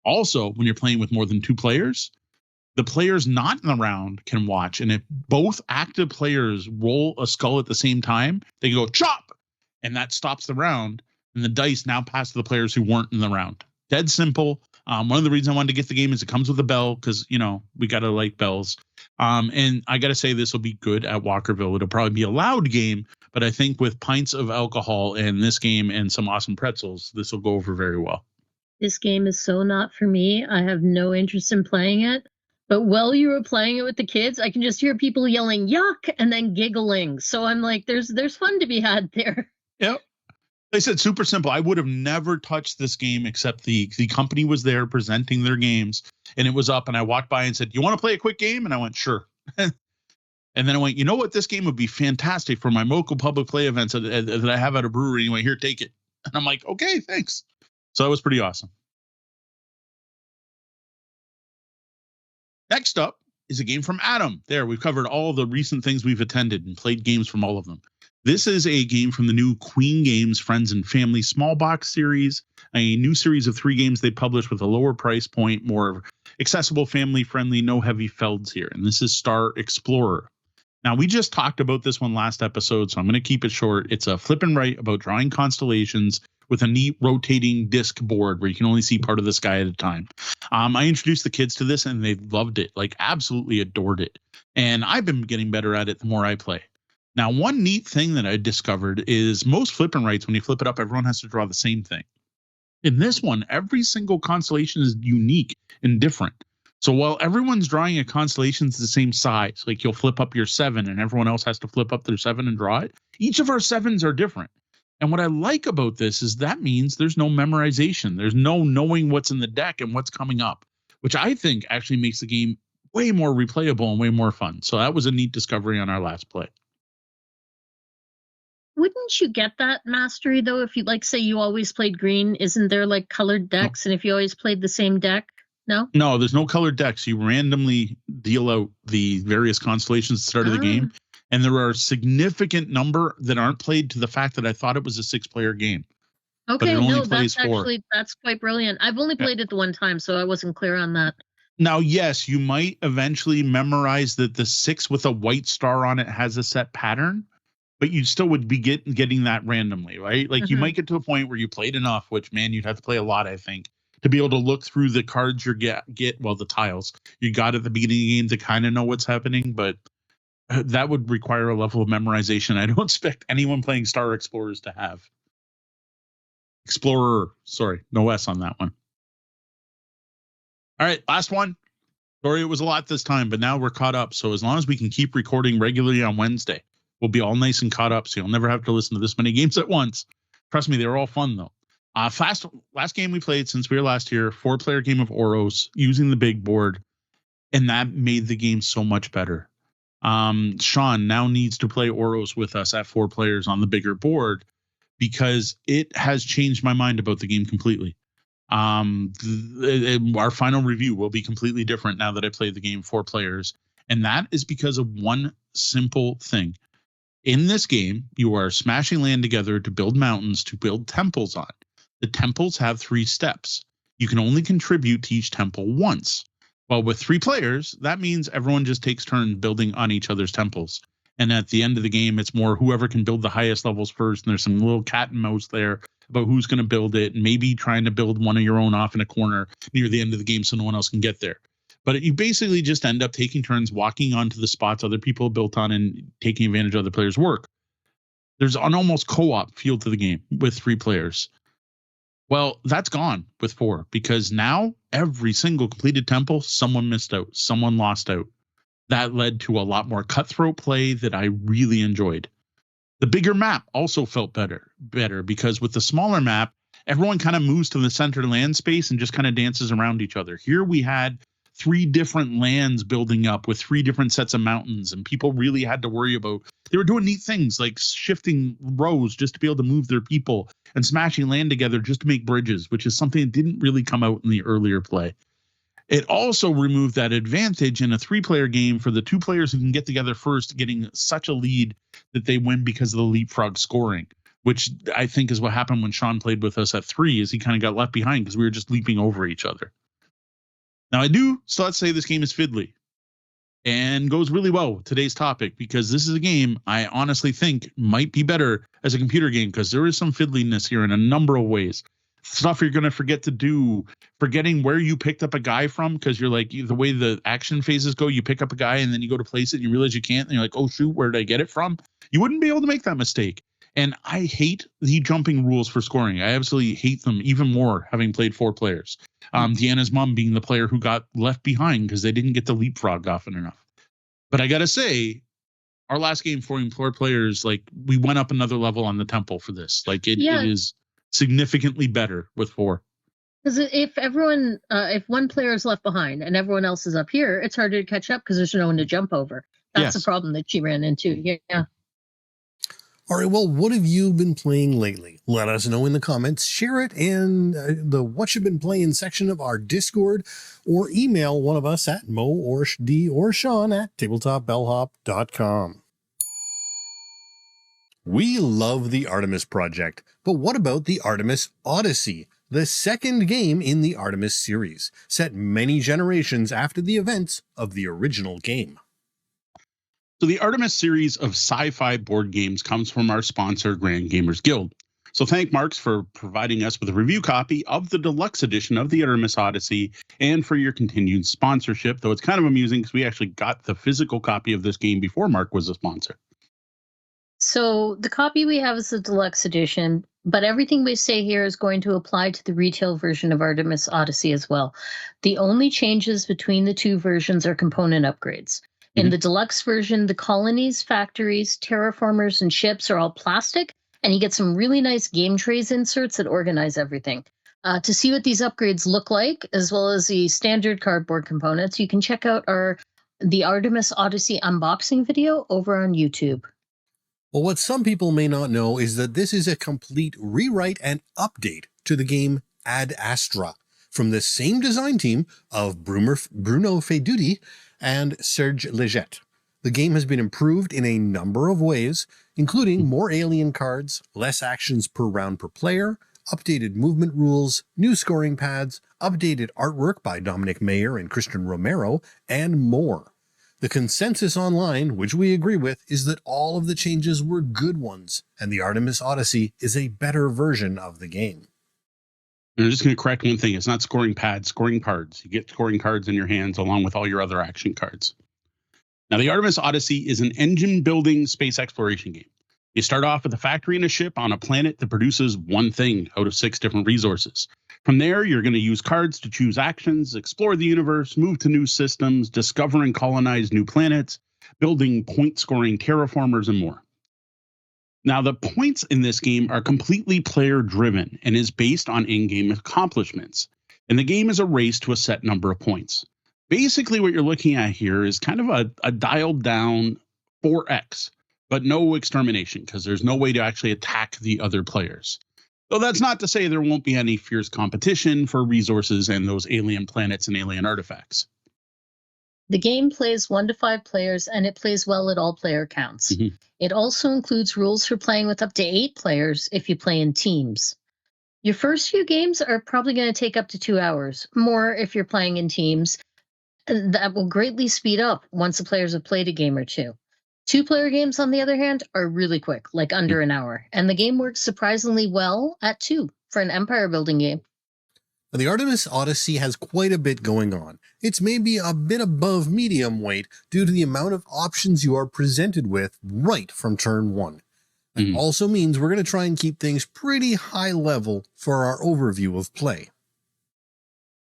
Also, when you're playing with more than 2 players, the players not in the round can watch. And if both active players roll a skull at the same time, they can go, chop, and that stops the round. And the dice now pass to the players who weren't in the round. Dead simple. One of the reasons I wanted to get the game is it comes with a bell because, we got to like bells. And I got to say this will be good at Walkerville. It'll probably be a loud game, but I think with pints of alcohol and this game and some awesome pretzels, this will go over very well. This game is so not for me. I have no interest in playing it. But while you were playing it with the kids, I can just hear people yelling yuck and then giggling. So I'm like, there's fun to be had there. Yep. They said super simple. I would have never touched this game except the company was there presenting their games and it was up and I walked by and said, "You want to play a quick game?" And I went, "Sure." And then I went, "You know what? This game would be fantastic for my local public play events that I have at a brewery. Anyway, here, take it." And I'm like, "Okay, thanks." So that was pretty awesome. Next up is a game from Adam. There, we've covered all the recent things we've attended and played games from all of them. This is a game from the new Queen Games Friends and Family Small Box series, a new series of 3 games they published with a lower price point, more accessible, family-friendly, no heavy felds here. And this is Star Explorer. Now, we just talked about this one last episode, so I'm going to keep it short. It's a flip and write about drawing constellations with a neat rotating disc board where you can only see part of the sky at a time. I introduced the kids to this and they loved it, like absolutely adored it. And I've been getting better at it the more I play. Now, one neat thing that I discovered is most flip and writes, when you flip it up, everyone has to draw the same thing. In this one, every single constellation is unique and different. So while everyone's drawing a constellation that's the same size, like you'll flip up your 7 and everyone else has to flip up their 7 and draw it, each of our 7s are different. And what I like about this is that means there's no memorization. There's no knowing what's in the deck and what's coming up, which I think actually makes the game way more replayable and way more fun. So that was a neat discovery on our last play. Wouldn't you get that mastery, though, if you, like, say you always played green? Isn't there, like, colored decks? And if you always played the same deck? No? No, there's no colored decks. You randomly deal out the various constellations at the start of the game. And there are a significant number that aren't played to the fact that I thought it was a 6-player game. Okay, no, that's quite brilliant. I've only played it the one time, so I wasn't clear on that. Now, yes, you might eventually memorize that the 6 with a white star on it has a set pattern, but you still would be getting that randomly, right? Like you might get to a point where you played enough, which, man, you'd have to play a lot, I think, to be able to look through the cards you the tiles you got at the beginning of the game to kind of know what's happening, but that would require a level of memorization I don't expect anyone playing Star Explorers to have. Explorer, sorry, no S on that one. All right, last one. Sorry, it was a lot this time, but now we're caught up. So as long as we can keep recording regularly on Wednesday, we'll be all nice and caught up. So you'll never have to listen to this many games at once. Trust me, they were all fun though. Last game we played since we were last here, 4-player game of Oros using the big board, and that made the game so much better. Sean now needs to play Oros with us at 4 players on the bigger board because it has changed my mind about the game completely. Our final review will be completely different now that I played the game 4 players. And that is because of one simple thing. In this game, you are smashing land together to build mountains, to build temples on. The temples have 3 steps. You can only contribute to each temple once. Well, with 3 players, that means everyone just takes turns building on each other's temples. And at the end of the game, it's more whoever can build the highest levels first. And there's some little cat and mouse there about who's going to build it, and maybe trying to build one of your own off in a corner near the end of the game so no one else can get there. But you basically just end up taking turns walking onto the spots other people have built on and taking advantage of other players' work. There's an almost co-op feel to the game with 3 players. Well, that's gone with 4 because now every single completed temple, someone missed out, someone lost out. That led to a lot more cutthroat play that I really enjoyed. The bigger map also felt better because with the smaller map, everyone kind of moves to the center land space and just kind of dances around each other. Here we had 3 different lands building up with 3 different sets of mountains, and people really had to worry about, they were doing neat things like shifting rows just to be able to move their people and smashing land together just to make bridges, which is something that didn't really come out in the earlier play. It also removed that advantage in a 3-player game for the 2 players who can get together first, getting such a lead that they win because of the leapfrog scoring, which I think is what happened when Sean played with us at 3, is he kind of got left behind because we were just leaping over each other. Now, I do still have to say this game is fiddly and goes really well with today's topic because this is a game I honestly think might be better as a computer game because there is some fiddliness here in a number of ways. stuff you're going to forget to do, forgetting where you picked up a guy from, because you're like, the way the action phases go, you pick up a guy and then you go to place it and you realize you can't, and you're like, oh shoot, where did I get it from? You wouldn't be able to make that mistake. And I hate the jumping rules for scoring. I absolutely hate them even more, having played 4 players. Deanna's mom being the player who got left behind because they didn't get the leapfrog often enough. But I got to say, our last game, 4 players, like, we went up another level on the tempo for this. Like, it is significantly better with 4. Because if one player is left behind and everyone else is up here, it's harder to catch up because there's no one to jump over. That's the problem that she ran into. Yeah. All right, well, what have you been playing lately? Let us know in the comments. Share it in the What You've Been Playing section of our Discord, or email one of us at Mo or D or Sean at tabletopbellhop.com. We love the Artemis project, but what about the Artemis Odyssey, the second game in the Artemis series, set many generations after the events of the original game? So the Artemis series of sci-fi board games comes from our sponsor, Grand Gamers Guild. So thank Marc for providing us with a review copy of the deluxe edition of the Artemis Odyssey, and for your continued sponsorship, though it's kind of amusing because we actually got the physical copy of this game before Marc was a sponsor. So the copy we have is the deluxe edition, but everything we say here is going to apply to the retail version of Artemis Odyssey as well. The only changes between the 2 versions are component upgrades. In the deluxe version, the colonies, factories, terraformers, and ships are all plastic, and you get some really nice game trays inserts that organize everything. To see what these upgrades look like, as well as the standard cardboard components, you can check out the Artemis Odyssey unboxing video over on YouTube. Well, what some people may not know is that this is a complete rewrite and update to the game Ad Astra from the same design team of Bruno Faiduti and Serge Leggett. The game has been improved in a number of ways, including more alien cards, less actions per round per player, updated movement rules, new scoring pads, updated artwork by Dominic Mayer and Christian Romero, and more. The consensus online, which we agree with, is that all of the changes were good ones, and the Artemis Odyssey is a better version of the game. And I'm just going to correct one thing. It's not scoring pads, scoring cards. You get scoring cards in your hands along with all your other action cards. Now, the Artemis Odyssey is an engine-building space exploration game. You start off with a factory and a ship on a planet that produces one thing out of 6 different resources. From there, you're going to use cards to choose actions, explore the universe, move to new systems, discover and colonize new planets, building point-scoring terraformers, and more. Now, the points in this game are completely player-driven and is based on in-game accomplishments. And the game is a race to a set number of points. Basically, what you're looking at here is kind of a dialed-down 4X, but no extermination, because there's no way to actually attack the other players. Though that's not to say there won't be any fierce competition for resources and those alien planets and alien artifacts. The game plays 1 to 5 players, and it plays well at all player counts. It also includes rules for playing with up to 8 players if you play in teams. Your first few games are probably going to take up to 2 hours, more if you're playing in teams. That will greatly speed up once the players have played a game or 2. 2-player games, on the other hand, are really quick, like under an hour, and the game works surprisingly well at 2 for an empire building game. The Artemis Odyssey has quite a bit going on. It's maybe a bit above medium weight due to the amount of options you are presented with right from turn 1. It also means we're going to try and keep things pretty high level for our overview of play.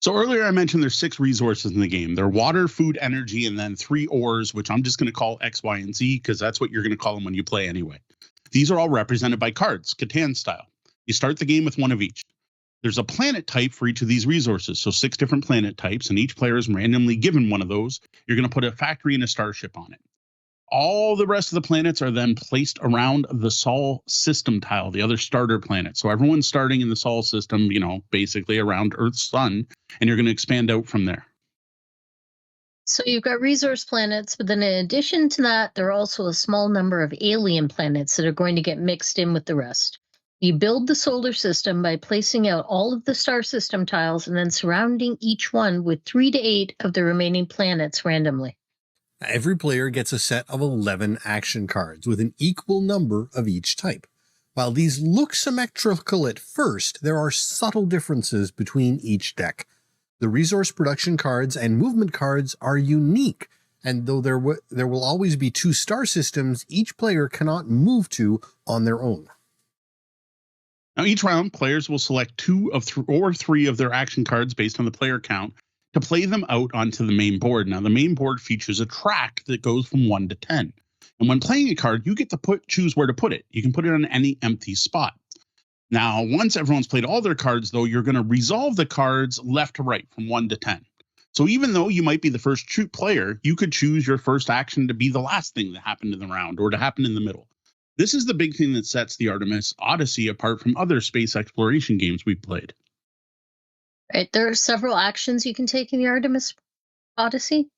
So earlier I mentioned there's 6 resources in the game. They're water, food, energy, and then 3 ores, which I'm just going to call X, Y, and Z because that's what you're going to call them when you play anyway. These are all represented by cards, Catan style. You start the game with 1 of each. There's a planet type for each of these resources, so 6 different planet types, and each player is randomly given one of those. You're going to put a factory and a starship on it. All the rest of the planets are then placed around the Sol system tile, the other starter planet. So everyone's starting in the Sol system, basically around Earth's sun, and you're going to expand out from there. So you've got resource planets, but then in addition to that, there are also a small number of alien planets that are going to get mixed in with the rest. You build the solar system by placing out all of the star system tiles and then surrounding each one with 3 to 8 of the remaining planets randomly. Every player gets a set of 11 action cards with an equal number of each type. While these look symmetrical at first, there are subtle differences between each deck. The resource production cards and movement cards are unique, and though there will always be 2 star systems, each player cannot move to on their own. Now, each round, players will select 2 or 3 of their action cards based on the player count to play them out onto the main board. Now, the main board features a track that goes from 1 to 10. And when playing a card, you get to choose where to put it. You can put it on any empty spot. Now, once everyone's played all their cards, though, you're going to resolve the cards left to right from 1 to 10. So even though you might be the first player, you could choose your first action to be the last thing that happened in the round or to happen in the middle. This is the big thing that sets the Artemis Odyssey apart from other space exploration games we've played. Right. There are several actions you can take in the Artemis Odyssey,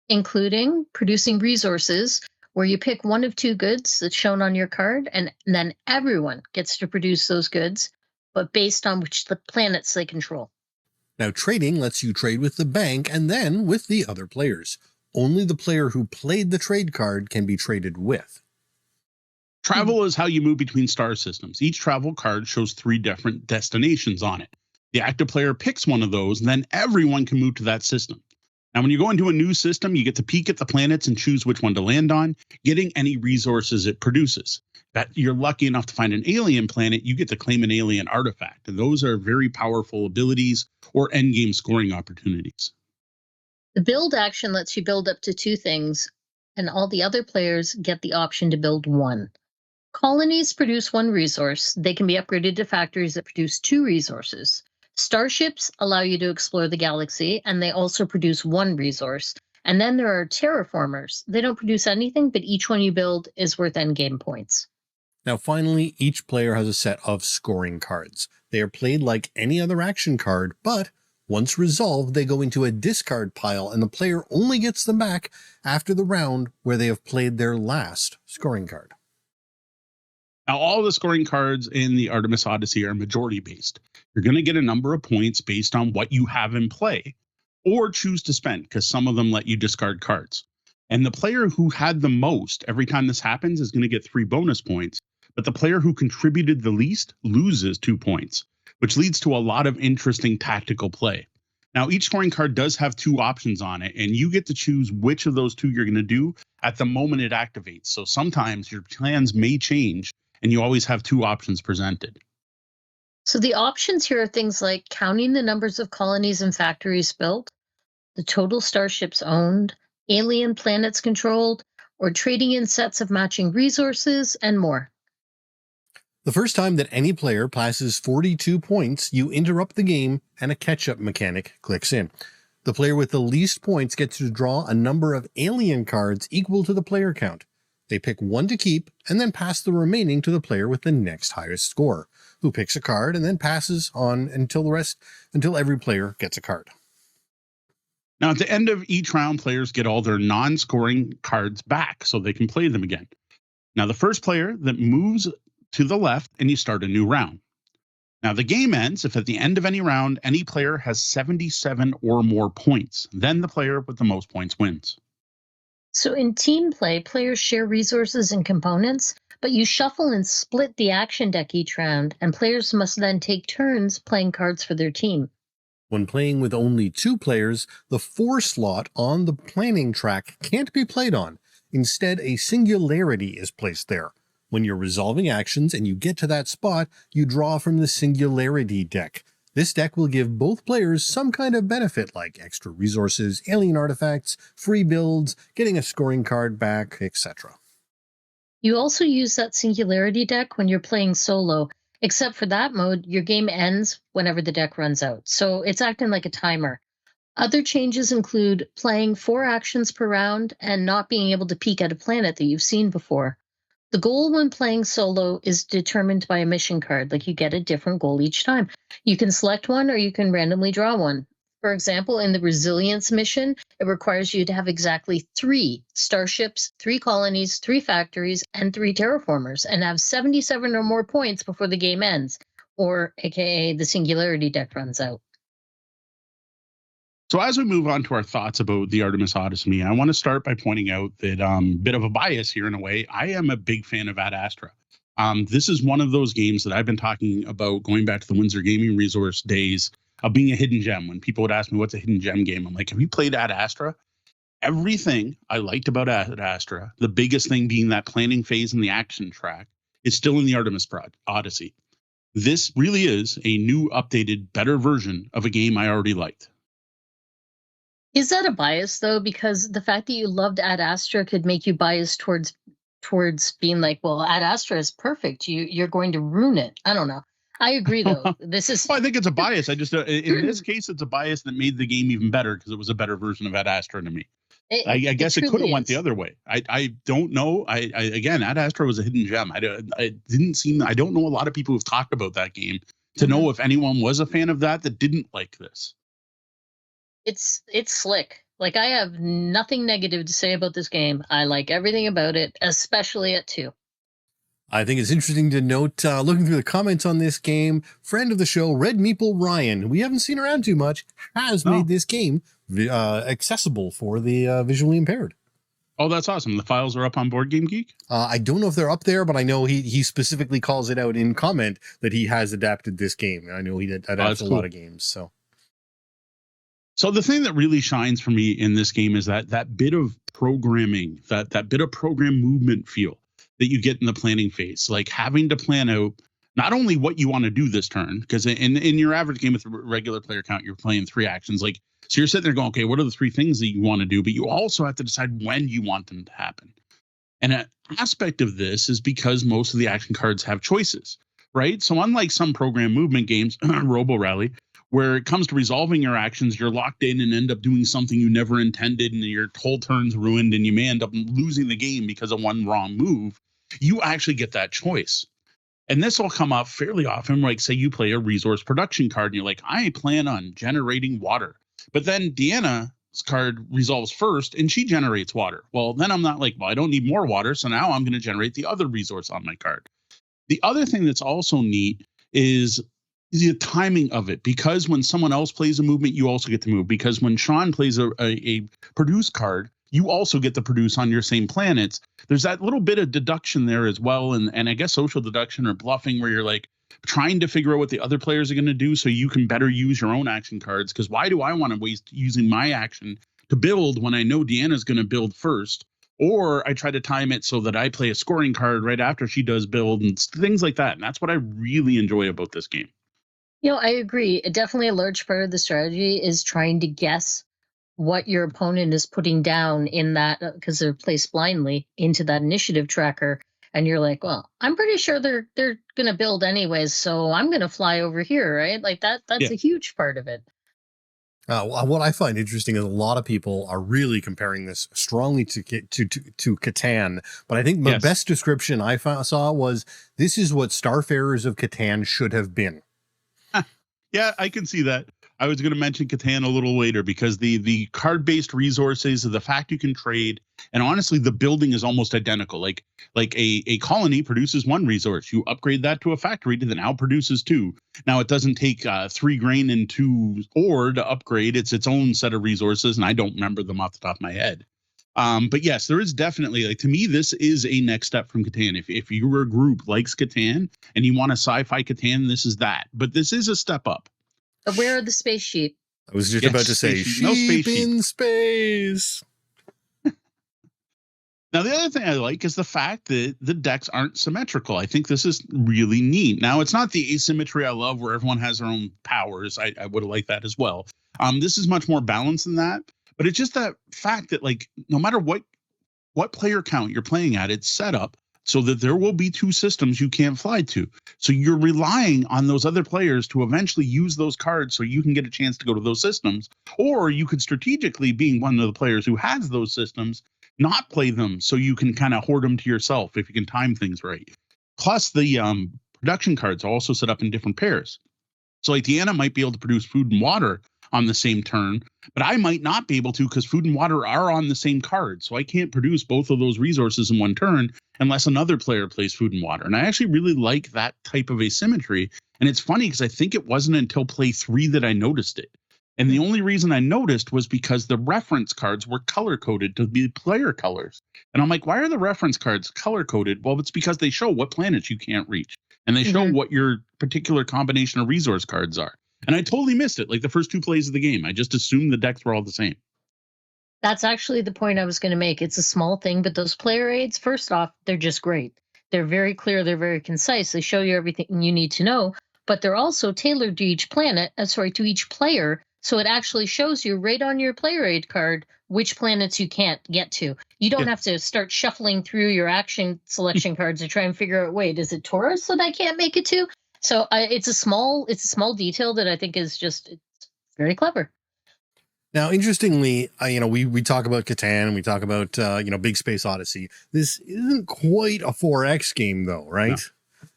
including producing resources, where you pick one of 2 goods that's shown on your card, and then everyone gets to produce those goods, but based on which the planets they control. Now, trading lets you trade with the bank and then with the other players. Only the player who played the trade card can be traded with. Travel is how you move between star systems. Each travel card shows 3 different destinations on it. The active player picks one of those, and then everyone can move to that system. Now, when you go into a new system, you get to peek at the planets and choose which one to land on, getting any resources it produces. That you're lucky enough to find an alien planet, you get to claim an alien artifact. And those are very powerful abilities or endgame scoring opportunities. The build action lets you build up to 2 things, and all the other players get the option to build 1. Colonies produce 1 resource. They can be upgraded to factories that produce 2 resources. Starships allow you to explore the galaxy, and they also produce 1 resource. And then there are terraformers. They don't produce anything, but each one you build is worth endgame points. Now, finally, each player has a set of scoring cards. They are played like any other action card, but once resolved, they go into a discard pile, and the player only gets them back after the round where they have played their last scoring card. Now, all the scoring cards in the Artemis Odyssey are majority based. You're going to get a number of points based on what you have in play or choose to spend, because some of them let you discard cards. And the player who had the most every time this happens is going to get 3 bonus points, but the player who contributed the least loses 2 points, which leads to a lot of interesting tactical play. Now, each scoring card does have 2 options on it, and you get to choose which of those 2 you're going to do at the moment it activates. So sometimes your plans may change, and you always have 2 options presented. So the options here are things like counting the numbers of colonies and factories built, the total starships owned, alien planets controlled, or trading in sets of matching resources, and more. The first time that any player passes 42 points, you interrupt the game and a catch-up mechanic clicks in. The player with the least points gets to draw a number of alien cards equal to the player count. They pick 1 to keep and then pass the remaining to the player with the next highest score, who picks a card and then passes on until every player gets a card. Now, at the end of each round, players get all their non-scoring cards back so they can play them again. Now, the first player that moves to the left, and you start a new round. Now, the game ends if at the end of any round, any player has 77 or more points. Then the player with the most points wins. So in team play, players share resources and components, but you shuffle and split the action deck each round, and players must then take turns playing cards for their team. When playing with only 2 players, the 4 slot on the planning track can't be played on. Instead, a singularity is placed there. When you're resolving actions and you get to that spot, you draw from the singularity deck. This deck will give both players some kind of benefit like extra resources, alien artifacts, free builds, getting a scoring card back, etc. You also use that singularity deck when you're playing solo, except for that mode, your game ends whenever the deck runs out. So it's acting like a timer. Other changes include playing 4 actions per round and not being able to peek at a planet that you've seen before. The goal when playing solo is determined by a mission card, like you get a different goal each time. You can select one or you can randomly draw one. For example, in the Resilience mission, it requires you to have exactly 3 starships, 3 colonies, 3 factories, and 3 terraformers, and have 77 or more points before the game ends, or aka the singularity deck runs out. So as we move on to our thoughts about the Artemis Odyssey, I want to start by pointing out that bit of a bias here in a way. I am a big fan of Ad Astra. This is one of those games that I've been talking about going back to the Windsor Gaming Resource days of being a hidden gem. When people would ask me, what's a hidden gem game? I'm like, have you played Ad Astra? Everything I liked about Ad Astra, the biggest thing being that planning phase and the action track, is still in the Artemis Odyssey. This really is a new, updated, better version of a game I already liked. Is that a bias, though? Because the fact that you loved Ad Astra could make you biased towards being like, well, Ad Astra is perfect. You're going to ruin it. I don't know. I agree, though. This is. Well, I think it's a bias. I just in this case, it's a bias that made the game even better because it was a better version of Ad Astra to me. I guess it could have went the other way. I don't know. Again, Ad Astra was a hidden gem. I don't know a lot of people who've talked about that game to know if anyone was a fan of that didn't like this. It's slick. Like, I have nothing negative to say about this game. I like everything about it, especially at 2. I think it's interesting to note, looking through the comments on this game, friend of the show, Red Meeple Ryan, who we haven't seen around too much, has made this game accessible for the visually impaired. Oh, that's awesome. The files are up on Board Game Geek? I don't know if they're up there, but I know he specifically calls it out in comment that he has adapted this game. I know he adapts a lot of games, so. So the thing that really shines for me in this game is that bit of programming, that bit of program movement feel that you get in the planning phase, like having to plan out not only what you want to do this turn, because in your average game with a regular player count, you're playing 3 actions. Like, so you're sitting there going, okay, what are the 3 things that you want to do? But you also have to decide when you want them to happen. And an aspect of this is because most of the action cards have choices, right? So unlike some program movement games, Robo Rally, where it comes to resolving your actions, you're locked in and end up doing something you never intended and your whole turn's ruined and you may end up losing the game because of one wrong move. You actually get that choice. And this will come up fairly often, like say you play a resource production card and you're like, I plan on generating water. But then Deanna's card resolves first and she generates water. Well, then I'm not like, well, I don't need more water. So now I'm going to generate the other resource on my card. The other thing that's also neat is the timing of it, because when someone else plays a movement, you also get to move. Because when Sean plays a produce card, you also get to produce on your same planets. There's that little bit of deduction there as well. And I guess social deduction or bluffing where you're like trying to figure out what the other players are going to do so you can better use your own action cards. Because why do I want to waste using my action to build when I know Deanna's going to build first? Or I try to time it so that I play a scoring card right after she does build and things like that. And that's what I really enjoy about this game. I agree. Definitely a large part of the strategy is trying to guess what your opponent is putting down in that, because they're placed blindly into that initiative tracker. And you're like, well, I'm pretty sure they're going to build anyways, so I'm going to fly over here, right? Like that's a huge part of it. What I find interesting is a lot of people are really comparing this strongly to Catan, but I think the best description I saw was, this is what Starfarers of Catan should have been. Yeah, I can see that. I was going to mention Catan a little later because the card-based resources, the fact you can trade, and honestly, the building is almost identical. Like a colony produces 1 resource. You upgrade that to a factory that now produces 2. Now, it doesn't take 3 grain and 2 ore to upgrade. It's its own set of resources, and I don't remember them off the top of my head. But yes, there is definitely, like, to me, this is a next step from Catan. If you're a group likes Catan and you want a sci-fi Catan, this is that. But this is a step up. But where are the space sheep? I was just about to say, sheep in space. Now, the other thing I like is the fact that the decks aren't symmetrical. I think this is really neat. Now, it's not the asymmetry I love where everyone has their own powers. I would have liked that as well. This is much more balanced than that. But it's just that fact that, like, no matter what player count you're playing at, it's set up so that there will be 2 systems you can't fly to. So you're relying on those other players to eventually use those cards so you can get a chance to go to those systems. Or you could strategically, being one of the players who has those systems, not play them so you can kind of hoard them to yourself if you can time things right. Plus, the production cards are also set up in different pairs. So like Deanna might be able to produce food and water on the same turn, but I might not be able to because food and water are on the same card. So I can't produce both of those resources in one turn unless another player plays food and water. And I actually really like that type of asymmetry. And it's funny because I think it wasn't until play 3 that I noticed it. And the only reason I noticed was because the reference cards were color coded to be player colors. And I'm like, why are the reference cards color coded? Well, it's because they show what planets you can't reach. And they show what your particular combination of resource cards are. And I totally missed it. Like the first 2 plays of the game, I just assumed the decks were all the same. That's actually the point I was going to make. It's a small thing, but those player aids, first off, they're just great. They're very clear. They're very concise. They show you everything you need to know, but they're also tailored to each to each player. So it actually shows you right on your player aid card which planets you can't get to. You don't have to start shuffling through your action selection cards to try and figure out, wait, is it Taurus that I can't make it to? So it's a small detail that I think is just very clever. Now, interestingly, we talk about Catan and we talk about, Big Space Odyssey. This isn't quite a 4X game, though, right? No.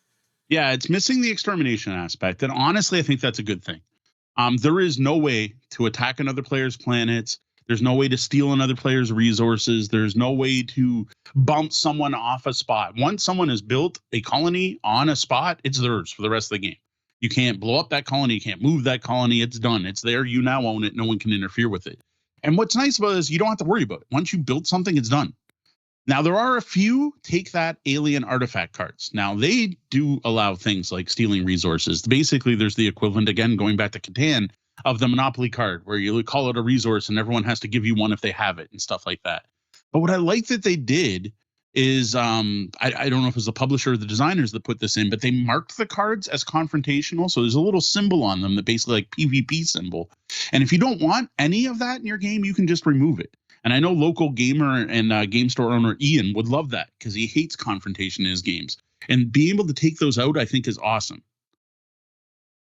Yeah, it's missing the extermination aspect. And honestly, I think that's a good thing. There is no way to attack another player's planets. There's no way to steal another player's resources. There's no way to bump someone off a spot. Once someone has built a colony on a spot, it's theirs for the rest of the game. You can't blow up that colony. You can't move that colony. It's done. It's there. You now own it. No one can interfere with it. And what's nice about it is you don't have to worry about it. Once you build something, it's done. Now, there are a few take that alien artifact cards. Now, they do allow things like stealing resources. Basically, there's the equivalent, again, going back to Catan, of the Monopoly card, where you call it a resource and everyone has to give you one if they have it and stuff like that. But what I like that they did is, I don't know if it was the publisher or the designers that put this in, but they marked the cards as confrontational. So there's a little symbol on them that basically like PvP symbol. And if you don't want any of that in your game, you can just remove it. And I know local gamer and game store owner Ian would love that because he hates confrontation in his games. And being able to take those out, I think, is awesome.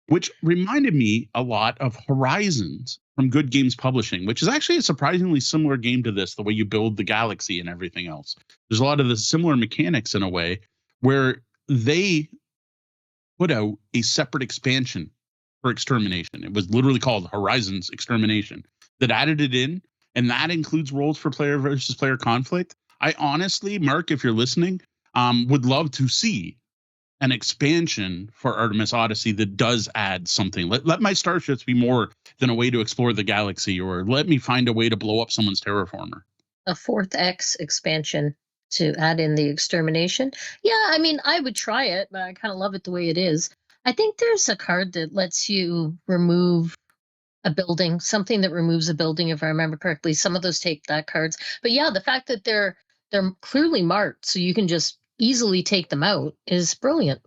Which reminded me a lot of Horizons from Good Games Publishing, which is actually a surprisingly similar game to this, the way you build the galaxy and everything else. There's a lot of the similar mechanics in a way where they put out a separate expansion for Extermination. It was literally called Horizons Extermination that added it in. And that includes roles for player versus player conflict. I honestly, Marc, if you're listening, would love to see an expansion for Artemis Odyssey that does add something. Let my starships be more than a way to explore the galaxy, or let me find a way to blow up someone's terraformer. A 4th X expansion to add in the extermination. Yeah, I mean, I would try it, but I kind of love it the way it is. I think there's a card that lets you remove a building, something that removes a building, if I remember correctly. Some of those take that cards. But yeah, the fact that they're clearly marked so you can just easily take them out is brilliant.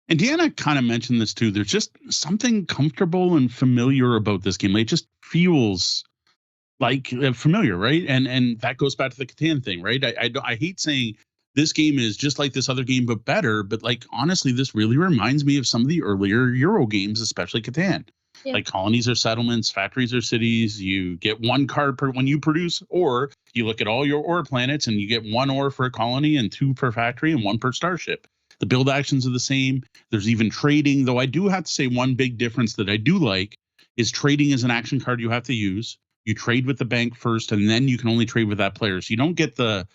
And Deanna kind of mentioned this too. There's just something comfortable and familiar about this game. It just feels like familiar, right? And that goes back to the Catan thing, right? I hate saying this game is just like this other game, but better. But like, honestly, this really reminds me of some of the earlier Euro games, especially Catan. Yeah. Like colonies are settlements, factories are cities. You get one card per when you produce, or you look at all your ore planets and you get 1 ore for a colony and 2 per factory and 1 per starship. The build actions are the same. There's even trading, though I do have to say one big difference that I do like is trading is an action card you have to use. You trade with the bank first, and then you can only trade with that player. So you don't get the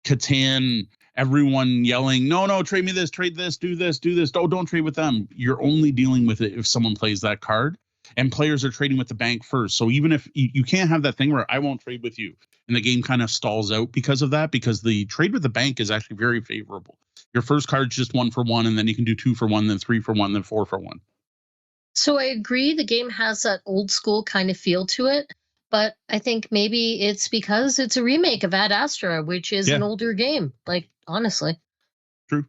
Catan, everyone yelling, no, trade me this, trade this, do this. Oh, don't trade with them. You're only dealing with it if someone plays that card. And players are trading with the bank first. So even if you can't have that thing where I won't trade with you, and the game kind of stalls out because of that, because the trade with the bank is actually very favorable. Your first card's just 1 for 1, and then you can do 2 for 1, then 3 for 1, then 4 for 1. So I agree. The game has that old school kind of feel to it, but I think maybe it's because it's a remake of Ad Astra, which is an older game. Like, honestly. True.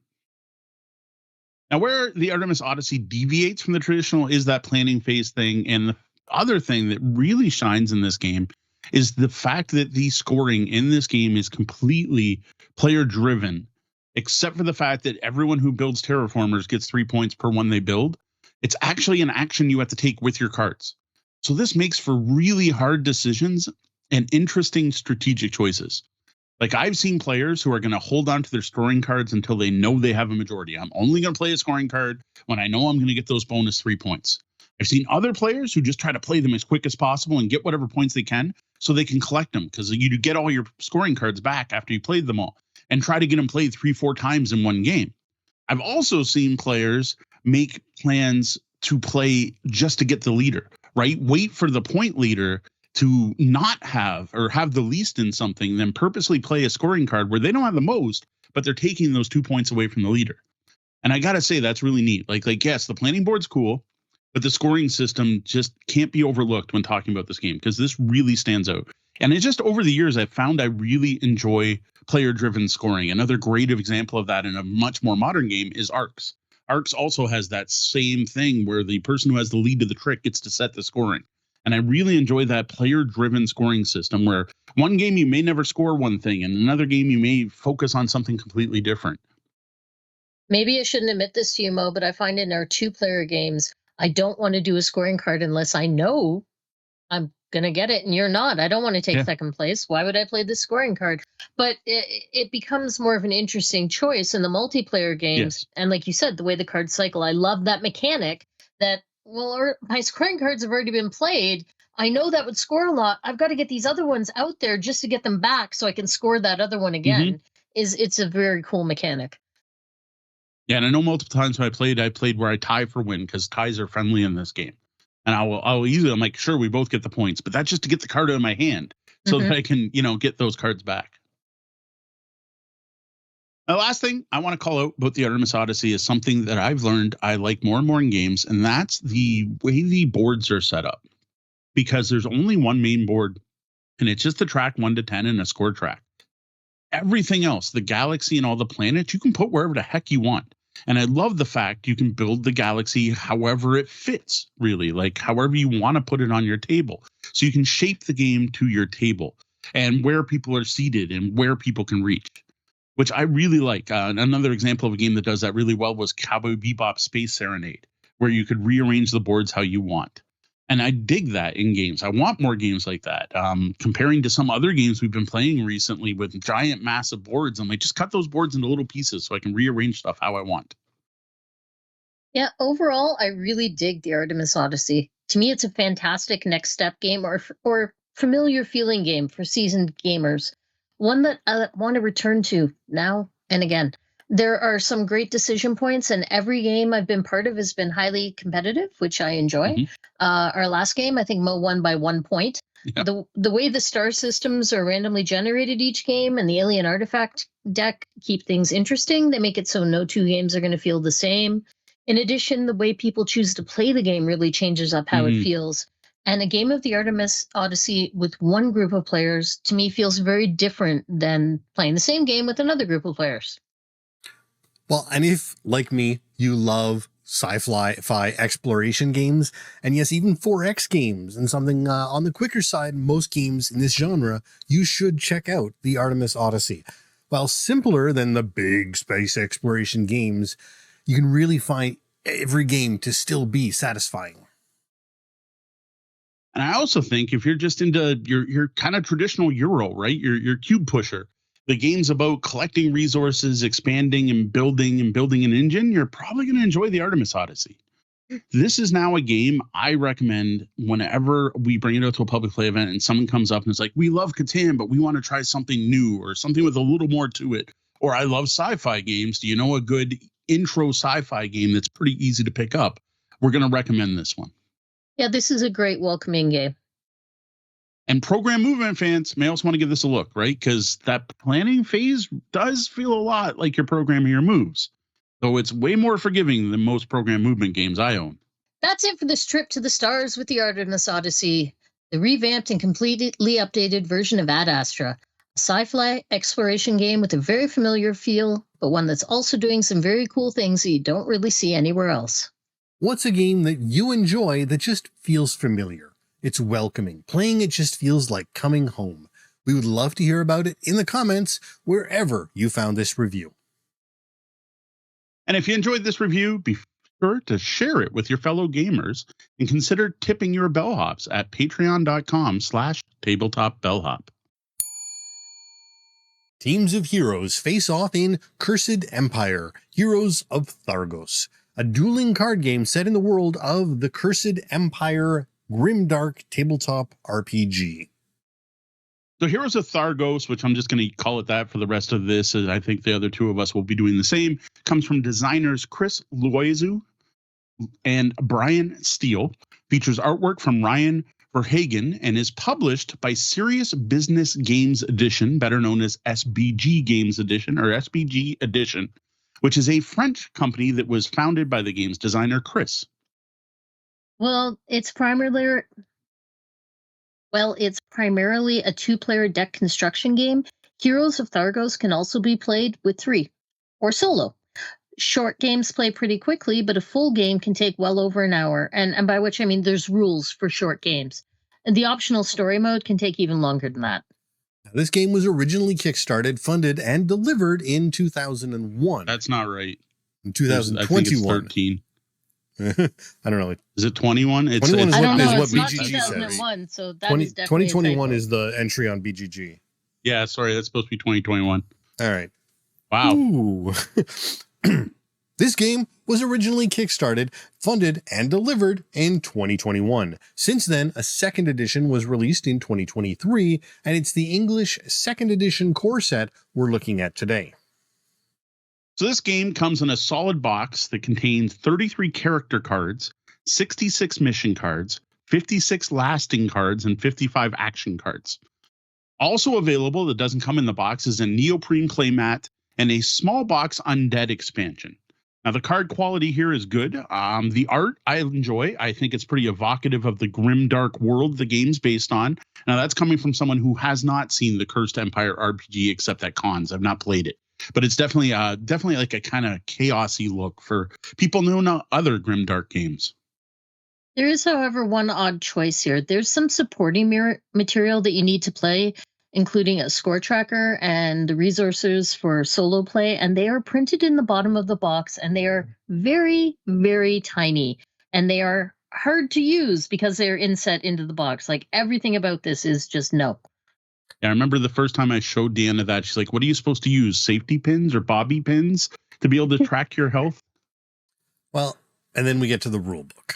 Now, where the Artemis Odyssey deviates from the traditional is that planning phase thing. And the other thing that really shines in this game is the fact that the scoring in this game is completely player driven, except for the fact that everyone who builds terraformers gets 3 points per one they build. It's actually an action you have to take with your cards. So this makes for really hard decisions and interesting strategic choices. Like, I've seen players who are going to hold on to their scoring cards until they know they have a majority. I'm only going to play a scoring card when I know I'm going to get those bonus 3 points. I've seen other players who just try to play them as quick as possible and get whatever points they can so they can collect them, because you get all your scoring cards back after you played them all, and try to get them played 3-4 times in one game. I've also seen players make plans to play just to get the leader, right? Wait for the point leader to not have or have the least in something, then purposely play a scoring card where they don't have the most, but they're taking those 2 points away from the leader. And I got to say, that's really neat. Like, yes, the planning board's cool, but the scoring system just can't be overlooked when talking about this game, because this really stands out. And it's just over the years, I've found I really enjoy player-driven scoring. Another great example of that in a much more modern game is Arcs. Arcs also has that same thing where the person who has the lead to the trick gets to set the scoring. And I really enjoy that player-driven scoring system where one game you may never score one thing, and another game you may focus on something completely different. Maybe I shouldn't admit this to you, Mo, but I find in our 2-player games, I don't want to do a scoring card unless I know I'm going to get it and you're not. I don't want to take second place. Why would I play this scoring card? But it becomes more of an interesting choice in the multiplayer games. Yes. And like you said, the way the cards cycle, I love that mechanic that, well, my scoring cards have already been played. I know that would score a lot. I've got to get these other ones out there just to get them back so I can score that other one again. It's a very cool mechanic. Yeah, and I know multiple times when I played where I tie for win, because ties are friendly in this game. And I'll easily, I'm like, sure, we both get the points, but that's just to get the card out of my hand so that I can, get those cards back. The last thing I want to call out about the Artemis Odyssey is something that I've learned I like more and more in games, and that's the way the boards are set up. Because there's only one main board, and it's just the track 1 to 10 and a score track. Everything else, the galaxy and all the planets, you can put wherever the heck you want. And I love the fact you can build the galaxy however it fits, really, like however you want to put it on your table. So you can shape the game to your table and where people are seated and where people can reach, which I really like. Another example of a game that does that really well was Cowboy Bebop Space Serenade, where you could rearrange the boards how you want. And I dig that in games. I want more games like that. Comparing to some other games we've been playing recently with giant, massive boards, I'm like, just cut those boards into little pieces so I can rearrange stuff how I want. Yeah, overall, I really dig the Artemis Odyssey. To me, it's a fantastic next step game or familiar feeling game for seasoned gamers. One that I want to return to now and again. There are some great decision points, and every game I've been part of has been highly competitive, which I enjoy. Our last game, I think Mo won by 1 point. Yeah. The way the star systems are randomly generated each game and the alien artifact deck keep things interesting. They make it so no 2 games are going to feel the same. In addition, the way people choose to play the game really changes up how it feels. And a game of the Artemis Odyssey with one group of players, to me, feels very different than playing the same game with another group of players. Well, and if, like me, you love sci-fi exploration games, and yes, even 4X games, and something on the quicker side, most games in this genre, you should check out the Artemis Odyssey. While simpler than the big space exploration games, you can really find every game to still be satisfying. And I also think if you're just into your kind of traditional Euro, right? Your cube pusher. The game's about collecting resources, expanding and building an engine. You're probably going to enjoy the Artemis Odyssey. This is now a game I recommend whenever we bring it out to a public play event and someone comes up and is like, we love Catan, but we want to try something new or something with a little more to it. Or I love sci-fi games. Do you know a good intro sci-fi game that's pretty easy to pick up? We're going to recommend this one. Yeah, this is a great welcoming game. And program movement fans may also want to give this a look, right? Because that planning phase does feel a lot like you're programming your moves. Though it's way more forgiving than most program movement games I own. That's it for this trip to the stars with the Artemis Odyssey, the revamped and completely updated version of Ad Astra. A sci-fi exploration game with a very familiar feel, but one that's also doing some very cool things that you don't really see anywhere else. What's a game that you enjoy that just feels familiar? It's welcoming. Playing it just feels like coming home. We would love to hear about it in the comments wherever you found this review. And if you enjoyed this review, be sure to share it with your fellow gamers and consider tipping your bellhops at patreon.com/tabletop bellhop. Teams of heroes face off in Cursed Empire, Heroes of Thargos, a dueling card game set in the world of the Cursed Empire grimdark tabletop RPG. So Heroes of Thargos, which I'm just going to call it that for the rest of this, as I think the other two of us will be doing the same, comes from designers Chris Loizu and Brian Steele. features artwork from Ryan Verhagen, and is published by Serious Business Games Edition, better known as SBG Games Edition or SBG Edition, which is a French company that was founded by the game's designer, Chris. Well, it's primarily a two-player deck construction game. Heroes of Thargos can also be played with 3 or solo. Short games play pretty quickly, but a full game can take well over an hour. And by which I mean there's rules for short games. And the optional story mode can take even longer than that. This game was originally kickstarted, funded, and delivered in 2001. That's not right. In 2021. I think it's 13. I don't know. Is it 21? 21 I don't know. is It's what not BGG says. 2001, so that is definitely 2021 is the entry on BGG. Yeah, sorry, that's supposed to be 2021. All right. Wow. Ooh. This game was originally kickstarted, funded, and delivered in 2021. Since then, a second edition was released in 2023, and it's the English second edition core set we're looking at today. So this game comes in a solid box that contains 33 character cards, 66 mission cards, 56 lasting cards, and 55 action cards. Also available that doesn't come in the box is a neoprene playmat and a small box undead expansion. Now, the card quality here is good. The art I enjoy. I think it's pretty evocative of the grim, dark world the game's based on. Now, that's coming from someone who has not seen the Cursed Empire RPG except at cons. I've not played it. But it's definitely like a kind of chaosy look for people who know other grim, dark games. There is, however, one odd choice here. There's some supporting material that you need to play, including a score tracker and the resources for solo play, and they are printed in the bottom of the box, and they are very, very tiny, and they are hard to use because they're inset into the box. Like, everything about this is just no. Yeah, I remember the first time I showed Deanna that, she's like, what are you supposed to use, safety pins or bobby pins to be able to track your health? Well, and then we get to the rule book.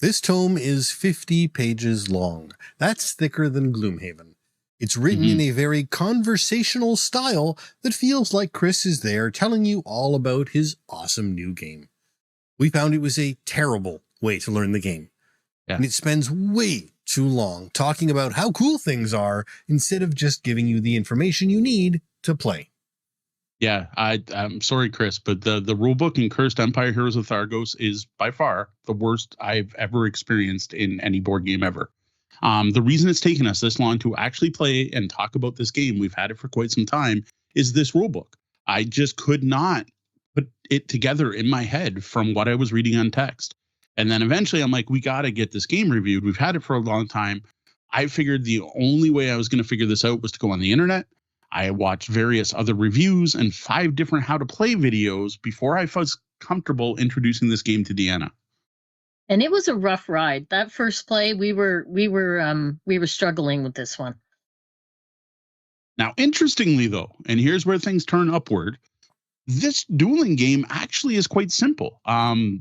This tome is 50 pages long. That's thicker than Gloomhaven. It's written in a very conversational style that feels like Chris is there telling you all about his awesome new game. We found it was a terrible way to learn the game. Yeah. And it spends way too long talking about how cool things are instead of just giving you the information you need to play. Yeah, I'm sorry, Chris, but the rulebook in Cursed Empire Heroes of Thargos is by far the worst I've ever experienced in any board game ever. The reason it's taken us this long to actually play and talk about this game, we've had it for quite some time, is this rulebook. I just could not put it together in my head from what I was reading on text. And then eventually I'm like, we got to get this game reviewed. We've had it for a long time. I figured the only way I was going to figure this out was to go on the internet. I watched various other reviews and 5 different how to play videos before I was comfortable introducing this game to Deanna. And it was a rough ride. That first play, we were struggling with this one. Now, interestingly, though, and here's where things turn upward, this dueling game actually is quite simple.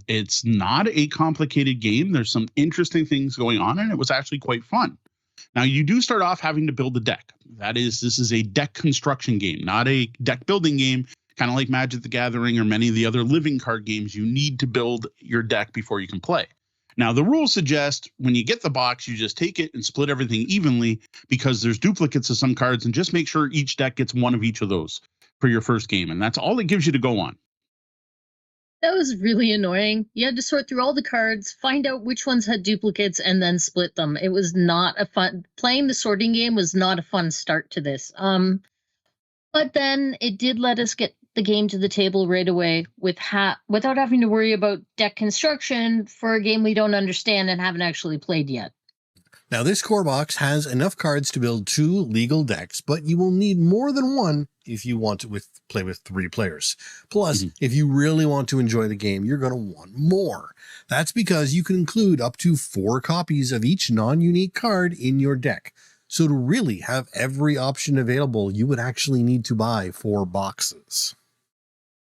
It's not a complicated game. There's some interesting things going on, and it was actually quite fun. Now, you do start off having to build a deck. This is a deck construction game, not a deck building game. Kind of like Magic the Gathering or many of the other living card games, you need to build your deck before you can play. Now, the rules suggest when you get the box, you just take it and split everything evenly because there's duplicates of some cards, and just make sure each deck gets one of each of those for your first game. And that's all it gives you to go on. That was really annoying. You had to sort through all the cards, find out which ones had duplicates, and then split them. It was not a fun... Playing the sorting game was not a fun start to this. But then it did let us get the game to the table right away without having to worry about deck construction for a game we don't understand and haven't actually played yet. Now, this core box has enough cards to build 2 legal decks, but you will need more than one if you want to play with 3 players. Plus, if you really want to enjoy the game, you're going to want more. That's because you can include up to 4 copies of each non-unique card in your deck. So to really have every option available, you would actually need to buy 4 boxes.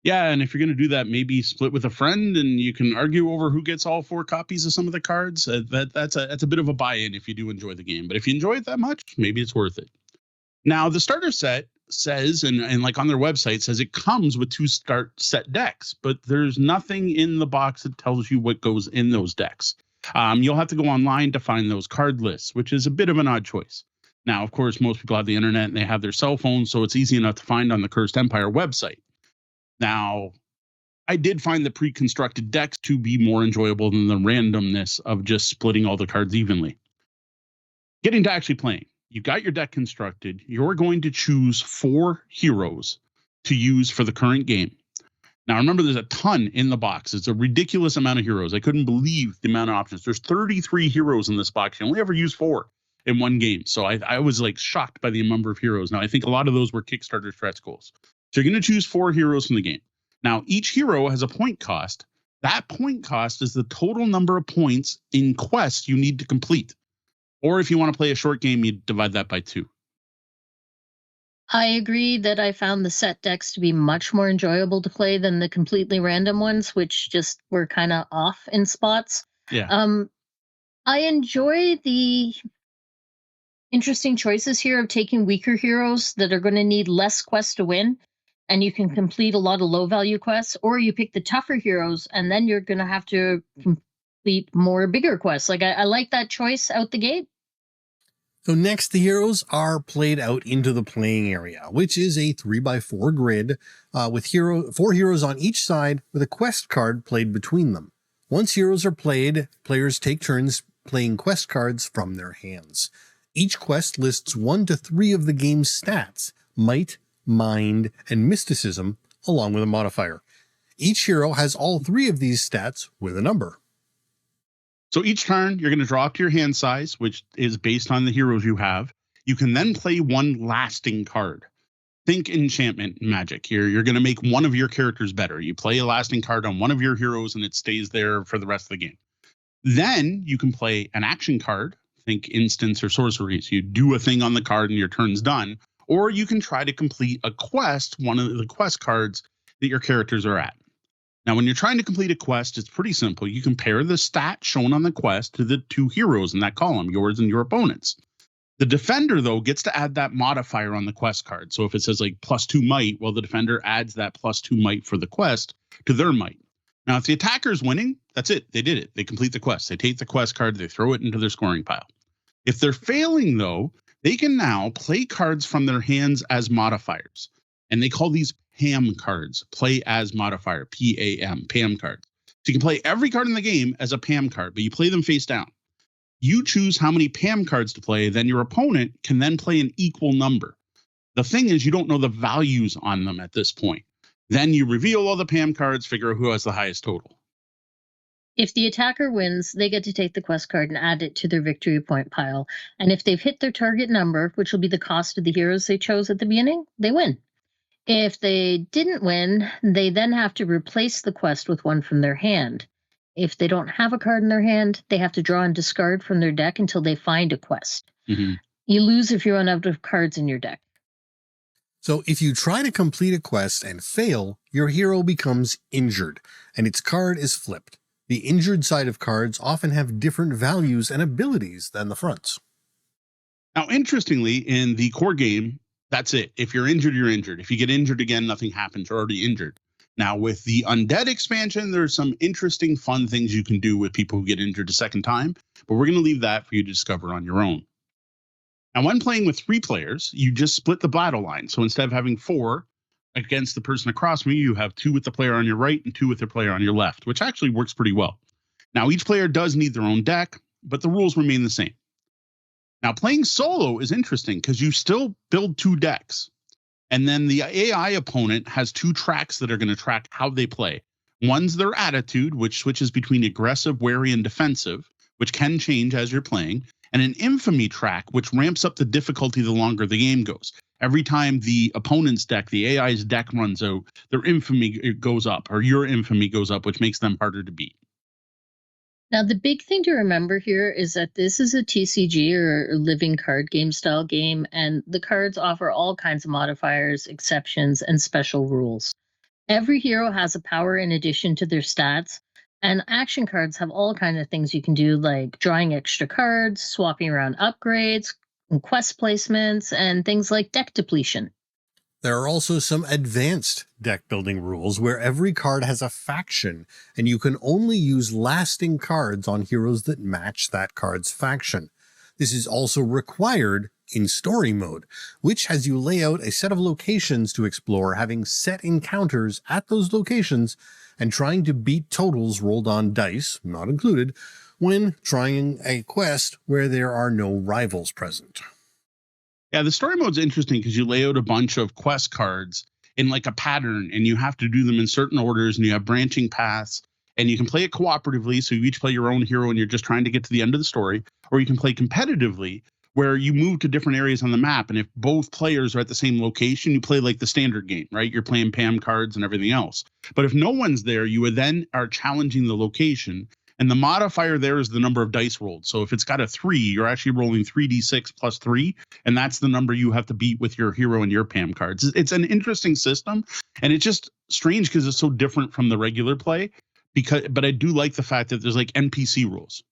Yeah, and if you're going to do that, maybe split with a friend and you can argue over who gets all 4 copies of some of the cards. That's a bit of a buy-in if you do enjoy the game. But if you enjoy it that much, maybe it's worth it. Now, the starter set says, and like on their website, says it comes with 2 start set decks, but there's nothing in the box that tells you what goes in those decks. You'll have to go online to find those card lists, which is a bit of an odd choice. Now, of course, most people have the internet and they have their cell phones, so it's easy enough to find on the Cursed Empire website. Now, I did find the pre-constructed decks to be more enjoyable than the randomness of just splitting all the cards evenly. Getting to actually playing. You got your deck constructed. You're going to choose 4 heroes to use for the current game. Now, remember, there's a ton in the box. It's a ridiculous amount of heroes. I couldn't believe the amount of options. There's 33 heroes in this box. You only ever use 4 in one game. So I was like shocked by the number of heroes. Now, I think a lot of those were Kickstarter stretch goals. So you're going to choose 4 heroes from the game. Now, each hero has a point cost. That point cost is the total number of points in quests you need to complete. Or if you want to play a short game, you divide that by 2. I agree that I found the set decks to be much more enjoyable to play than the completely random ones, which just were kind of off in spots. Yeah. I enjoy the interesting choices here of taking weaker heroes that are going to need less quests to win, and you can complete a lot of low value quests, or you pick the tougher heroes and then you're going to have to complete more bigger quests. Like I like that choice out the gate. So next, the heroes are played out into the playing area, which is a 3x4 grid with 4 heroes on each side with a quest card played between them. Once heroes are played, players take turns playing quest cards from their hands. Each quest lists 1 to 3 of the game's stats: might, mind, and mysticism, along with a modifier. Each hero has all 3 of these stats with a number. So each turn, you're going to draw up to your hand size, which is based on the heroes you have. You can then play 1 lasting card. Think enchantment magic here. You're going to make one of your characters better. You play a lasting card on one of your heroes and it stays there for the rest of the game. Then you can play an action card. Think instants or sorceries. You do a thing on the card and your turn's done. Or you can try to complete a quest, one of the quest cards that your characters are at. Now, when you're trying to complete a quest, it's pretty simple. You compare the stat shown on the quest to the 2 heroes in that column, yours and your opponent's. The defender, though, gets to add that modifier on the quest card. So if it says like +2 might, well, the defender adds that +2 might for the quest to their might. Now, if the attacker's winning, that's it. They did it. They complete the quest. They take the quest card. They throw it into their scoring pile. If they're failing, though, they can now play cards from their hands as modifiers. And they call these PAM cards, play as modifier, PAM, PAM cards. So you can play every card in the game as a PAM card, but you play them face down. You choose how many PAM cards to play, then your opponent can then play an equal number. The thing is, you don't know the values on them at this point. Then you reveal all the PAM cards, figure out who has the highest total. If the attacker wins, they get to take the quest card and add it to their victory point pile. And if they've hit their target number, which will be the cost of the heroes they chose at the beginning, they win. If they didn't win, they then have to replace the quest with one from their hand. If they don't have a card in their hand, they have to draw and discard from their deck until they find a quest. Mm-hmm. You lose if you run out of cards in your deck. So if you try to complete a quest and fail, your hero becomes injured, and its card is flipped. The injured side of cards often have different values and abilities than the fronts. Now, interestingly, in the core game, that's it. If you're injured, you're injured. If you get injured again, nothing happens. You're already injured. Now, with the Undead expansion, there's some interesting, fun things you can do with people who get injured a second time, but we're going to leave that for you to discover on your own. Now, when playing with 3 players, you just split the battle line. So instead of having 4 against the person across from you, you have 2 with the player on your right and 2 with the player on your left, which actually works pretty well. Now, each player does need their own deck, but the rules remain the same. Now, playing solo is interesting because you still build 2 decks. And then the AI opponent has 2 tracks that are going to track how they play. One's their attitude, which switches between aggressive, wary, and defensive, which can change as you're playing, and an infamy track, which ramps up the difficulty the longer the game goes. Every time the opponent's deck, the AI's deck runs out, their infamy goes up, or your infamy goes up, which makes them harder to beat. Now, the big thing to remember here is that this is a TCG or living card game style game, and the cards offer all kinds of modifiers, exceptions, and special rules. Every hero has a power in addition to their stats, and action cards have all kinds of things you can do, like drawing extra cards, swapping around upgrades, and quest placements, and things like deck depletion. There are also some advanced deck building rules where every card has a faction, and you can only use lasting cards on heroes that match that card's faction. This is also required in story mode, which has you lay out a set of locations to explore, having set encounters at those locations, and trying to beat totals rolled on dice, not included, when trying a quest where there are no rivals present. Yeah, the story mode's interesting because you lay out a bunch of quest cards in like a pattern, and you have to do them in certain orders, and you have branching paths, and you can play it cooperatively, so you each play your own hero and you're just trying to get to the end of the story, or you can play competitively, where you move to different areas on the map, and if both players are at the same location, you play like the standard game, right? You're playing PAM cards and everything else. But if no one's there, you then are challenging the location, and the modifier there is the number of dice rolled. So if it's got a 3, you're actually rolling 3d6 plus 3, and that's the number you have to beat with your hero and your PAM cards. It's an interesting system, and it's just strange because it's so different from the regular play. But I do like the fact that there's like NPC rules.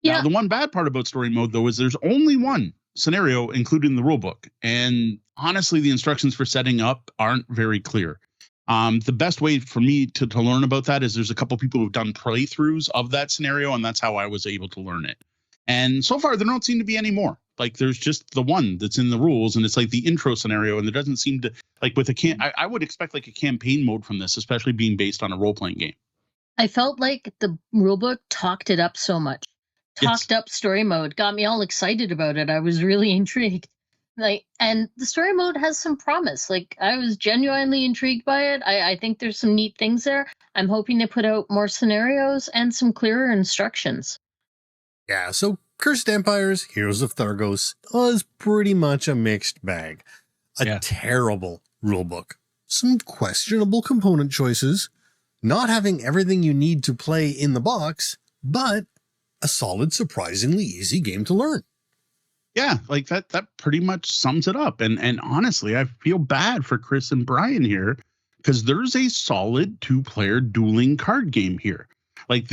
Yeah. Now, the one bad part about story mode, though, is there's only one scenario included in the rulebook. And honestly, the instructions for setting up aren't very clear. The best way for me to learn about that is there's a couple people who've done playthroughs of that scenario, and that's how I was able to learn it. And so far, there don't seem to be any more. Like, there's just the one that's in the rules, and it's like the intro scenario, and there doesn't seem to, like, with I would expect like a campaign mode from this, especially being based on a role-playing game. I felt like the rulebook talked it up so much. Talked up story mode, got me all excited about it. I was really intrigued. And the story mode has some promise. Like, I was genuinely intrigued by it. I think there's some neat things there. I'm hoping to put out more scenarios and some clearer instructions. Yeah, so Cursed Empires, Heroes of Thargos was pretty much a mixed bag. A terrible rulebook. Some questionable component choices. Not having everything you need to play in the box, but a solid, surprisingly easy game to learn. Yeah, like that pretty much sums it up. And honestly, I feel bad for Chris and Brian here because there's a solid 2-player dueling card game here. Like,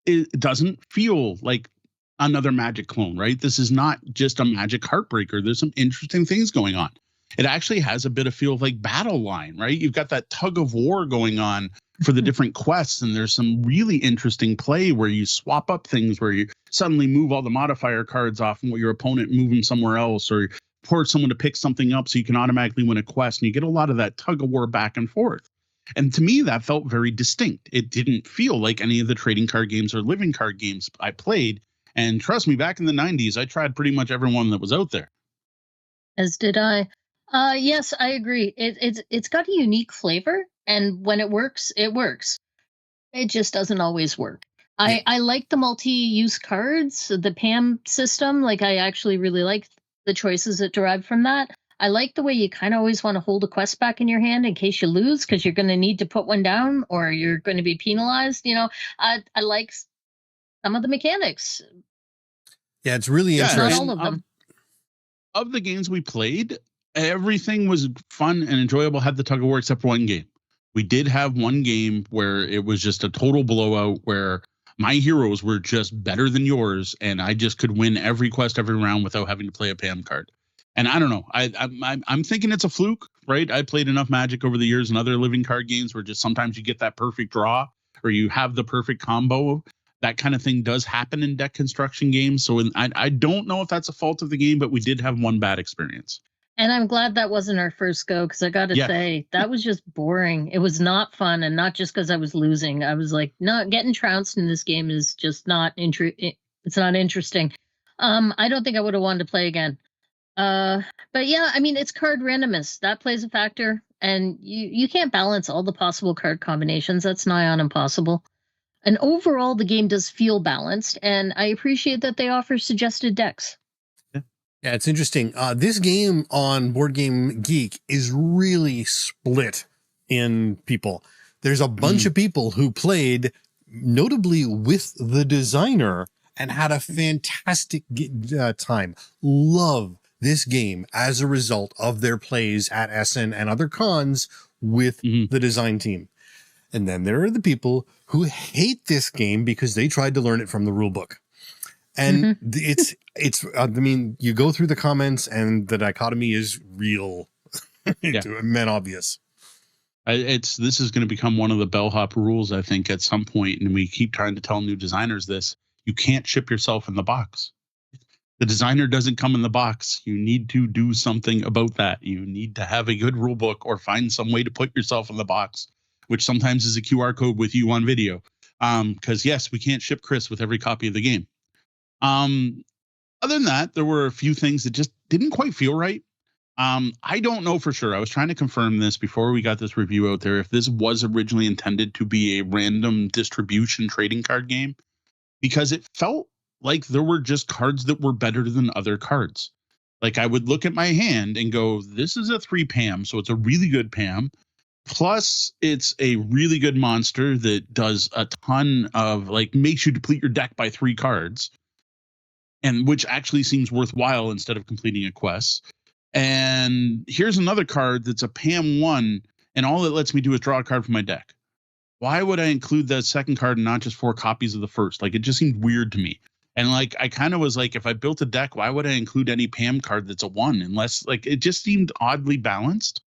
it doesn't feel like another Magic clone, right? This is not just a Magic heartbreaker. There's some interesting things going on. It actually has a bit of feel of like Battle Line, right? You've got that tug of war going on for the different quests, and there's some really interesting play where you swap up things, where you suddenly move all the modifier cards off and your opponent move them somewhere else, or force someone to pick something up so you can automatically win a quest, and you get a lot of that tug of war back and forth. And to me, that felt very distinct. It didn't feel like any of the trading card games or living card games I played. And trust me, back in the 90s, I tried pretty much every one that was out there. As did I. Yes, I agree. It's got a unique flavor, and when it works, it works. It just doesn't always work. I like the multi-use cards, the PAM system. Like, I actually really like the choices that derive from that. I like the way you kind of always want to hold a quest back in your hand in case you lose, because you're going to need to put one down or you're going to be penalized. I like some of the mechanics. Yeah, it's really interesting. Not all of them. Of the games we played, everything was fun and enjoyable, had the tug of war except for one game. We did have one game where it was just a total blowout, where my heroes were just better than yours, and I just could win every quest every round without having to play a PAM card. And I don't know. I'm thinking it's a fluke, right? I played enough Magic over the years and other living card games where just sometimes you get that perfect draw or you have the perfect combo. That kind of thing does happen in deck construction games. So I don't know if that's a fault of the game, but we did have one bad experience. And I'm glad that wasn't our first go, because I got to say, that was just boring. It was not fun, and not just because I was losing. I was like, no, getting trounced in this game is just not it's not interesting. I don't think I would have wanted to play again. But yeah, I mean, it's card randomness. That plays a factor, and you can't balance all the possible card combinations. That's nigh on impossible. And overall, the game does feel balanced, and I appreciate that they offer suggested decks. Yeah, it's interesting. This game on Board Game Geek is really split in people. There's a bunch of people who played notably with the designer and had a fantastic time. Love this game as a result of their plays at Essen and other cons with the design team. And then there are the people who hate this game because they tried to learn it from the rule book. And it's I mean, you go through the comments and the dichotomy is real. Yeah. To men obvious. This is going to become one of the bellhop rules, I think, at some point, and we keep trying to tell new designers this. You can't ship yourself in the box. The designer doesn't come in the box. You need to do something about that. You need to have a good rule book or find some way to put yourself in the box, which sometimes is a QR code with you on video. Because yes, we can't ship Chris with every copy of the game. Other than that, there were a few things that just didn't quite feel right. I don't know for sure. I was trying to confirm this before we got this review out there, if this was originally intended to be a random distribution trading card game, because it felt like there were just cards that were better than other cards. Like I would look at my hand and go, this is a 3 Pam, so it's a really good Pam. Plus, it's a really good monster that does a ton of, like, makes you deplete your deck by 3 cards, and which actually seems worthwhile instead of completing a quest. And here's another card that's a Pam 1, and all it lets me do is draw a card from my deck. Why would I include that second card and not just 4 copies of the first? Like, it just seemed weird to me. And like, I kind of was like, if I built a deck, why would I include any Pam card that's a 1? Unless, like, it just seemed oddly balanced.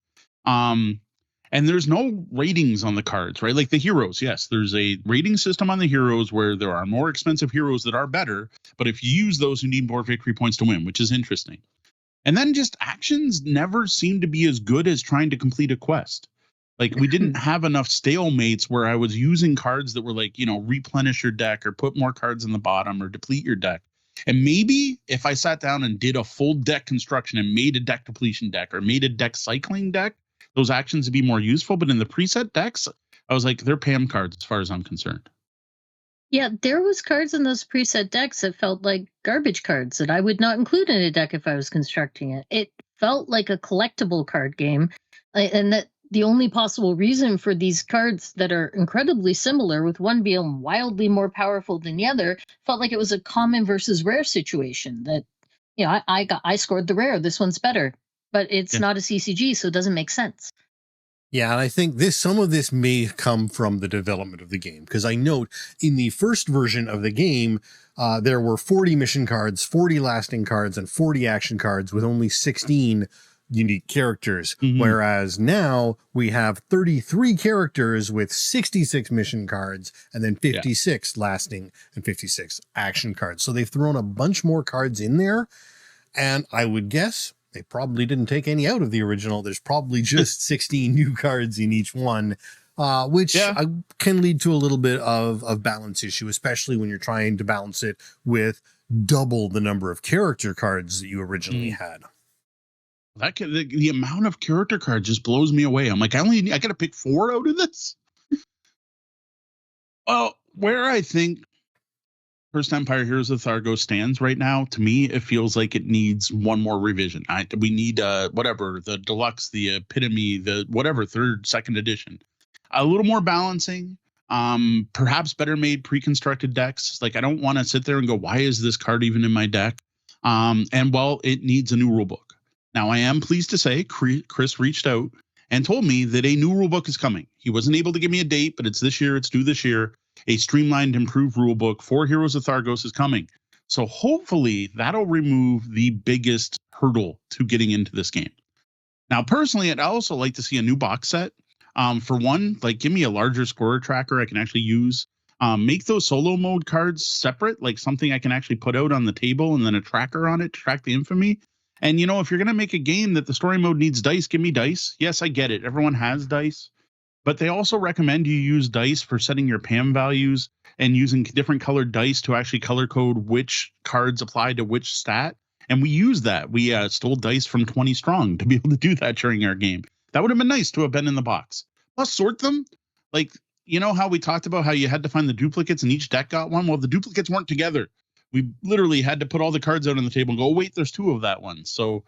And there's no ratings on the cards, right? Like the heroes, yes, there's a rating system on the heroes where there are more expensive heroes that are better, but if you use those, you need more victory points to win, which is interesting. And then just actions never seem to be as good as trying to complete a quest. Like we didn't have enough stalemates where I was using cards that were like, you know, replenish your deck or put more cards in the bottom or deplete your deck. And maybe if I sat down and did a full deck construction and made a deck depletion deck or made a deck cycling deck, those actions would be more useful. But in the preset decks, I was like, they're Pam cards as far as I'm concerned. Yeah, there was cards in those preset decks that felt like garbage cards that I would not include in a deck if I was constructing it. It felt like a collectible card game, and that the only possible reason for these cards that are incredibly similar, with one being wildly more powerful than the other, felt like it was a common versus rare situation. That, you know, I scored the rare. This one's better, but it's not a CCG, so it doesn't make sense. Yeah, and I think some of this may come from the development of the game, because I note in the first version of the game, there were 40 mission cards, 40 lasting cards, and 40 action cards with only 16 unique characters. Mm-hmm. Whereas now we have 33 characters with 66 mission cards and then 56 lasting and 56 action cards. So they've thrown a bunch more cards in there, and I would guess they probably didn't take any out of the original. There's probably just 16 new cards in each one, which can lead to a little bit of balance issue, especially when you're trying to balance it with double the number of character cards that you originally had. The amount of character cards just blows me away. I'm like, I got to pick 4 out of this. Well, where I think First Empire Heroes of Thargos stands right now, to me, it feels like it needs one more revision. We need whatever, the deluxe, the epitome, the whatever, 3rd, 2nd edition. A little more balancing, perhaps better made pre-constructed decks. Like, I don't want to sit there and go, why is this card even in my deck? And well, it needs a new rule book. Now, I am pleased to say Chris reached out and told me that a new rule book is coming. He wasn't able to give me a date, but it's this year. It's due this year. A streamlined, improved rule book for Heroes of Thargos is coming. So hopefully that'll remove the biggest hurdle to getting into this game. Now, personally, I'd also like to see a new box set. For one, like, give me a larger scorer tracker I can actually use. Make those solo mode cards separate, like something I can actually put out on the table and then a tracker on it to track the infamy. And, you know, if you're going to make a game that the story mode needs dice, give me dice. Yes, I get it. Everyone has dice. But they also recommend you use dice for setting your PAM values and using different colored dice to actually color code which cards apply to which stat. And we use that. We stole dice from 20 Strong to be able to do that during our game. That would have been nice to have been in the box. Plus, sort them. Like, you know how we talked about how you had to find the duplicates and each deck got one? Well, the duplicates weren't together. We literally had to put all the cards out on the table and go, oh, wait, there's 2 of that one. So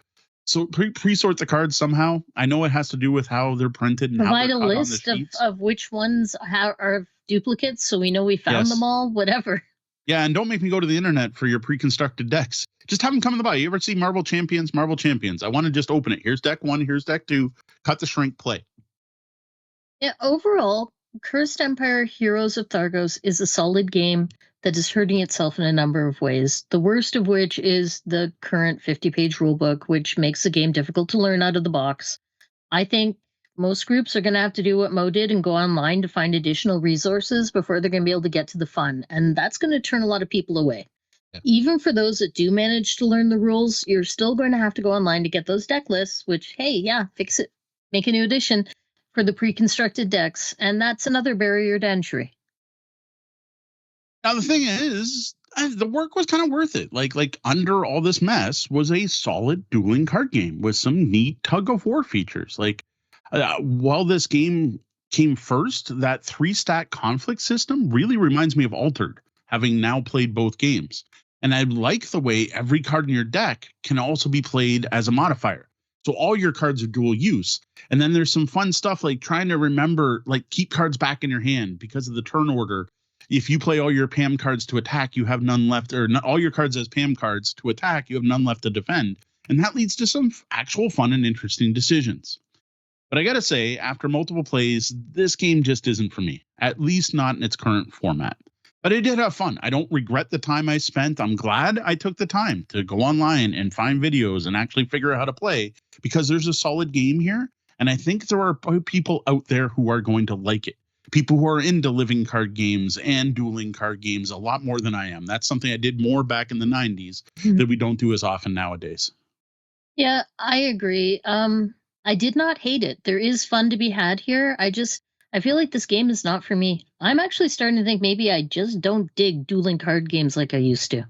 pre-sort the cards somehow. I know it has to do with how they're printed and provide how they're a list of which ones are duplicates, so we know we found them all. Whatever. Yeah, and don't make me go to the internet for your pre-constructed decks. Just have them come in the buy. You ever see Marvel Champions? I want to just open it. Here's deck 1. Here's deck 2. Cut the shrink. Play. Yeah. Overall, Cursed Empire Heroes of Thargos is a solid game that is hurting itself in a number of ways, the worst of which is the current 50-page rulebook, which makes the game difficult to learn out of the box. I think most groups are going to have to do what Mo did and go online to find additional resources before they're going to be able to get to the fun. And that's going to turn a lot of people away. Yeah. Even for those that do manage to learn the rules, you're still going to have to go online to get those deck lists, which, hey, yeah, fix it. Make a new edition for the pre-constructed decks. And that's another barrier to entry. Now, the thing is, the work was kind of worth it. Like under all this mess was a solid dueling card game with some neat tug of war features. While this game came first, that 3-stack conflict system really reminds me of Altered, having now played both games. And I like the way every card in your deck can also be played as a modifier. So all your cards are dual use. And then there's some fun stuff like trying to remember, like keep cards back in your hand because of the turn order. If you play all your PAM cards to attack, you have none left, or not all your cards as PAM cards to attack, you have none left to defend. And that leads to some actual fun and interesting decisions. But I got to say, after multiple plays, this game just isn't for me, at least not in its current format. But I did have fun. I don't regret the time I spent. I'm glad I took the time to go online and find videos and actually figure out how to play, because there's a solid game here. And I think there are people out there who are going to like it. People who are into living card games and dueling card games a lot more than I am. That's something I did more back in the 90s that we don't do as often nowadays. Yeah, I agree. I did not hate it. There is fun to be had here. I feel like this game is not for me. I'm actually starting to think maybe I just don't dig dueling card games like I used to.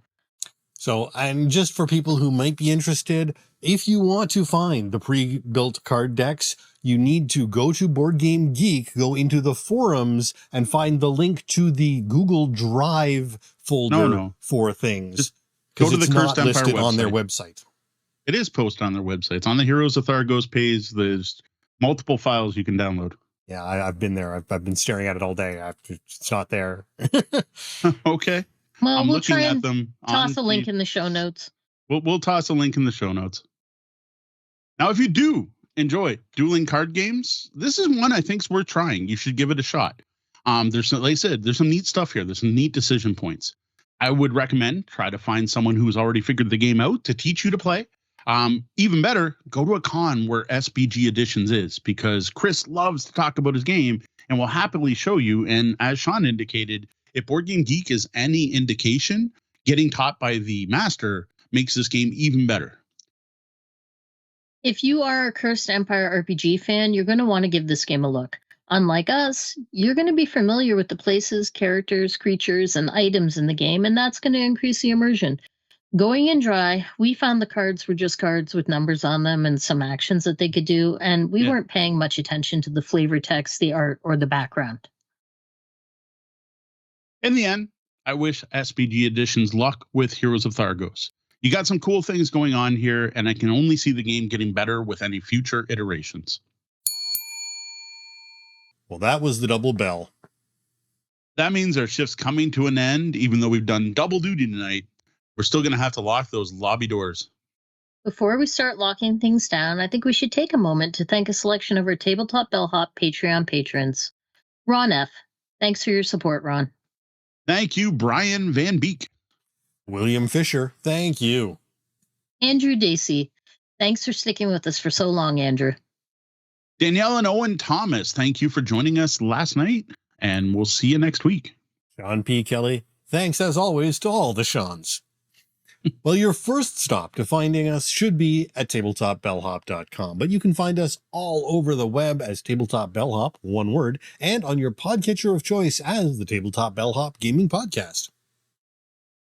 So, and just for people who might be interested, if you want to find the pre-built card decks, you need to go to Board Game Geek, go into the forums, and find the link to the Google Drive folder for things. Just go to the Cursed Empire listed website. On their website. It is posted on their website. It's on the Heroes of Thargos page. There's multiple files you can download. Yeah, I've been there. I've been staring at it all day. It's not there. Okay. Well, we'll try and toss a link in the show notes. We'll toss a link in the show notes. Now, if you do enjoy dueling card games, this is one I think's worth trying. You should give it a shot. There's, like I said, there's some neat stuff here. There's some neat decision points. I would recommend try to find someone who's already figured the game out to teach you to play. Even better, go to a con where SBG Editions is, because Chris loves to talk about his game and will happily show you. And as Sean indicated, if Board Game Geek is any indication, getting taught by the master makes this game even better. If you are a Cursed Empire RPG fan, you're going to want to give this game a look. Unlike us, you're going to be familiar with the places, characters, creatures, and items in the game, and that's going to increase the immersion. Going in dry, we found the cards were just cards with numbers on them and some actions that they could do, and we weren't paying much attention to the flavor text, the art, or the background. In the end, I wish SBG Editions luck with Heroes of Thargos. You got some cool things going on here, and I can only see the game getting better with any future iterations. Well, that was the double bell. That means our shift's coming to an end. Even though we've done double duty tonight, we're still going to have to lock those lobby doors. Before we start locking things down, I think we should take a moment to thank a selection of our Tabletop Bellhop Patreon patrons. Ron F. Thanks for your support, Ron. Thank you, Brian Van Beek. William Fisher, thank you. Andrew Dacey. Thanks for sticking with us for so long, Andrew. Danielle and Owen Thomas, thank you for joining us last night, and we'll see you next week. Sean P. Kelly, thanks as always to all the Seans. Well, your first stop to finding us should be at tabletopbellhop.com, but you can find us all over the web as Tabletop Bellhop, one word, and on your podcatcher of choice as the Tabletop Bellhop Gaming Podcast.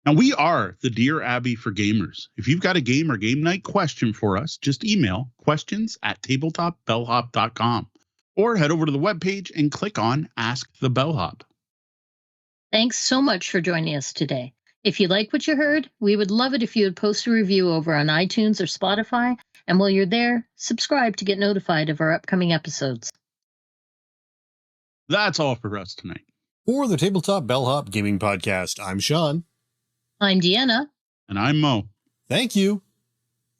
Now, we are the Dear Abby for gamers. If you've got a game or game night question for us, just email questions@tabletopbellhop.com or head over to the webpage and click on Ask the Bellhop. Thanks so much for joining us today. If you like what you heard, we would love it if you would post a review over on iTunes or Spotify. And while you're there, subscribe to get notified of our upcoming episodes. That's all for us tonight. For the Tabletop Bellhop Gaming Podcast, I'm Sean. I'm Deanna. And I'm Mo. Thank you.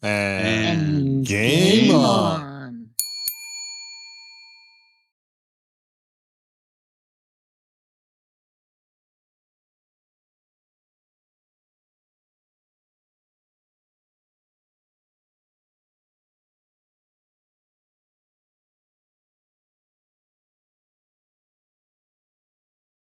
And game on.